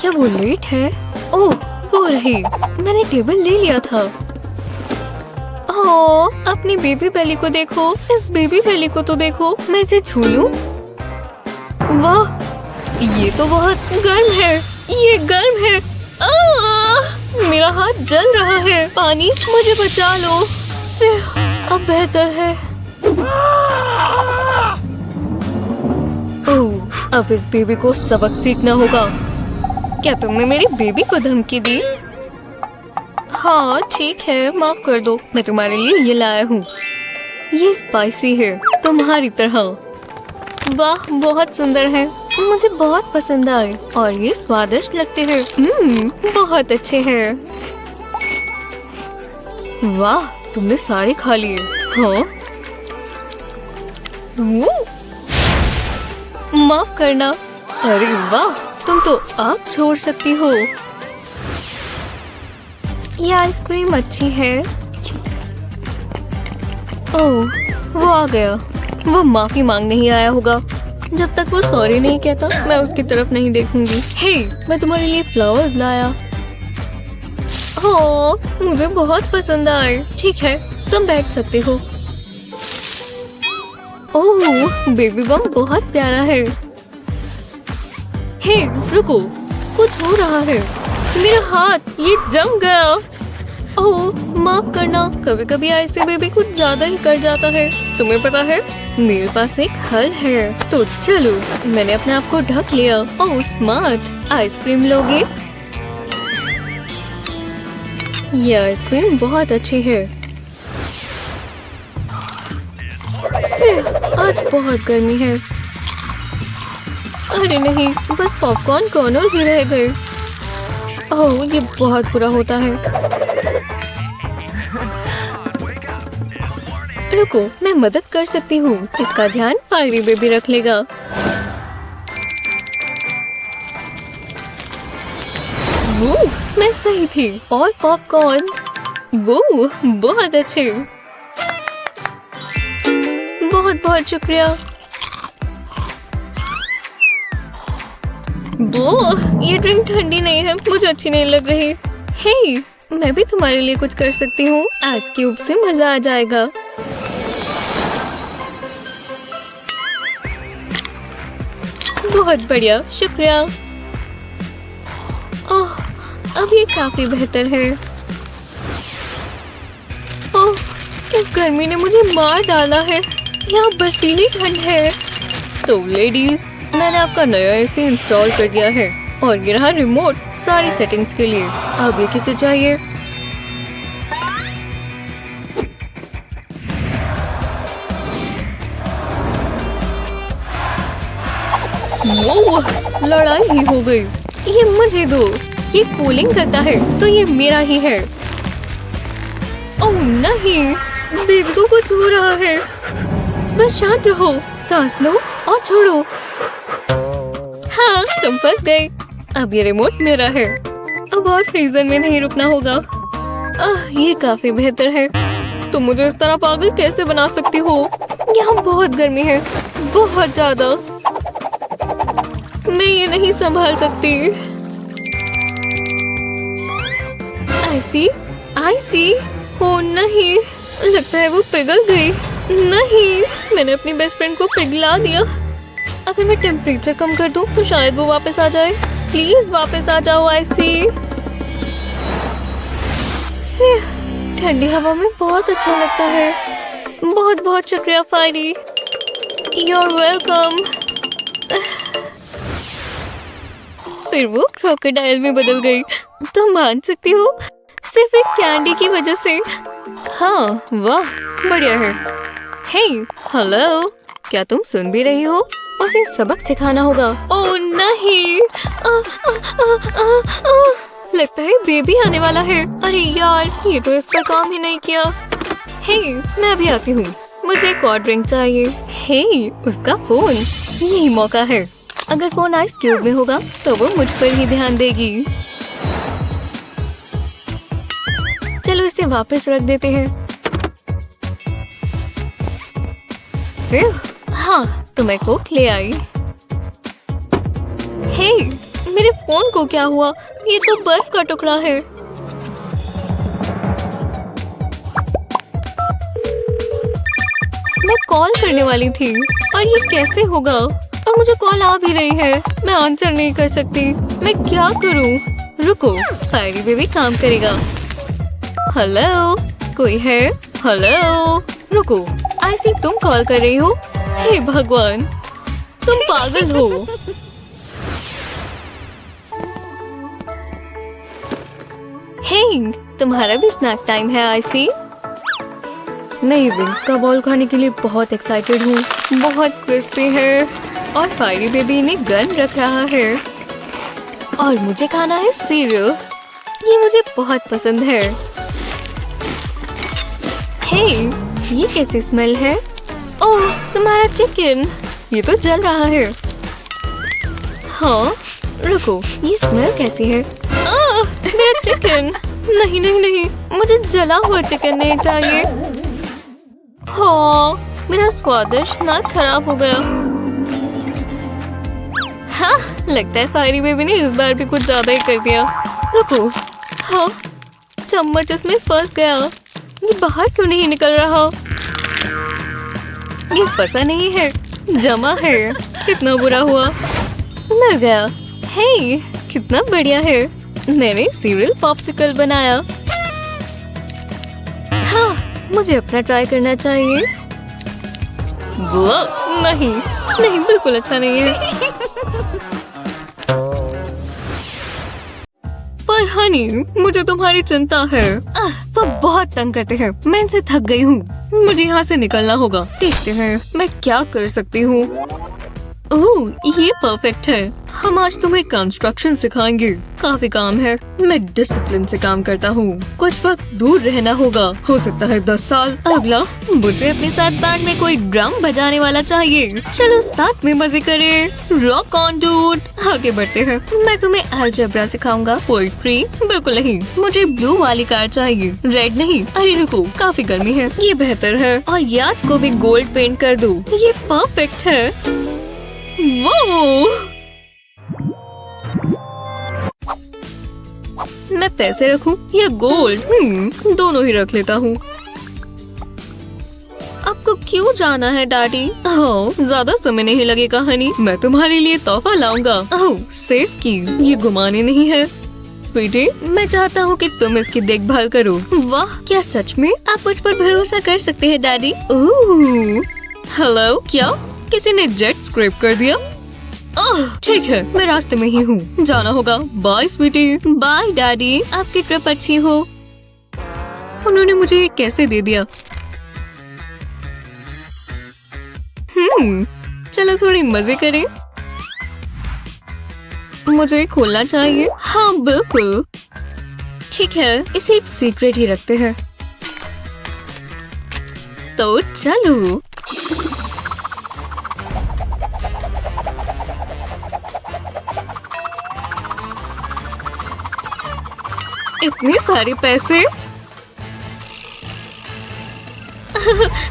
क्या वो लेट है? ओह, वो रही। मैंने टेबल ले लिया था। ओह, अपनी बेबी बेली को देखो। इस बेबी बेली को तो देखो। मैं इसे छू लूं? वाह, ये तो बहुत गर्म है। ये गर्म है। मेरा हाथ जल रहा है। पानी, मुझे बचा लो। अब बेहतर है। ओह, अब इस बेबी को सबक सीखना होगा। क्या तुमने मेरी बेबी को धमकी दी? हाँ ठीक है, माफ कर दो। मैं तुम्हारे लिए ये लाया हूँ। ये स्पाइसी है, तुम्हारी तरह। वाह, बहुत सुंदर है। मुझे बहुत पसंद आए और ये स्वादिष्ट लगते हैं। बहुत अच्छे हैं। वाह, तुमने सारे खा लिए। हाँ, माफ करना। अरे वाह, तुम तो आग छोड़ सकती हो। ये आइसक्रीम अच्छी है। ओह, वो आ गया। वो माफी मांगने ही आया होगा। जब तक वो सॉरी नहीं कहता, मैं उसकी तरफ नहीं देखूंगी। हे, मैं तुम्हारे लिए फ्लावर्स लाया। ओह, मुझे बहुत पसंद आए। ठीक है, तुम बैठ सकते हो। ओह, बेबी बम बहुत प्यारा है। हे, रुको, कुछ हो रहा है। मेरा हाथ, ये जम गया। ओह, माफ करना। कभी कभी ऐसे बेबी कुछ ज्यादा ही कर जाता है। तुम्हें पता है, मेरे पास एक हल है। तो चलो, मैंने अपने आप को ढक लिया। Oh smart. आइसक्रीम लोगे? ये आइसक्रीम बहुत अच्छी है। आज बहुत गर्मी है। अरे नहीं, बस पॉपकॉर्न कॉर्नर्स ही रह गए। ओह, ये बहुत बुरा होता है। रुको, मैं मदद कर सकती हूँ। इसका ध्यान फायरी बेबी रख लेगा। वो, मैं सही थी। और पॉपकॉर्न, वो बहुत अच्छे। बहुत बहुत शुक्रिया। वो, ये ड्रिंक ठंडी नहीं है, मुझे अच्छी नहीं लग रही। हे, मैं भी तुम्हारे लिए कुछ कर सकती हूँ। आइस क्यूब से मजा आ जाएगा। बहुत बढ़िया, शुक्रिया। ओह, अब ये काफी बेहतर है। ओह, इस गर्मी ने मुझे मार डाला है। यहाँ बर्फीली ठंड है। तो लेडीज, मैंने आपका नया एसी इंस्टॉल कर दिया है और ये रहा रिमोट सारी सेटिंग्स के लिए। अब ये किसे चाहिए? वो, लड़ाई ही हो गई। ये मुझे दो। ये कूलिंग करता है तो ये मेरा ही है। ओह नहीं, बेबी को कुछ हो रहा है। बस शांत रहो, सांस लो और छोड़ो। हाँ, तुम फंस गए। अब ये रिमोट मेरा है। अब और फ्रीजर में नहीं रुकना होगा। ये काफी बेहतर है। तुम मुझे इस तरह पागल कैसे बना सकती हो? यहाँ बहुत गर्मी है, बहुत ज्यादा। मैं ये नहीं संभाल सकती। आईसी, हो नहीं, लगता है वो पिघल गई। नहीं, मैंने अपनी बेस्ट फ्रेंड को पिघला दिया। अगर मैं टेम्परेचर कम कर दूं तो शायद वो वापस आ जाए। प्लीज वापस आ जाओ आईसी। ठंडी हवा में बहुत अच्छा लगता है। बहुत बहुत शुक्रिया फायरी। You're welcome। फिर वो क्रोकोडाइल में बदल गई। तो मान सकती हो, सिर्फ एक कैंडी की वजह से। हाँ, वाह, बढ़िया है। हे, हेलो, क्या तुम सुन भी रही हो? उसे सबक सिखाना होगा। ओह नहीं, लगता है बेबी आने वाला है। अरे यार, ये तो इसका काम ही नहीं किया। हे, मैं अभी आती हूँ, मुझे एक और ड्रिंक चाहिए। हे, उसका फोन, यही मौका है। अगर फोन आइस क्यूब में होगा तो वो मुझ पर ही ध्यान देगी। चलो इसे वापस रख देते हैं। फिर हाँ, तो मैं कोक ले आई। हे, मेरे फोन को क्या हुआ? ये तो बर्फ का टुकड़ा है। मैं कॉल करने वाली थी और ये कैसे होगा? और मुझे कॉल आ भी रही है, मैं आंसर नहीं कर सकती। मैं क्या करूं? रुको, फायरी बेबी काम करेगा। हेलो, कोई है? हेलो, रुको, आईसी तुम कॉल कर रही हो? हे भगवान, तुम पागल हो। हे, तुम्हारा भी स्नैक टाइम है आईसी। नई विंग्स का बॉल खाने के लिए बहुत एक्साइटेड हूँ। बहुत क्रिस्पी है और फायरी बेबी ने गन रख रहा है। और मुझे खाना है सीरियल, ये मुझे बहुत पसंद है। हे, ये कैसी स्मेल है? ओह, तुम्हारा चिकन, ये तो जल रहा है। हाँ, रुको, ये स्मेल कैसी है? मेरा चिकन, नहीं नहीं नहीं, मुझे जला हुआ चिकन नहीं चाहिए। हाँ, मेरा स्वादिष्ट स्नैक खराब हो गया। हाँ, लगता है फायरी बेबी ने इस बार भी कुछ ज्यादा ही कर दिया। रुको, हाँ, चम्मच इसमें फंस गया। ये बाहर क्यों नहीं निकल रहा? ये फंसा नहीं है, जमा है। कितना बुरा हुआ, मर गया। हे, कितना बढ़िया है। मैंने सीरियल पॉप्सिकल बनाया। हाँ, मुझे अपना ट्राई करना चाहिए। वाह, नहीं नहीं, बिल्कुल अच्छा नहीं है। पर हनी, मुझे तुम्हारी चिंता है। वो बहुत तंग करते हैं, मैं इनसे थक गई हूँ। मुझे यहाँ से निकलना होगा। देखते हैं मैं क्या कर सकती हूँ। ओह, ये परफेक्ट है। हम आज तुम्हें कंस्ट्रक्शन सिखाएंगे। काफी काम है, मैं डिसिप्लिन से काम करता हूँ। कुछ वक्त दूर रहना होगा, हो सकता है 10 साल। अगला, मुझे अपने साथ बैंड में कोई ड्रम बजाने वाला चाहिए। चलो साथ में मजे करें। Rock on dude. आगे बढ़ते हैं, मैं तुम्हें अलजेब्रा सिखाऊंगा। पोएट्री बिल्कुल नहीं, मुझे ब्लू वाली कार चाहिए, रेड नहीं। अरे रुको, काफी गर्मी है, ये बेहतर है। और याच को भी गोल्ड पेंट कर दो, ये परफेक्ट है। वो मैं पैसे रखूं या गोल्ड? दोनों ही रख लेता हूँ। आपको क्यों जाना है डैडी? ओह, ज्यादा समय नहीं लगेगा हनी, मैं तुम्हारे लिए तोहफा लाऊंगा। ओह, सेफ की, ये घुमाने नहीं है। स्वीटी, मैं चाहता हूँ कि तुम इसकी देखभाल करो। वाह, क्या सच में आप मुझ पर भरोसा कर सकते हैं डैडी? ओह, हेलो, क्या किसी ने जेट स्क्रैप कर दिया? ओह, ठीक है, मैं रास्ते में ही हूँ, जाना होगा। बाय स्वीटी। बाय डैडी, आपकी ट्रिप अच्छी हो। उन्होंने मुझे ये कैसे दे दिया? चलो थोड़ी मजे करें। मुझे खोलना चाहिए। हाँ बिल्कुल, ठीक है, इसे एक सीक्रेट ही रखते हैं। तो चलो। इतने सारे पैसे।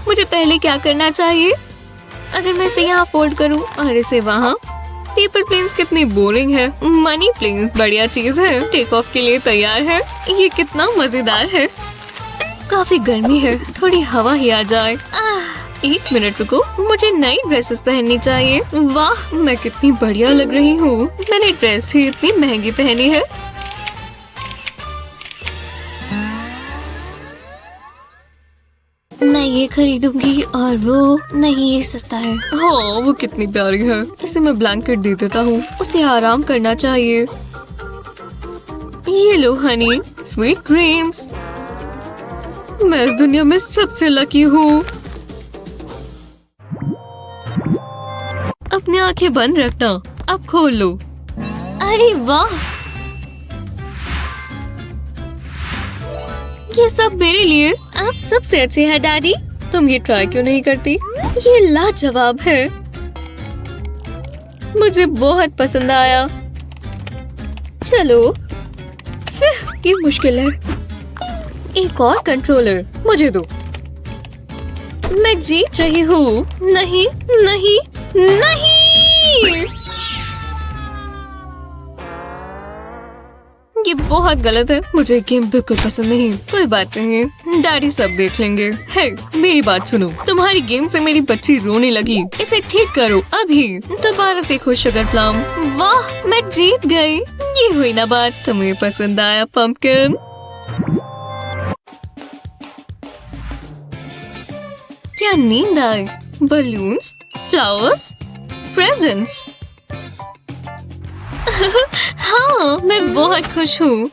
मुझे पहले क्या करना चाहिए? अगर मैं इसे यहाँ फोल्ड करूँ और इसे वहाँ। पेपर प्लेन्स कितनी बोरिंग है, मनी प्लेन्स बढ़िया चीज है। टेक ऑफ के लिए तैयार है। ये कितना मजेदार है। काफी गर्मी है, थोड़ी हवा ही आ जाए। एक मिनट रुको, मुझे नई ड्रेसेस पहननी चाहिए। वाह, मैं कितनी बढ़िया लग रही हूँ। मैंने ड्रेस ही इतनी महंगी पहनी है। मैं ये खरीदूंगी और वो नहीं, ये सस्ता है। हाँ, वो कितनी प्यारी है। इसे मैं ब्लैंकेट दे देता हूँ, उसे आराम करना चाहिए। ये लो हनी, स्वीट क्रीम्स। मैं इस दुनिया में सबसे लकी हूँ। अपनी आंखें बंद रखना, अब खोल लो। अरे वाह, ये सब मेरे लिए। आप सबसे अच्छे हैं डैडी। तुम ये ट्राई क्यों नहीं करती? ये लाजवाब है, मुझे बहुत पसंद आया। चलो, ये मुश्किल है। एक और कंट्रोलर मुझे दो। मैं जीत रही हूँ। नहीं नहीं नहीं, ये बहुत गलत है। मुझे गेम बिल्कुल पसंद नहीं। कोई बात नहीं, डैडी सब देख लेंगे। है, मेरी बात सुनो। तुम्हारी गेम से मेरी बच्ची रोने लगी। इसे ठीक करो अभी। दोबारा देखो शुगर प्लम। वाह, मैं जीत गई। ये हुई ना बात। तुम्हें पसंद आया पंपकिन? क्या नींद आई? Balloons, flowers, presents. हाँ, मैं बहुत खुश हूँ।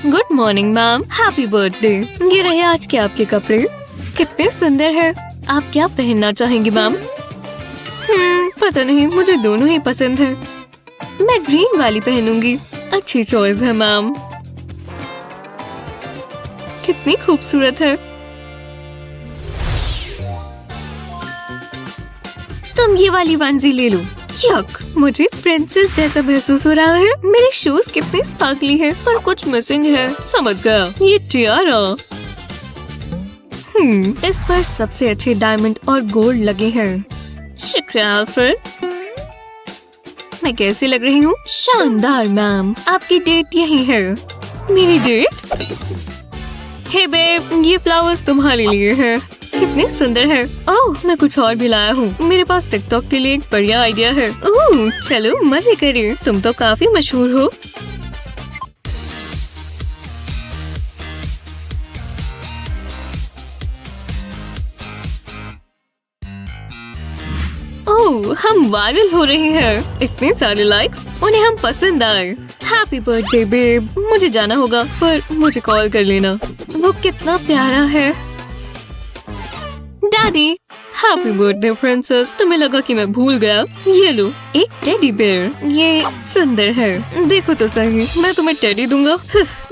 Good morning ma'am, happy birthday. ये रहे आज के आपके कपड़े, कितने सुंदर है। आप क्या पहनना चाहेंगी मैम? पता नहीं, मुझे दोनों ही पसंद है। मैं ग्रीन वाली पहनूंगी। अच्छी चॉइस है मैम। कितनी खूबसूरत है। तुम ये वाली वंजी ले लो। यक, मुझे प्रिंसेस जैसा महसूस हो रहा है। मेरे शूज कितने स्पार्कली हैं, पर कुछ मिसिंग है। समझ गया, ये टियारा। इस पर सबसे अच्छे डायमंड और गोल्ड लगे हैं। शुक्रिया अल्फ्रेड। मैं कैसी लग रही हूँ? शानदार मैम। आपकी डेट यही है। मेरी डेट? हे बेब, ये फ्लावर्स तुम्हारे लिए हैं। कितने सुंदर है। ओह, मैं कुछ और भी लाया हूँ। मेरे पास टिकटॉक के लिए एक बढ़िया आइडिया है। ओह, चलो मजे करें। तुम तो काफी मशहूर हो। ओह, हम वायरल हो रहे हैं। इतने सारे लाइक्स, उन्हें हम पसंद आए। Happy birthday babe. मुझे जाना होगा, पर मुझे कॉल कर लेना। वो कितना प्यारा है। Daddy, happy birthday princess. तुम्हें लगा कि मैं भूल गया? ये लो, एक टेडी बेयर। ये सुंदर है, देखो तो सही। मैं तुम्हें टेडी दूंगा।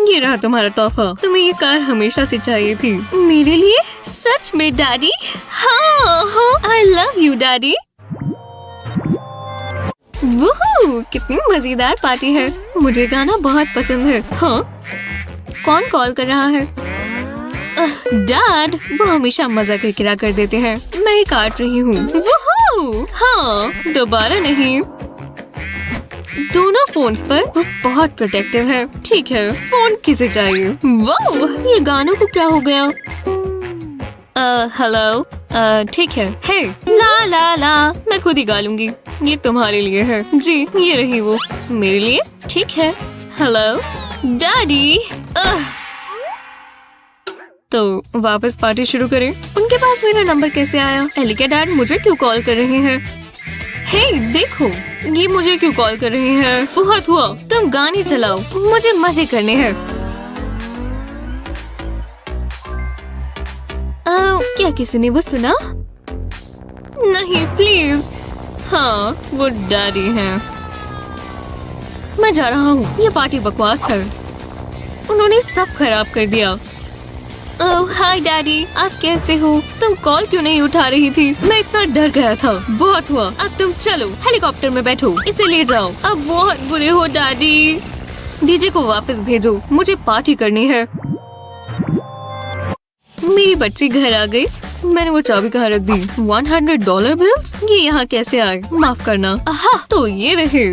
ये रहा तुम्हारा तोहफा। तुम्हें ये कार हमेशा से चाहिए थी। मेरे लिए? सच में डैडी? हाँ हाँ, आई लव यू डैडी। वूहू, कितनी मजेदार पार्टी है। मुझे गाना बहुत पसंद है। हाँ, कौन कॉल कर रहा है? डैड, वो हमेशा मजा किरकिरा कर देते हैं। मैं ही काट रही हूँ। वूहू, हाँ, दोबारा नहीं। दोनों फोन्स पर वो बहुत प्रोटेक्टिव है। ठीक है, फोन किसे चाहिए? वाह, ये गानों को क्या हो गया? हेलो, ठीक है। हे, ला ला ला, मैं खुद ही गा लूंगी। ये तुम्हारे लिए है। जी, ये रही वो। मेरे लिए? ठीक है। Hello daddy. तो वापस पार्टी शुरू करें। उनके पास मेरा नंबर कैसे आया? एली के डैड मुझे क्यों कॉल कर रहे हैं? हे, देखो, ये मुझे क्यों कॉल कर रहे हैं? बहुत हुआ, तुम गाने चलाओ, मुझे मजे करने हैं। क्या किसी ने वो सुना? नहीं प्लीज। हाँ, वो डैडी हैं। मैं जा रहा हूँ, ये पार्टी बकवास है। उन्होंने सब खराब कर दिया। ओह हाय डैडी, आप कैसे हो? तुम कॉल क्यों नहीं उठा रही थी? मैं इतना डर गया था। बहुत हुआ, अब तुम चलो हेलीकॉप्टर में बैठो, इसे ले जाओ। अब बहुत बुरे हो डैडी। डीजे को वापस भेजो, मुझे पार्टी करनी है। मेरी बच्ची घर आ गई। मैंने वो चाबी कहाँ रख दी? $100 बिल्स? ये यहाँ कैसे आए? माफ करना। आहा, तो ये रहे।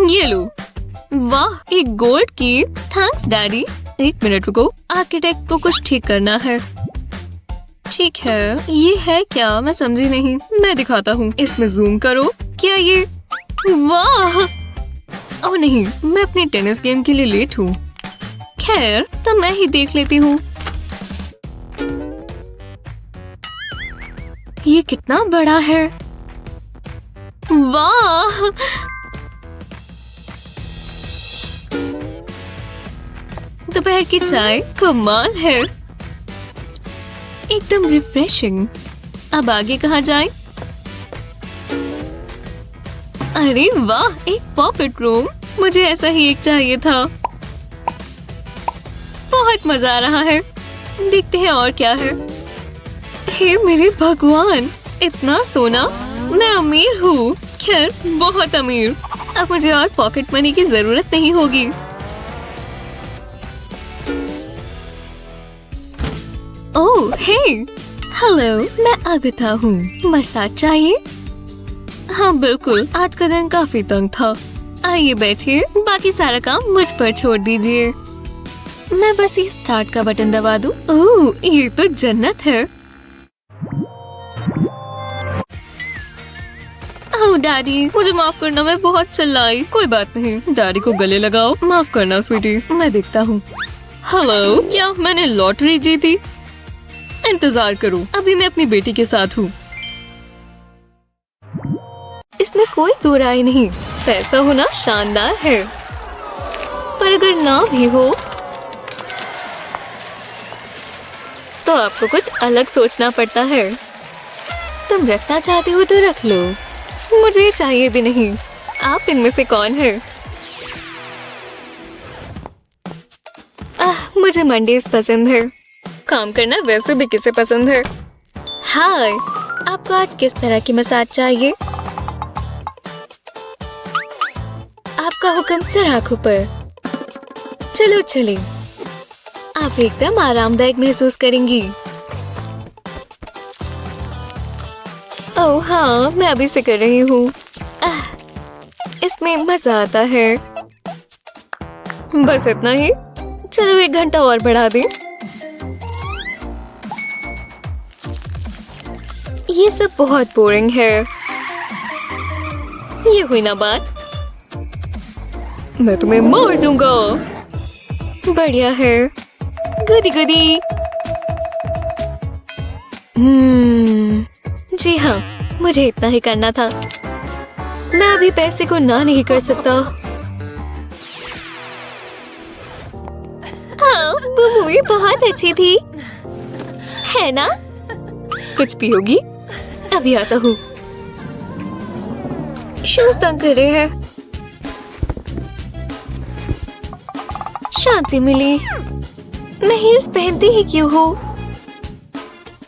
ये लो। वाह, एक गोल्ड की। Thanks daddy. एक मिनट रुको, आर्किटेक्ट को कुछ ठीक करना है। ठीक है, ये है क्या? मैं समझी नहीं। मैं दिखाता हूँ, इसमें जूम करो। क्या ये? वाह, ओह नहीं, मैं अपने टेनिस गेम के लिए लेट हूँ। खैर, तो मैं ही देख लेती हूँ। ये कितना बड़ा है। वाह, दोपहर की चाय कमाल है, एकदम रिफ्रेशिंग। अब आगे कहाँ जाएं? अरे वाह, एक पॉकेट रूम। मुझे ऐसा ही एक चाहिए था। बहुत मजा आ रहा है। देखते हैं और क्या है। हे मेरे भगवान, इतना सोना। मैं अमीर हूँ। खैर, बहुत अमीर। अब मुझे और पॉकेट मनी की जरूरत नहीं होगी। ओह हे, हेलो, मैं आगता हूँ। मसाज चाहिए? हाँ बिल्कुल, आज का दिन काफी तंग था। आइए बैठिए, बाकी सारा काम मुझ पर छोड़ दीजिए। मैं बस ये स्टार्ट का बटन दबा दूं। ओह, ये तो जन्नत है। ओह डैडी, मुझे माफ करना, मैं बहुत चिल्लाई। कोई बात नहीं, डैडी को गले लगाओ। माफ करना स्वीटी, मैं देखता हूँ। हेलो, क्या मैंने लॉटरी जीती? इंतजार करो, अभी मैं अपनी बेटी के साथ हूँ। इसमें कोई दो राय नहीं, पैसा होना शानदार है, पर अगर ना भी हो तो आपको कुछ अलग सोचना पड़ता है। तुम रखना चाहते हो तो रख लो, मुझे चाहिए भी नहीं। आप इनमें से कौन है? मुझे मंडेज पसंद है। काम करना वैसे भी किसे पसंद है। हाय, आपको आज किस तरह की मसाज चाहिए? आपका हुक्म सर आंखों पर। चलो चले, आप एकदम आरामदायक महसूस करेंगी। ओह हाँ, मैं अभी से कर रही हूँ। इसमें मजा आता है। बस इतना ही। चलो 1 घंटा और बढ़ा दें। ये सब बहुत बोरिंग है। ये हुई ना बात। मैं तुम्हें मार दूंगा। बढ़िया है। गुदी गुदी। जी हाँ, मुझे इतना ही करना था। मैं अभी पैसे को ना नहीं कर सकता। हाँ, वो मूवी बहुत अच्छी थी, है ना? कुछ पियोगी? अभी आता हूँ। शूज तंग कर रहे हैं। शांति मिली। मैं हील्स पहनती ही क्यों हूँ?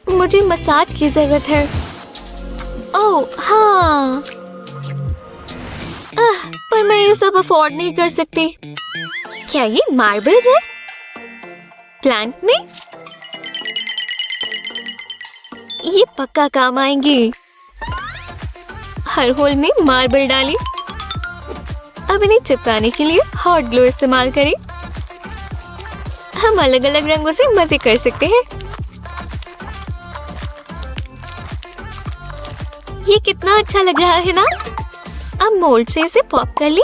मुझे मसाज की जरूरत है। ओह हाँ, पर मैं ये सब अफोर्ड नहीं कर सकती। क्या ये मार्बल्स है? प्लांट में? ये पक्का काम आएंगी। हर होल में मार्बल डाली। अब इन्हें चिपकाने के लिए हॉट ग्लू इस्तेमाल करें। हम अलग अलग रंगों से मजे कर सकते हैं। ये कितना अच्छा लग रहा है ना? अब मोल्ड से इसे पॉप कर ली।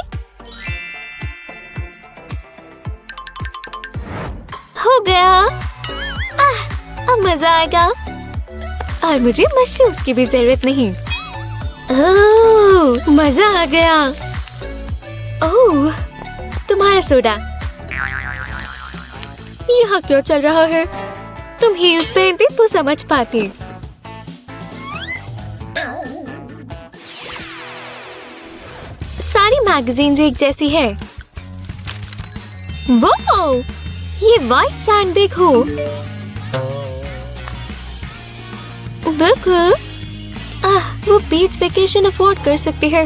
हो गया। अब मजा आएगा। और मुझे मशरूम्स की भी जरूरत नहीं। ओह, मजा आ गया। ओह, तुम्हारा सोडा। यहाँ क्यों चल रहा है? तुम हील्स पहनती तो समझ पाती। सारी मैगजीन्स एक जैसी है। वो ये व्हाइट सैंड देखो। बिल्कुल। वो बीच वेकेशन अफोर्ड कर सकती है।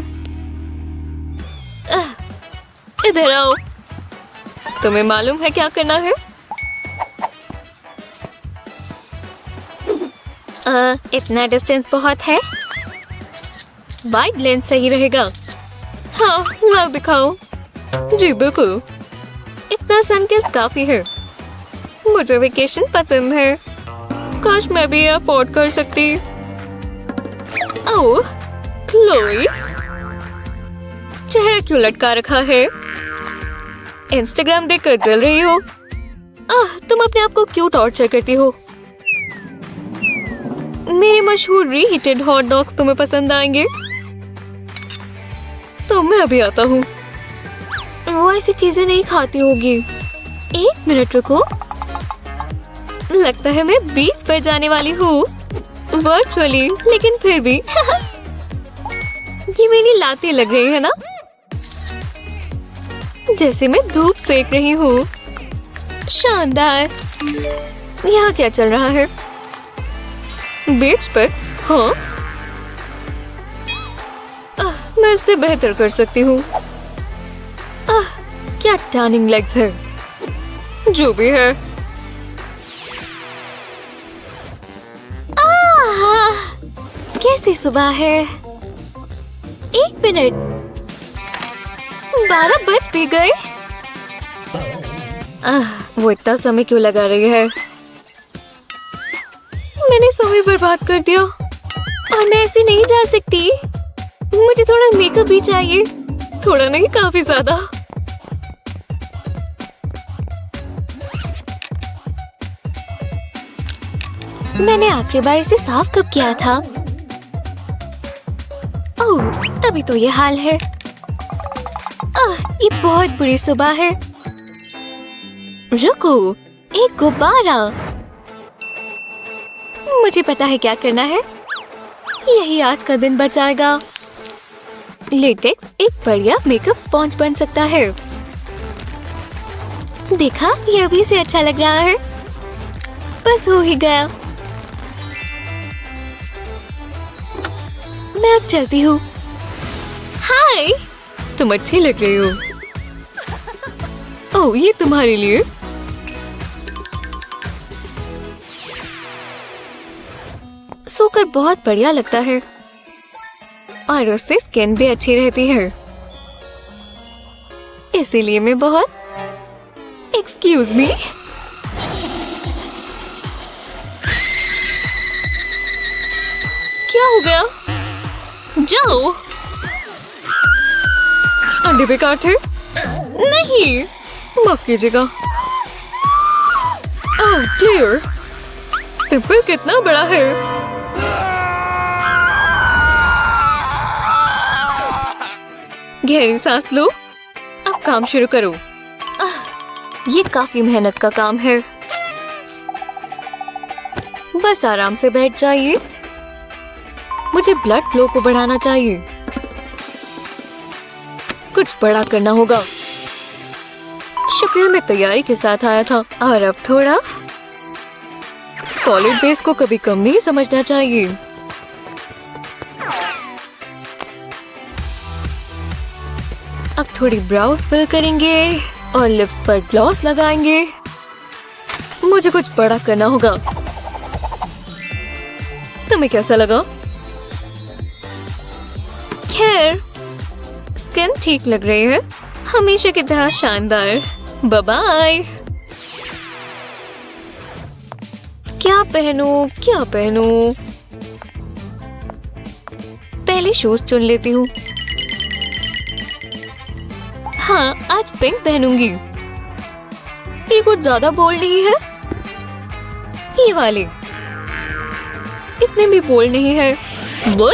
इधर आओ। तुम्हें मालूम है क्या करना है? इतना डिस्टेंस बहुत है। वाइड लेंस सही रहेगा। हाँ, लाओ दिखाओ। जी बिल्कुल, इतना सनकिस काफी है। मुझे वेकेशन पसंद है। काश मैं भी अफोर्ड कर सकती। ओह, क्लोई, चेहरा क्यों लटका रखा है? इंस्टाग्राम देखकर जल रही हो? तुम अपने आप को क्यों टॉर्चर करती हो? मेरे मशहूर रीहीटेड हॉट डॉग्स तुम्हें पसंद आएंगे। तो मैं अभी आता हूँ। वो ऐसी चीजें नहीं खाती होगी। 1 मिनट रुको। लगता है मैं बीच पर जाने वाली हूँ। वर्चुअली, लेकिन फिर भी। ये ये मेरी लातें लग रही है ना, जैसे मैं धूप सेक रही हूँ। शानदार। यहाँ क्या चल रहा है? बेच पिक्स? हाँ, मैं इससे बेहतर कर सकती हूँ। क्या टर्निंग लेग्स है। जो भी है। कैसी सुबह है। 1 मिनट, 12 बज भी गए। वो इतना समय क्यों लगा रही है? मैंने समय बर्बाद कर दिया और मैं ऐसे नहीं जा सकती। मुझे थोड़ा मेकअप भी चाहिए, थोड़ा नहीं काफी ज्यादा। मैंने आखिरी बार इसे साफ कब किया था? ओह, तभी तो ये हाल है। ये बहुत बुरी सुबह है। रुको, एक गुब्बारा। मुझे पता है क्या करना है। यही आज का दिन बचाएगा। लेटेक्स एक बढ़िया मेकअप स्पॉन्ज बन सकता है। देखा, ये अभी से अच्छा लग रहा है। बस हो ही गया। मैं अब चलती हूँ। हाय, तुम अच्छी लग रही हो। ओह, ये तुम्हारे लिए। सोकर बहुत बढ़िया लगता है और उससे स्किन भी अच्छी रहती है। इसीलिए मैं बहुत। Excuse me. क्या हो गया? जाओ। अंडे बेकार थे। नहीं, माफ कीजिएगा। ओह डियर, पिंपल कितना बड़ा है। गहरी सांस लो। अब काम शुरू करो। ये काफी मेहनत का काम है। बस आराम से बैठ जाइए। मुझे ब्लड फ्लो को बढ़ाना चाहिए। कुछ बड़ा करना होगा। शुक्रिया, मैं तैयारी के साथ आया था। और अब थोड़ा सॉलिड बेस को कभी कम नहीं समझना चाहिए। अब थोड़ी ब्राउज फिल करेंगे और लिप्स पर ग्लॉस लगाएंगे। मुझे कुछ बड़ा करना होगा। तुम्हें कैसा लगा? खैर, स्किन ठीक लग रही है, हमेशा की तरह शानदार। Bye bye. क्या पहनूं, क्या पहनूं? पहले शूज चुन लेती हूँ। हाँ, आज पिंक पहनूंगी। ये कुछ ज्यादा बोल्ड नहीं है। ये वाले इतने भी बोल्ड नहीं है। वो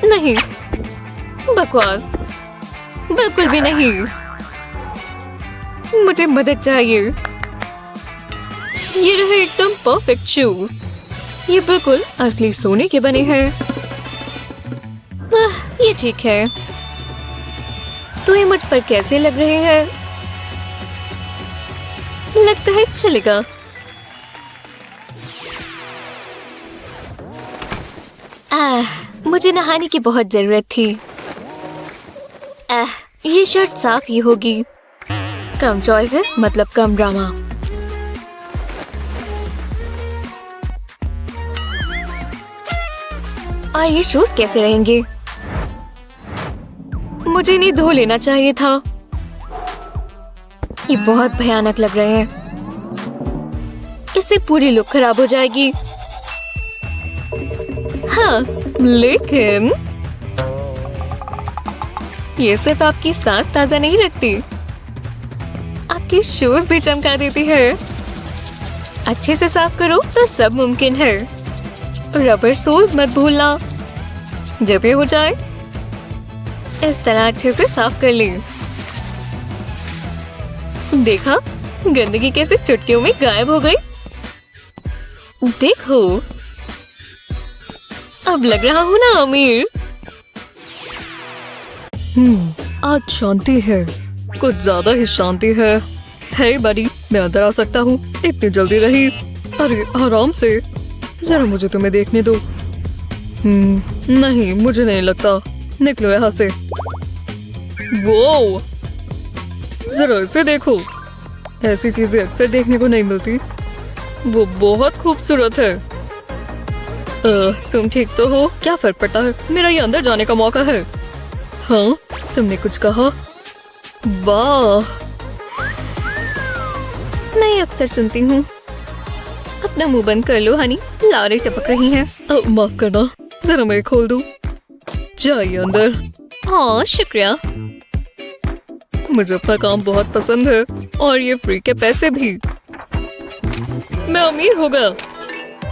नहीं, बकवास, बिल्कुल भी नहीं। मुझे मदद चाहिए। ये रहे एकदम परफेक्ट शू। ये बिल्कुल असली सोने के बने हैं। ये ठीक है। तो ये मुझ पर कैसे लग रहे हैं? लगता है चलेगा। मुझे नहाने की बहुत जरूरत थी। ये शर्ट साफ ही होगी। कम चॉइसेस मतलब कम ड्रामा। और ये शूज कैसे रहेंगे? मुझे इन्हें धो लेना चाहिए था। ये बहुत भयानक लग रहे हैं। इससे पूरी लुक खराब हो जाएगी। हाँ, लेकिन ये सिर्फ आपकी सांस ताजा नहीं रखती, आपकी शूज भी चमका देती है। अच्छे से साफ करो तो सब मुमकिन है। रबर सोल्स मत भूलना। जब ये हो जाए, इस तरह अच्छे से साफ कर ली। देखा, गंदगी कैसे चुटकियों में गायब हो गई। देखो, अब लग रहा हूँ ना अमीर। आज शांति है, कुछ ज्यादा ही शांति है। हे बड़ी, मैं अंदर आ सकता हूँ? इतनी जल्दी रही? अरे आराम से, जरा मुझे तुम्हें देखने दो। नहीं, मुझे नहीं लगता। निकलो यहाँ से। वो जरा इसे देखो, ऐसी चीजें अक्सर देखने को नहीं मिलती। वो बहुत खूबसूरत है। तुम ठीक तो हो? क्या फर्क पड़ता है, मेरा ये अंदर जाने का मौका है। हाँ, तुमने कुछ कहा? वाह, मैं अक्सर सुनती हूँ। अपना मुंह बंद कर लो हनी, लारें टपक रही हैं। माफ करना, जरा मैं खोल दूँ। जाइए अंदर। हाँ शुक्रिया, मुझे अपना काम बहुत पसंद है और ये फ्री के पैसे भी। मैं अमीर हो गया।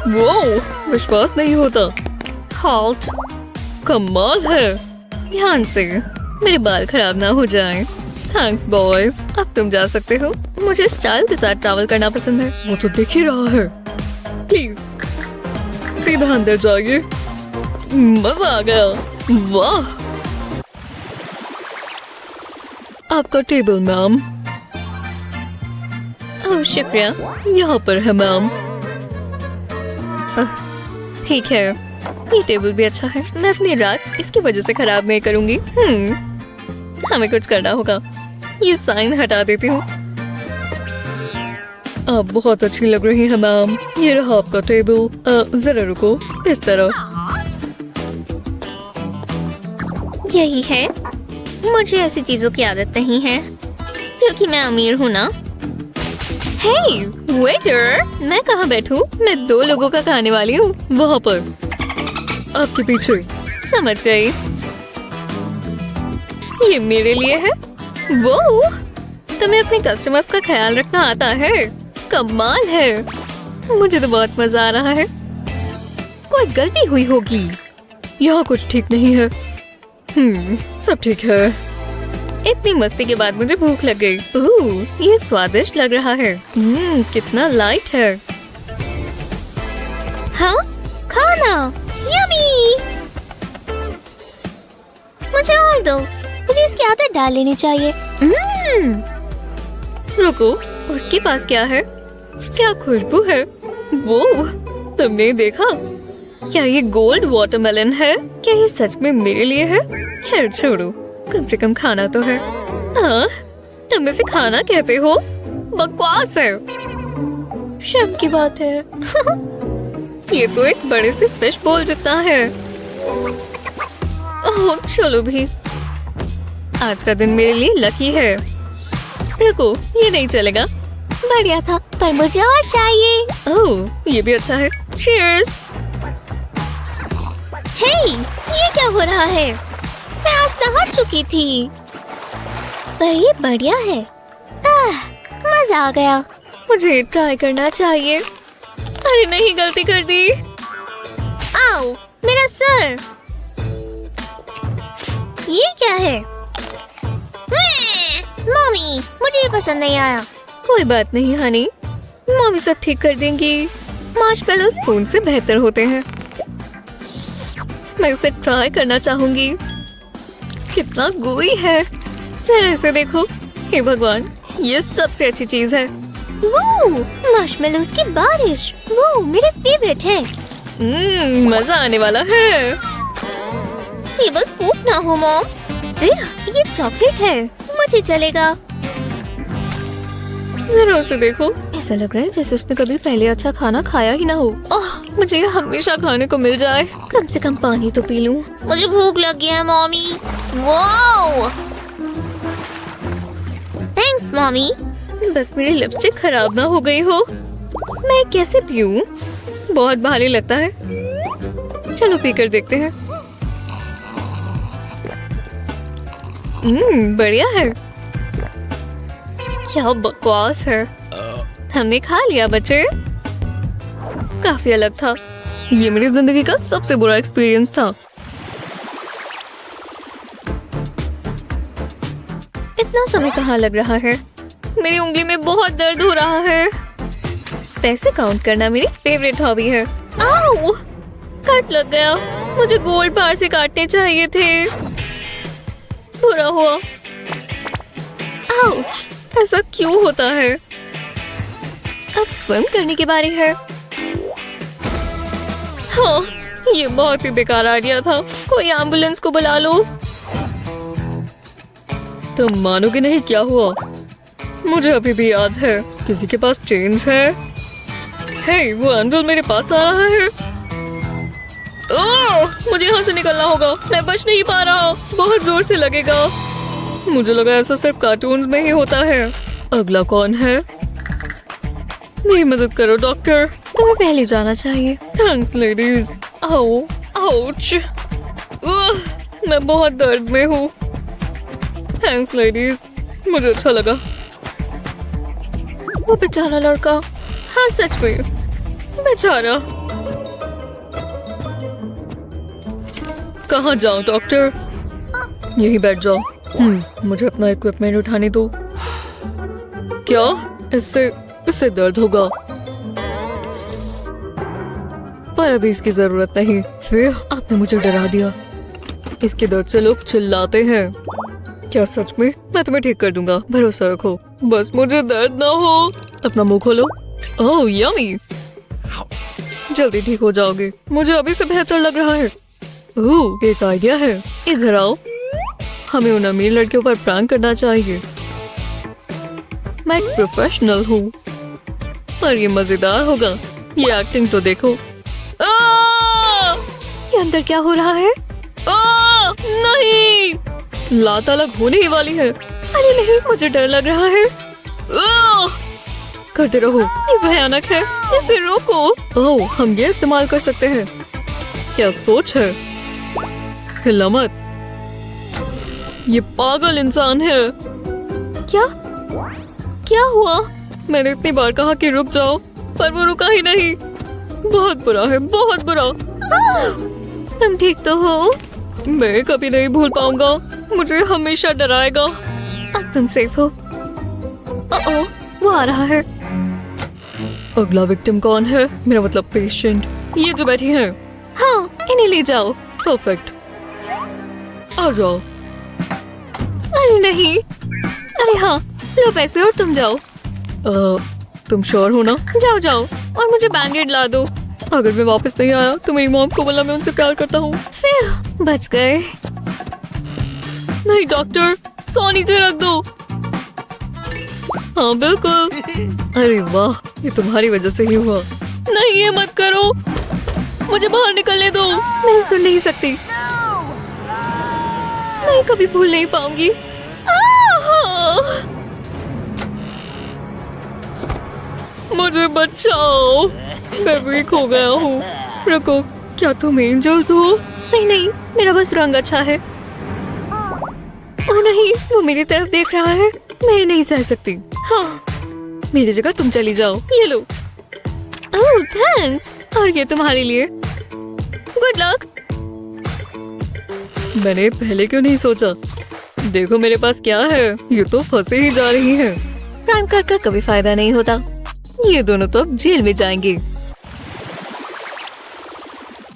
वो विश्वास नहीं होता। हॉट, कमाल है। ध्यान से, मेरे बाल खराब ना हो जाएं। थैंक्स बॉयज, अब तुम जा सकते हो। मुझे स्टाइल के साथ ट्रैवल करना पसंद है। वो तो दिख ही रहा है। प्लीज सीधा अंदर जाइए। मजा आ गया। वाह, आपका टेबल मैम। ओह शुक्रिया, यहाँ पर है मैम। ठीक है, ये टेबल भी अच्छा है। मैं अपनी रात इसकी वजह से खराब नहीं करूंगी। हमें कुछ करना होगा। ये साइन हटा देती हूँ। आप बहुत अच्छी लग रही हैं मैम। ये रहा आपका टेबल। जरा रुको, इस तरह। यही है, मुझे ऐसी चीजों की आदत नहीं है क्योंकि मैं अमीर हूँ ना। हे वेटर, मैं कहाँ बैठूं? मैं 2 लोगों का खाने वाली हूँ। वहाँ पर, आपके पीछे। समझ गई, ये मेरे लिए है। वो, तुम्हें अपने कस्टमर्स का ख्याल रखना आता है। कमाल है, मुझे तो बहुत मजा आ रहा है। कोई गलती हुई होगी। यहाँ कुछ ठीक नहीं है। सब ठीक है। इतनी मस्ती के बाद मुझे भूख लग गई। ये स्वादिष्ट लग रहा है। कितना लाइट है। हाँ, खाना यम्मी। मुझे और दो। मुझे इसकी आदत डाल लेनी चाहिए। रुको, उसके पास क्या है? क्या खुशबू है। वो, तुमने देखा? क्या ये गोल्ड वाटरमेलन है? क्या ये सच में मेरे लिए है? खैर छोड़ो, कम से कम खाना तो है। हाँ, तुम इसे खाना कहते हो? बकवास है। शर्म की बात है। ये तो एक बड़े से फिश बोल जितना है। ओह चलो भी, आज का दिन मेरे लिए लकी है। रुको, ये नहीं चलेगा। बढ़िया था, पर मुझे और चाहिए। ओह, ये भी अच्छा है। चीयर्स। हे, ये क्या हो रहा है? मैं आज नहा चुकी थी, पर ये बढ़िया है। मजा आ गया। मुझे ट्राई करना चाहिए। अरे नहीं, गलती कर दी। आओ, मेरा सर। ये क्या है? मम्मी, मुझे ये पसंद नहीं आया। कोई बात नहीं हनी, मम्मी सब ठीक कर देंगी। मार्शमेलो स्पून से बेहतर होते हैं। मैं इसे ट्राई करना चाहूंगी। कितना gooey है। जरा इसे देखो। हे भगवान, ये सबसे अच्छी चीज है। वो मार्शमेलोज़ की बारिश, वो मेरे फेवरेट है। मजा आने वाला है। ये बस पोप ना हो मॉम। ये चॉकलेट है, मुझे चलेगा। जरा उसे देखो, ऐसा लग रहा है जैसे उसने कभी पहले अच्छा खाना खाया ही ना हो। मुझे ये हमेशा खाने को मिल जाए। कम से कम पानी तो पी लूं। मुझे भूख लगी है मॉमी। Wow, thanks mommy. बस मेरी लिपस्टिक खराब ना हो गई हो। मैं कैसे पीऊं? बहुत भारी लगता है। चलो पीकर देखते हैं। बढ़िया है। क्या बकवास है। हमने खा लिया बच्चे। काफी अलग था। ये मेरी जिंदगी का सबसे बुरा एक्सपीरियंस था। इतना समय कहाँ लग रहा है। मेरी उंगली में बहुत दर्द हो रहा है। पैसे काउंट करना मेरी फेवरेट हॉबी है। आओ, कट लग गया। मुझे गोल्ड बार से काटने चाहिए थे। बुरा हुआ। आउच, ऐसा क्यों होता है? अब स्विम करने की बारी है। हाँ, ये बहुत ही बेकार आइडिया था। कोई एम्बुलेंस को बुला लो। तुम मानोगे नहीं क्या हुआ। मुझे अभी भी याद है। किसी के पास चेंज है? हे, वो एंगल मेरे पास आ रहा है। ओह, मुझे यहाँ से निकलना होगा। मैं बच नहीं पा रहा। बहुत जोर से लगेगा। मुझे लगा ऐसा सिर्फ कार्टून्स में ही होता है। अगला कौन है? मेरी मदद करो डॉक्टर। तुम्हें पहले जाना चाहिए। Thanks ladies. आओ, आउच। मैं बहुत दर्द में हूँ। थैंक्स लेडीज, मुझे अच्छा लगा। वो बेचारा लड़का। हाँ सच में, बेचारा। कहाँ जाऊँ डॉक्टर? यहीं बैठ जाओ। मुझे अपना इक्विपमेंट उठाने दो। क्या? इससे दर्द होगा, पर अभी इसकी जरूरत नहीं। फिर आपने मुझे डरा दिया। इसके दर्द से लोग चिल्लाते हैं। क्या सच में? मैं तुम्हें ठीक कर दूंगा, भरोसा रखो। बस मुझे दर्द ना हो। अपना मुंह खोलो। ओह यम्मी, जल्दी ठीक हो जाओगे। मुझे अभी से बेहतर लग रहा है। ओह, एक आइडिया है। इधर आओ। हमें उन अमीर लड़कियों पर प्रैंक करना चाहिए। मैं एक प्रोफेशनल हूँ, पर ये मजेदार होगा। ये एक्टिंग तो देखो। ये अंदर क्या हो रहा है? नहीं, लात अलग होने ही वाली है। अरे नहीं, मुझे डर लग रहा है। करते रहो, ये भयानक है। इसे रोको। ओह, हम ये इस्तेमाल कर सकते हैं। क्या सोच है? हिला मत। ये पागल इंसान है। क्या हुआ? मैंने इतनी बार कहा कि रुक जाओ, पर वो रुका ही नहीं। बहुत बुरा है, बहुत बुरा। तुम ठीक तो हो? मैं कभी नहीं भूल पाऊंगा। मुझे हमेशा डराएगा। अब तुम सेफ हो। ओह, वो आ रहा है। अगला विक्टिम कौन है? मेरा मतलब पेशेंट। ये जो बैठी है। हाँ, इन्हें ले जाओ। परफेक्ट, आ जाओ। अरे नहीं। अरे हाँ, लो पैसे और तुम जाओ। तुम श्योर हो ना? जाओ जाओ, और मुझे बैंडेड ला दो। अगर मैं वापस नहीं आया तो मेरी मॉम को बोला मैं उनसे प्यार करता हूँ। बच गए। नहीं डॉक्टर, 100 नीचे रख दो। हाँ बिल्कुल। अरे वाह, ये तुम्हारी वजह से ही हुआ। नहीं, ये मत करो। मुझे बाहर निकलने दो। मैं सुन नहीं सकती। मैं कभी भूल नहीं पाऊंगी। मुझे बचाओ, मैं वीक हो गया हूँ। रुको, क्या तुम एंजल्स हो? नहीं नहीं, मेरा बस रंग अच्छा है। ओह नहीं, वो मेरी तरफ देख रहा है। मैं नहीं सह सकती। हाँ, मेरी जगह तुम चली जाओ। ये लो। ओह थैंक्स, और ये तुम्हारे लिए। Good luck. मैंने पहले क्यों नहीं सोचा? देखो मेरे पास क्या है। ये तो फंसे ही जा रही है। प्रैंक कर कर कभी फायदा नहीं होता। ये दोनों तो अब जेल में जाएंगे।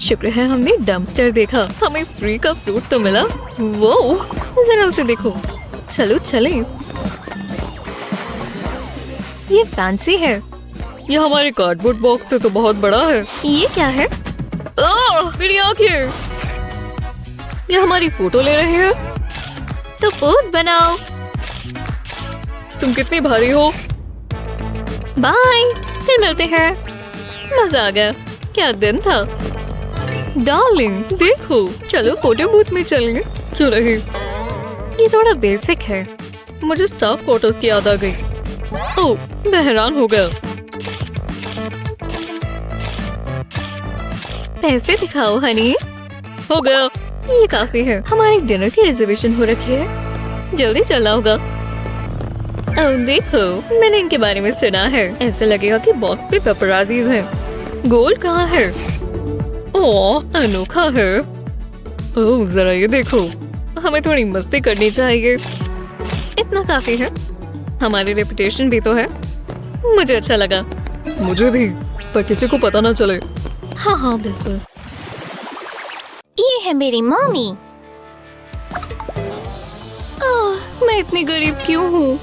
शुक्र है हमने डम्पस्टर देखा। हमें फ्री का फ्रूट तो मिला। वो जरा उसे देखो। चलो चले। ये फैंसी है। ये हमारे कार्डबोर्ड बॉक्स से तो बहुत बड़ा है। ये क्या है? मेरी आंखें। ये हमारी फोटो ले रहे हैं। तो पोज बनाओ। तुम कितनी भारी हो? बाय, फिर मिलते हैं। मजा आ गया। क्या दिन था। डार्लिंग देखो, चलो फोटो बूथ में चलेंगे। क्यों नहीं? ये थोड़ा बेसिक है। मुझे स्टाफ फोटोज की याद आ गई। ओह, मैं हैरान हो गया। पैसे दिखाओ हनी। हो गया। ये काफी है। हमारे डिनर की रिजर्वेशन हो रखी है। जल्दी चलना होगा। ओह देखो, मैंने इनके बारे में सुना है। ऐसा लगेगा कि बॉक्स पे पेपराजीज हैं। गोल्ड कहाँ है? ओह, अनोखा है। ओह जरा ये देखो। हमें थोड़ी मस्ती करनी चाहिए। इतना काफी है। हमारी रेपुटेशन भी तो है। मुझे अच्छा लगा। मुझे भी, पर किसी को पता ना चले। हाँ हाँ बिल्कुल। ये है मेरी मम्मी। मैं इतनी गरीब क्यों हूँ?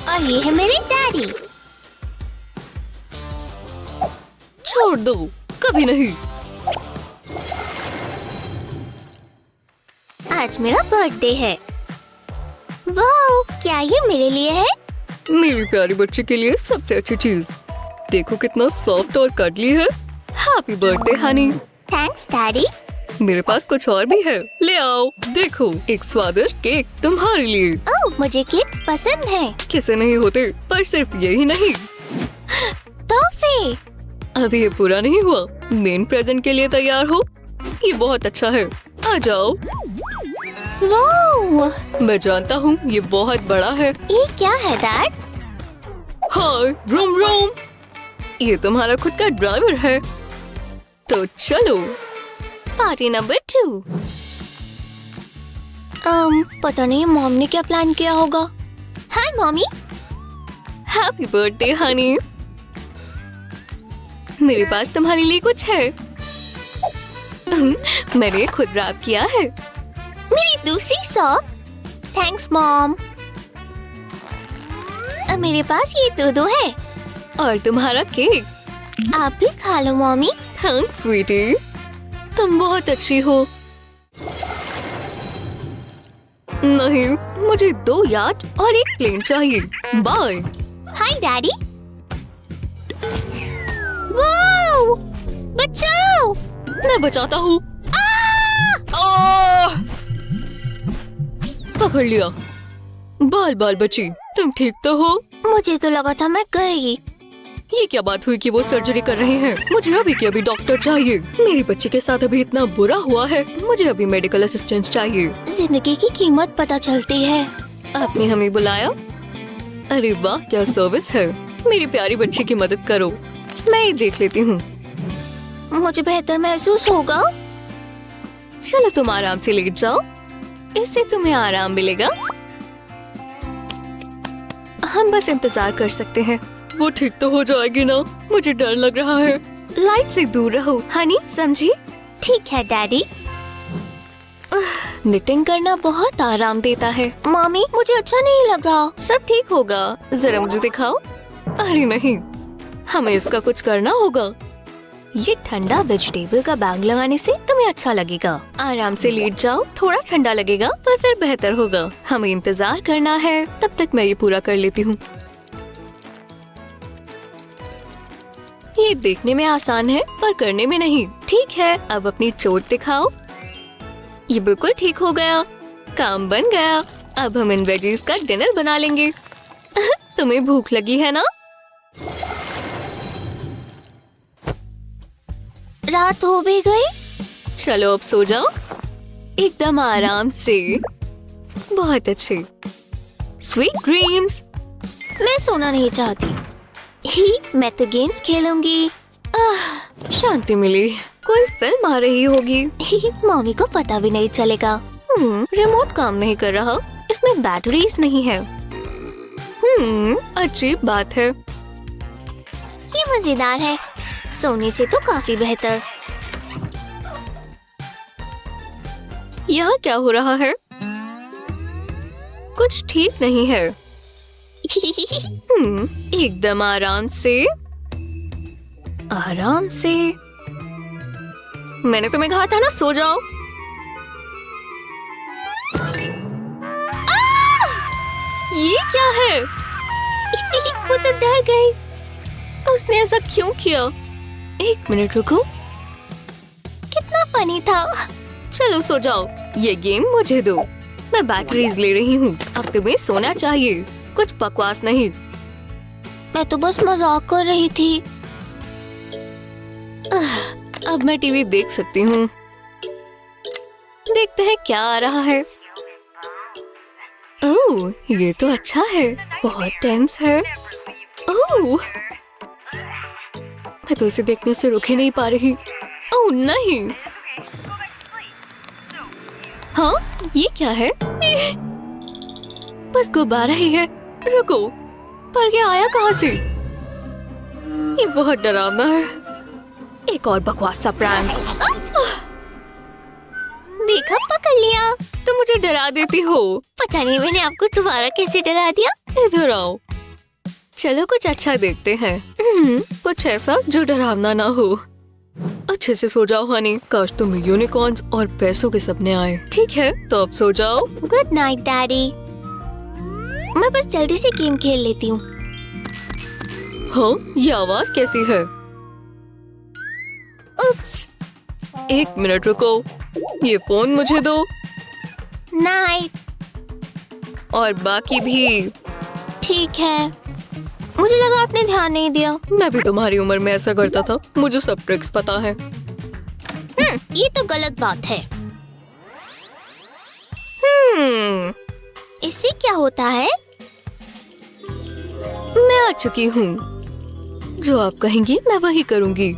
और ये है मेरे डैडी। छोड़ दो, कभी नहीं। आज मेरा बर्थडे है। वाओ, क्या ये मेरे लिए है? मेरी प्यारी बच्ची के लिए सबसे अच्छी चीज। देखो कितना सॉफ्ट और कडली है। Happy birthday Honey. Thanks daddy. मेरे पास कुछ और भी है, ले आओ। देखो, एक स्वादिष्ट केक तुम्हारे लिए। ओह, मुझे केक्स पसंद हैं। किसे नहीं होते, पर सिर्फ यही नहीं। तोहफे। अभी ये पूरा नहीं हुआ। मेन प्रेजेंट के लिए तैयार हो? ये बहुत अच्छा है, आ जाओ। वाओ, मैं जानता हूँ ये बहुत बड़ा है। ये क्या है डैड? हाय रूम रूम, ये तुम्हारा खुद का ड्राइवर है। तो चलो, पार्टी नंबर 2। पता नहीं मॉम ने क्या प्लान किया होगा। हाय मॉमी। Happy birthday Honey. मेरे पास तुम्हारे लिए कुछ है। मैंने खुद रैप किया है। मेरी दूसरी सॉक। Thanks mom. मेरे पास ये दो है। और तुम्हारा केक। आप भी खा लो मॉमी। थैंक्स स्वीटी, तुम बहुत अच्छी हो। नहीं, मुझे 2 याट और 1 प्लेन चाहिए। बाय। हाय डैडी। वाओ, बचाओ। मैं बचाता हूँ। पकड़ लिया। बाल बाल बची, तुम ठीक तो हो? मुझे तो लगा था मैं गई। ये क्या बात हुई कि वो सर्जरी कर रहे हैं? मुझे अभी के अभी डॉक्टर चाहिए। मेरी बच्ची के साथ अभी इतना बुरा हुआ है। मुझे अभी मेडिकल असिस्टेंस चाहिए। जिंदगी की कीमत पता चलती है। आपने हमें बुलाया? अरे वाह, क्या सर्विस है। मेरी प्यारी बच्ची की मदद करो। मैं ये देख लेती हूँ। मुझे बेहतर महसूस होगा। चलो तुम आराम से लेट जाओ, इससे तुम्हें आराम मिलेगा। हम बस इंतजार कर सकते हैं। वो ठीक तो हो जाएगी ना? मुझे डर लग रहा है। लाइट से दूर रहो हनी, समझी? ठीक है डैडी। निटिंग करना बहुत आराम देता है। मॉमी, मुझे अच्छा नहीं लग रहा। सब ठीक होगा, जरा मुझे दिखाओ। अरे नहीं, हमें इसका कुछ करना होगा। ये ठंडा वेजिटेबल का बैग लगाने से तुम्हें अच्छा लगेगा। आराम से लेट जाओ, थोड़ा ठंडा लगेगा पर फिर बेहतर होगा। हमें इंतजार करना है, तब तक मैं ये पूरा कर लेती हूँ। ये देखने में आसान है पर करने में नहीं। ठीक है, अब अपनी चोट दिखाओ। ये बिल्कुल ठीक हो गया, काम बन गया। अब हम इन वेजीज का डिनर बना लेंगे। तुम्हें भूख लगी है ना? रात हो भी गई। चलो अब सो जाओ, एकदम आराम से। बहुत अच्छे। Sweet dreams. मैं सोना नहीं चाहती। मैं तो गेम्स खेलूंगी। शांति मिली। कोई फिल्म आ रही होगी। मम्मी को पता भी नहीं चलेगा। रिमोट काम नहीं कर रहा, इसमें बैटरीज नहीं है। अजीब बात है। ये मजेदार है, सोने से तो काफी बेहतर। यहाँ क्या हो रहा है? कुछ ठीक नहीं है। एकदम आराम से, आराम से। मैंने तुम्हें कहा था ना, सो जाओ। ये क्या है? वो तो डर गई। उसने ऐसा क्यों किया? 1 मिनट रुको। कितना फनी था। चलो सो जाओ, ये गेम मुझे दो। मैं बैटरीज ले रही हूँ, अब तुम्हें सोना चाहिए, कुछ बकवास नहीं। मैं तो बस मजाक कर रही थी। अब मैं टीवी देख सकती हूँ। देखते हैं क्या आ रहा है। ओह, ये तो अच्छा है, बहुत टेंस है। ओह, मैं तो इसे देखने से रुक ही नहीं पा रही। ओह नहीं। हाँ, ये क्या है? बस गुब्बारा ही है। रुको, पर ये आया कहाँ से? ये बहुत डरावना है। एक और बकवास सा प्रैंक। देखा, पकड़ लिया। तुम मुझे डरा देती हो। पता नहीं मैंने आपको दोबारा कैसे डरा दिया। इधर आओ, चलो कुछ अच्छा देखते हैं। कुछ ऐसा जो डरावना ना हो। अच्छे से सो जाओ हनी। काश तुम्हें यूनिकॉर्न्स और पैसों के सपने आए। ठीक है, तो अब सो जाओ। Good night daddy. मैं बस जल्दी से गेम खेल लेती हूँ। हाँ, ये आवाज कैसी है? उप्स। 1 मिनट रुको, ये फोन मुझे दो नाइट। और बाकी भी। ठीक है, मुझे लगा आपने ध्यान नहीं दिया। मैं भी तुम्हारी उम्र में ऐसा करता था, मुझे सब ट्रिक्स पता है। ये तो गलत बात है। इससे क्या होता है? मैं आ चुकी हूँ, जो आप कहेंगी मैं वही करूँगी।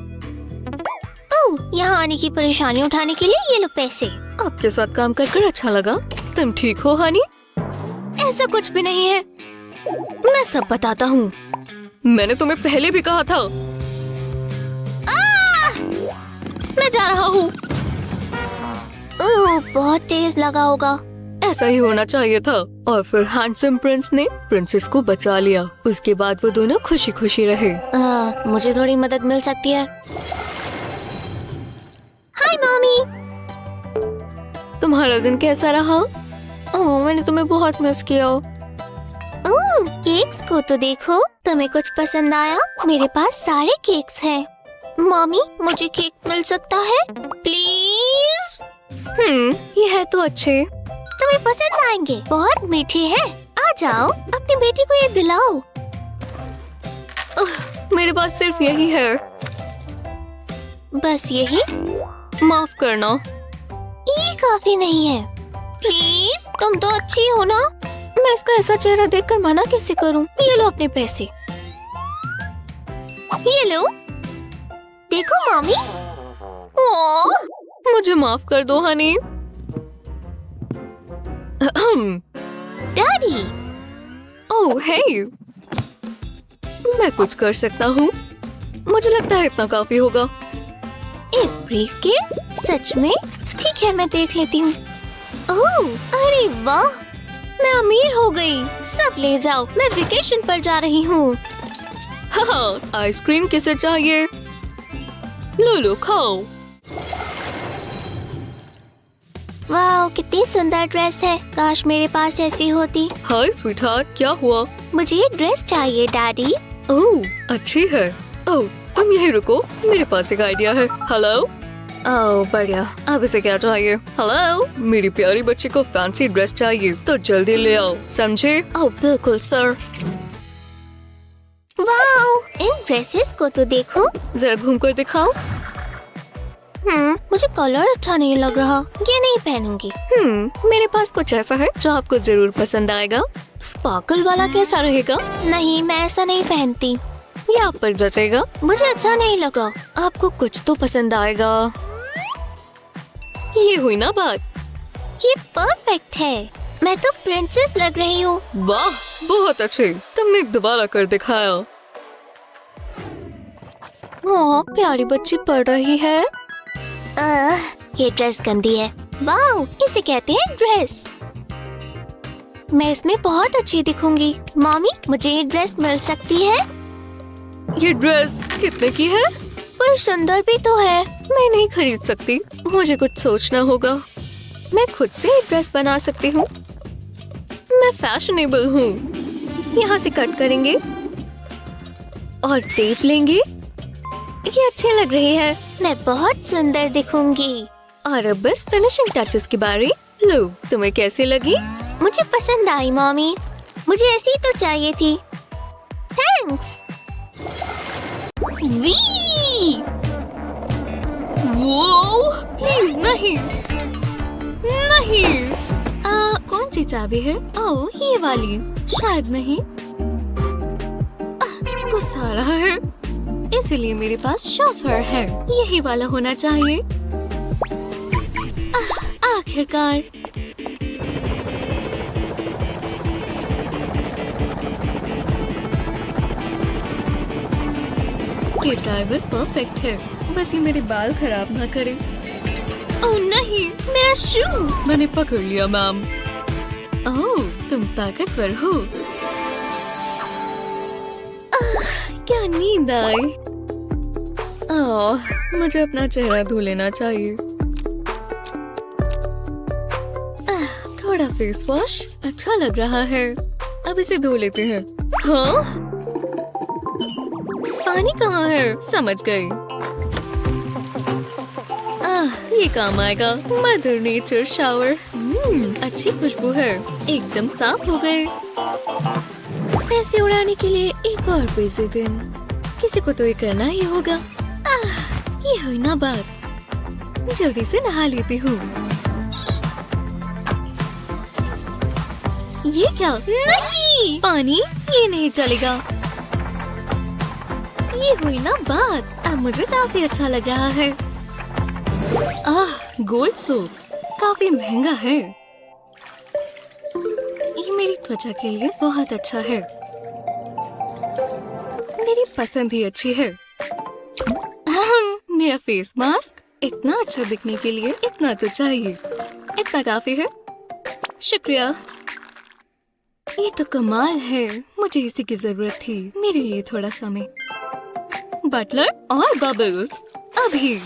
ओह, यहाँ आने की परेशानी उठाने के लिए ये लो पैसे। आपके साथ काम कर अच्छा लगा। तुम ठीक हो हनी? ऐसा कुछ भी नहीं है। मैं सब बताता हूँ। मैंने तुम्हें पहले भी कहा था। मैं जा रहा हूँ। ओह, बहुत तेज लगा होगा। ऐसा ही होना चाहिए था। और फिर हैंडसम प्रिंस ने प्रिंसेस को बचा लिया। उसके बाद वो दोनों खुशी खुशी रहे। मुझे थोड़ी मदद मिल सकती है? हाय मम्मी। तुम्हारा दिन कैसा रहा? ओह, मैंने तुम्हें बहुत मिस किया। ओह, केक्स को तो देखो। तुम्हें कुछ पसंद आया? मेरे पास सारे केक्स हैं। मम्मी, मुझे केक मिल सकता है प्लीज? ये है तो अच्छे। तुम्हें पसंद आएंगे, बहुत मीठे हैं। आ जाओ, अपनी बेटी को ये दिलाओ। मेरे पास सिर्फ यही है। बस यही? माफ करना। ये काफी नहीं है। प्लीज, तुम तो अच्छी हो ना। मैं इसका ऐसा चेहरा देखकर मना कैसे करूं? ये लो अपने पैसे। ये लो, देखो मम्मी। ओह, मुझे माफ कर दो हनी। डैडी। ओह हे, मैं कुछ कर सकता हूँ। मुझे लगता है इतना काफी होगा। एक ब्रीफकेस? सच में? ठीक है, मैं देख लेती हूँ। ओह, अरे वाह, मैं अमीर हो गई। सब ले जाओ, मैं वेकेशन पर जा रही हूँ। हाँ, आइसक्रीम किसे चाहिए? लो लो खाओ। वाह, कितनी सुंदर ड्रेस है। काश मेरे पास ऐसी होती। हाय स्वीटहार्ट, क्या हुआ? मुझे ये ड्रेस चाहिए डैडी। ओह, अच्छी है। ओह, तुम यहीं रुको, मेरे पास एक आइडिया है। हेलो। ओह बढ़िया, अब इसे क्या चाहिए? हेलो, मेरी प्यारी बच्ची को फैंसी ड्रेस चाहिए, तो जल्दी ले आओ, समझे? ओह बिल्कुल सर। वाह, इन ड्रेसेस को तो देखो। जरा घूम कर दिखाओ। मुझे कलर अच्छा नहीं लग रहा। ये नहीं पहनूंगी। मेरे पास कुछ ऐसा है जो आपको जरूर पसंद आएगा। स्पार्कल वाला कैसा रहेगा? नहीं, मैं ऐसा नहीं पहनती। ये आप पर जचेगा। मुझे अच्छा नहीं लगा। आपको कुछ तो पसंद आएगा। ये हुई ना बात। ये परफेक्ट है। मैं तो प्रिंसेस लग रही हूँ। वाह, बहुत अच्छे। तुमने दोबारा कर दिखाया। ओह, प्यारी बच्ची पढ़ रही है। ये ड्रेस गंदी है। वाह, इसे कहते हैं ड्रेस। मैं इसमें बहुत अच्छी दिखूंगी। मम्मी, मुझे ये ड्रेस मिल सकती है? ये ड्रेस कितने की है? पर सुंदर भी तो है। मैं नहीं खरीद सकती, मुझे कुछ सोचना होगा। मैं खुद से एक ड्रेस बना सकती हूँ। मैं फैशनेबल हूँ। यहाँ से कट करेंगे और टेप लेंगे। ये अच्छे लग रही है। मैं बहुत सुंदर दिखूंगी। और अब बस फिनिशिंग टचेस की बारी। लो, तुम्हें कैसी लगी? मुझे पसंद आई मम्मी। मुझे ऐसी ही तो चाहिए थी। थैंक्स। वी! वो प्लीज नहीं, नहीं। कौन सी चाबी है? ओह, ये वाली। शायद नहीं। गुस्सा आ रहा है, इसलिए मेरे पास शॉफर है। यही वाला होना चाहिए। आखिरकार। ये ड्राइवर परफेक्ट है, बस ये मेरे बाल खराब ना करे। ओह नहीं, मेरा शू। मैंने पकड़ लिया मैम। ओह, तुम ताकतवर हो। क्या नींद आई? ओह, मुझे अपना चेहरा धो लेना चाहिए। थोड़ा फेस वॉश अच्छा लग रहा है। अब इसे धो लेते हैं। हाँ? पानी कहाँ है? समझ गई। ये काम आएगा। Mother nature shower. अच्छी खुशबू है। एकदम साफ हो गए। पैसे उड़ाने के लिए एक और बिजी दिन। किसी को तो ये करना ही होगा। ये हुई ना बात। जल्दी से नहा लेती हूँ। ये क्या? नहीं, पानी ये नहीं चलेगा। ये हुई ना बात। अब मुझे काफी अच्छा लग रहा है। गोल्ड सोप काफी महंगा है। ये मेरी त्वचा के लिए बहुत अच्छा है। मेरी पसंद ही अच्छी है। मेरा फेस मास्क इतना अच्छा दिखने के लिए इतना तो चाहिए। इतना काफी है। शुक्रिया। ये तो कमाल है। मुझे इसी की जरूरत थी। मेरे लिए थोड़ा समय। बटलर और बबल्स अभी।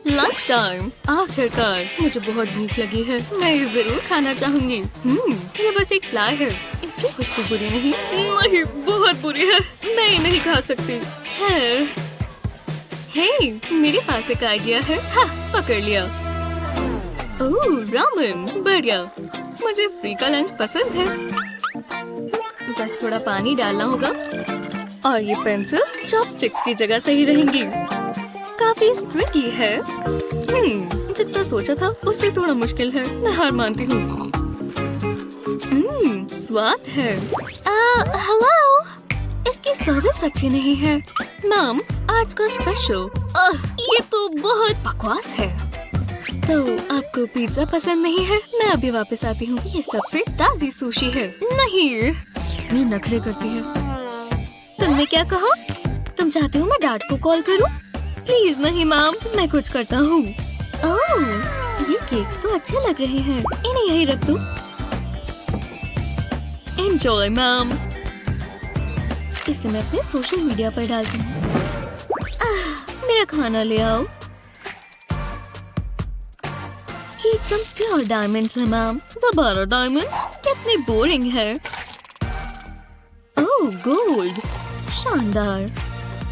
Lunch time. आखिरकार मुझे बहुत भूख लगी है। मैं ये जरूर खाना चाहूंगी। ये बस एक फ्लाई है। इसकी खुशबू बुरी नहीं। नहीं, बहुत बुरी है। मैं ये नहीं खा सकती। खैर, हे, मेरे पास एक आइडिया है। हाँ, पकड़ लिया। ओह, रामेन, बढ़िया। मुझे फ्री का लंच पसंद है। बस थोड़ा पानी डालना होगा और ये पेंसिल्स चॉपस्टिक्स की जगह सही रहेंगी। काफी स्ट्रिकी है। जितना सोचा था उससे थोड़ा मुश्किल है। मैं हार मानती हूँ। स्वाद है। हेलो, इसकी सर्विस अच्छी नहीं है। मैम, आज का स्पेशल। ये तो बहुत बकवास है। तो आपको पिज्जा पसंद नहीं है? मैं अभी वापस आती हूँ। ये सबसे ताजी सुशी है। नहीं, ये नखरे करती है। तुमने क्या कहा? तुम चाहते हो मैं डैड को कॉल करूँ? प्लीज नहीं मैम, मैं कुछ करता हूँ। ओह, ये केक्स तो अच्छे लग रहे हैं। इन्हें यहीं रख दो। Enjoy ma'am. इसे मैं अपने सोशल मीडिया पर डालती हूँ। मेरा खाना ले आओ। एकदम प्योर डायमंड्स है मैम। दोबारा डायमंड्स? कितनी बोरिंग है। ओह, गोल्ड, शानदार।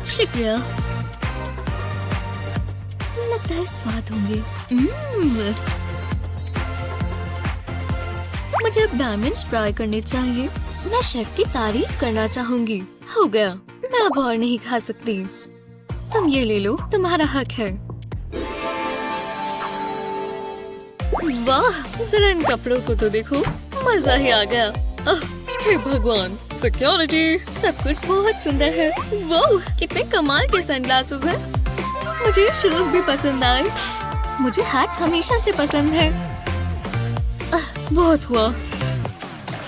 शुक्रिया। लगता है स्वाद होंगे। मुझे अब डायमंड्स ट्राई करने चाहिए। मैं शेफ की तारीफ करना चाहूंगी। हो गया, मैं अब और नहीं खा सकती। तुम ये ले लो, तुम्हारा हक है। वाह, जरा इन कपड़ों को तो देखो। मजा ही आ गया। हे भगवान, सिक्योरिटी। सब कुछ बहुत सुंदर है। वाह, कितने कमाल के सनग्लासेस हैं। मुझे शूज भी पसंद आए। मुझे हैट्स हमेशा से पसंद है। बहुत हुआ।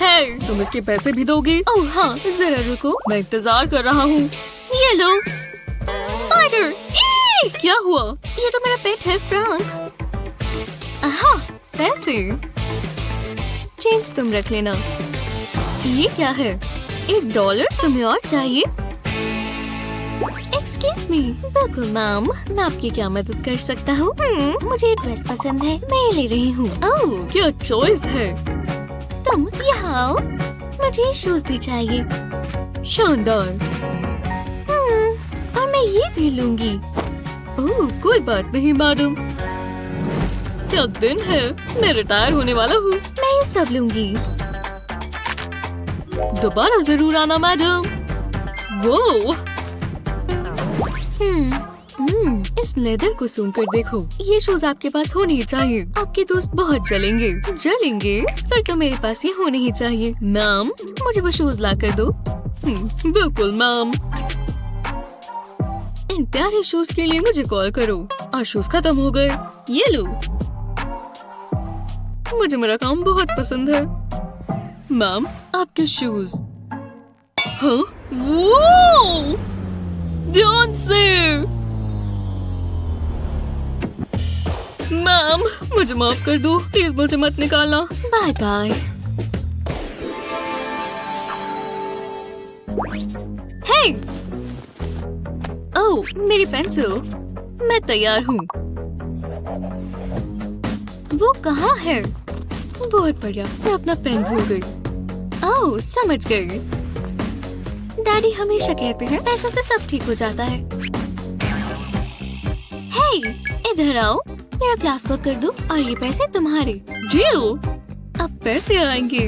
हे, तुम इसके पैसे भी दोगी? ओह हाँ, जरा रुको, मैं इंतजार कर रहा हूँ। ये लो। स्पाइडर। क्या हुआ? ये तो मेरा पेट है, फ्रैंक। हाँ, पैसे। चेंज तुम रख लेना। ये क्या है? $1? तुम्हें और चाहिए? Excuse me. बिल्कुल मैम, मैं आपकी क्या मदद कर सकता हूँ? मुझे ये ड्रेस पसंद है, मैं ये ले रही हूँ। ओह, क्या चॉइस है। तुम यहाँ आओ। मुझे शूज भी चाहिए। शानदार। और मैं ये भी लूंगी। ओह, कोई बात नहीं मैडम। क्या दिन है, मैं रिटायर होने वाला हूँ। मैं ये सब लूंगी। दोबारा जरूर आना मैडम। वो इस लेदर को सूंघ कर देखो। ये शूज आपके पास होने ही चाहिए। आपके दोस्त बहुत जलेंगे। फिर तो मेरे पास ये होने ही चाहिए। मैम, मुझे वो शूज ला कर दो। बिल्कुल मैम। इन प्यारे शूज के लिए मुझे कॉल करो। और शूज खत्म हो गए। ये लो। मुझे मेरा काम बहुत पसंद है। मैम, आपके शूज। हाँ? वो ध्यान से। मैम, मुझे माफ कर दो, प्लीज मुझे मत निकालना। Bye bye. हे, ओह मेरी पेंसिल, मैं तैयार हूँ। वो कहाँ है? बहुत बढ़िया, मैं अपना पेन भूल गई। ओह समझ गई। डैडी हमेशा कहते हैं पैसों से सब ठीक हो जाता है। हे, इधर आओ, मेरा क्लास वर्क कर दो और ये पैसे तुम्हारे। डील। अब पैसे आएंगे।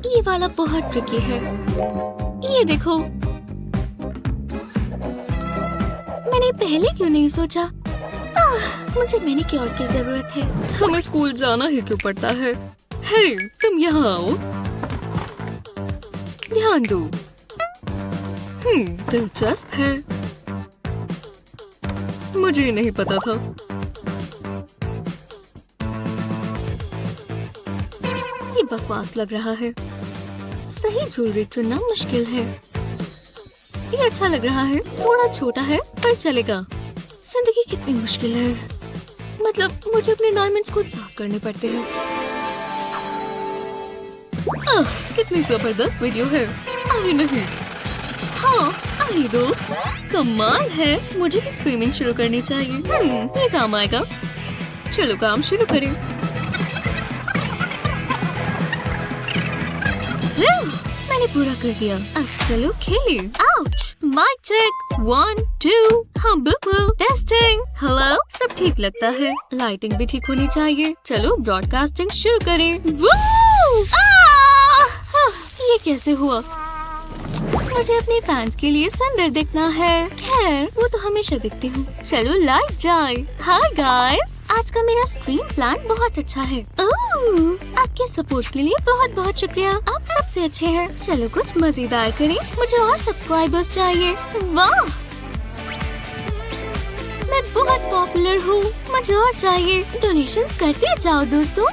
ये वाला बहुत ट्रिकी है। ये देखो, मैंने पहले क्यों नहीं सोचा? मुझे मैनिक्योर की जरूरत है। हमें स्कूल जाना ही क्यों पड़ता है? हे, तुम यहाँ आओ। ध्यान दो। दिलचस्प है। मुझे नहीं पता था। ये बकवास लग रहा है। सही ज्वेलरी चुनना मुश्किल है। ये अच्छा लग रहा है, थोड़ा छोटा है पर चलेगा। जिंदगी कितनी मुश्किल है। मतलब मुझे अपने डायमंड्स खुद साफ करने पड़ते हैं। कितनी जबरदस्त वीडियो है। अरे नहीं, हाँ आने दो। कमाल है, मुझे भी स्ट्रीमिंग शुरू करनी चाहिए। ये काम आएगा। चलो काम शुरू करें। मैंने पूरा कर दिया। अब चलो खेले। आउच! Mic check 1 2। हाँ बिल्कुल। टेस्टिंग। हेलो, सब ठीक लगता है। लाइटिंग भी ठीक होनी चाहिए। चलो ब्रॉडकास्टिंग शुरू करें। ये कैसे हुआ? मुझे अपने फैंस के लिए सुंदर दिखना है। खैर, वो तो हमेशा दिखती हूँ। चलो लाइट जाए। हाय गाइस, आज का मेरा स्ट्रीम प्लान बहुत अच्छा है। आपके सपोर्ट के लिए बहुत बहुत शुक्रिया। आप सबसे अच्छे हैं। चलो कुछ मजेदार करें। मुझे और सब्सक्राइबर्स चाहिए। वाह, मैं बहुत पॉपुलर हूँ। मुझे और चाहिए। डोनेशंस करते जाओ दोस्तों।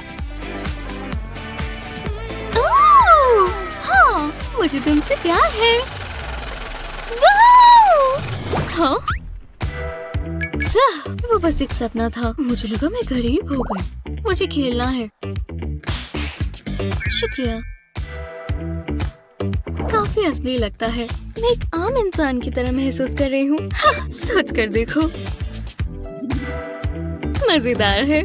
हाँ, मुझे तुमसे प्यार है। हाँ? वो बस एक सपना था। मुझे लगा मैं गरीब हो गई। मुझे खेलना है। शुक्रिया। काफी असली लगता है। मैं एक आम इंसान की तरह महसूस कर रही हूँ। सोच कर देखो, मजेदार है।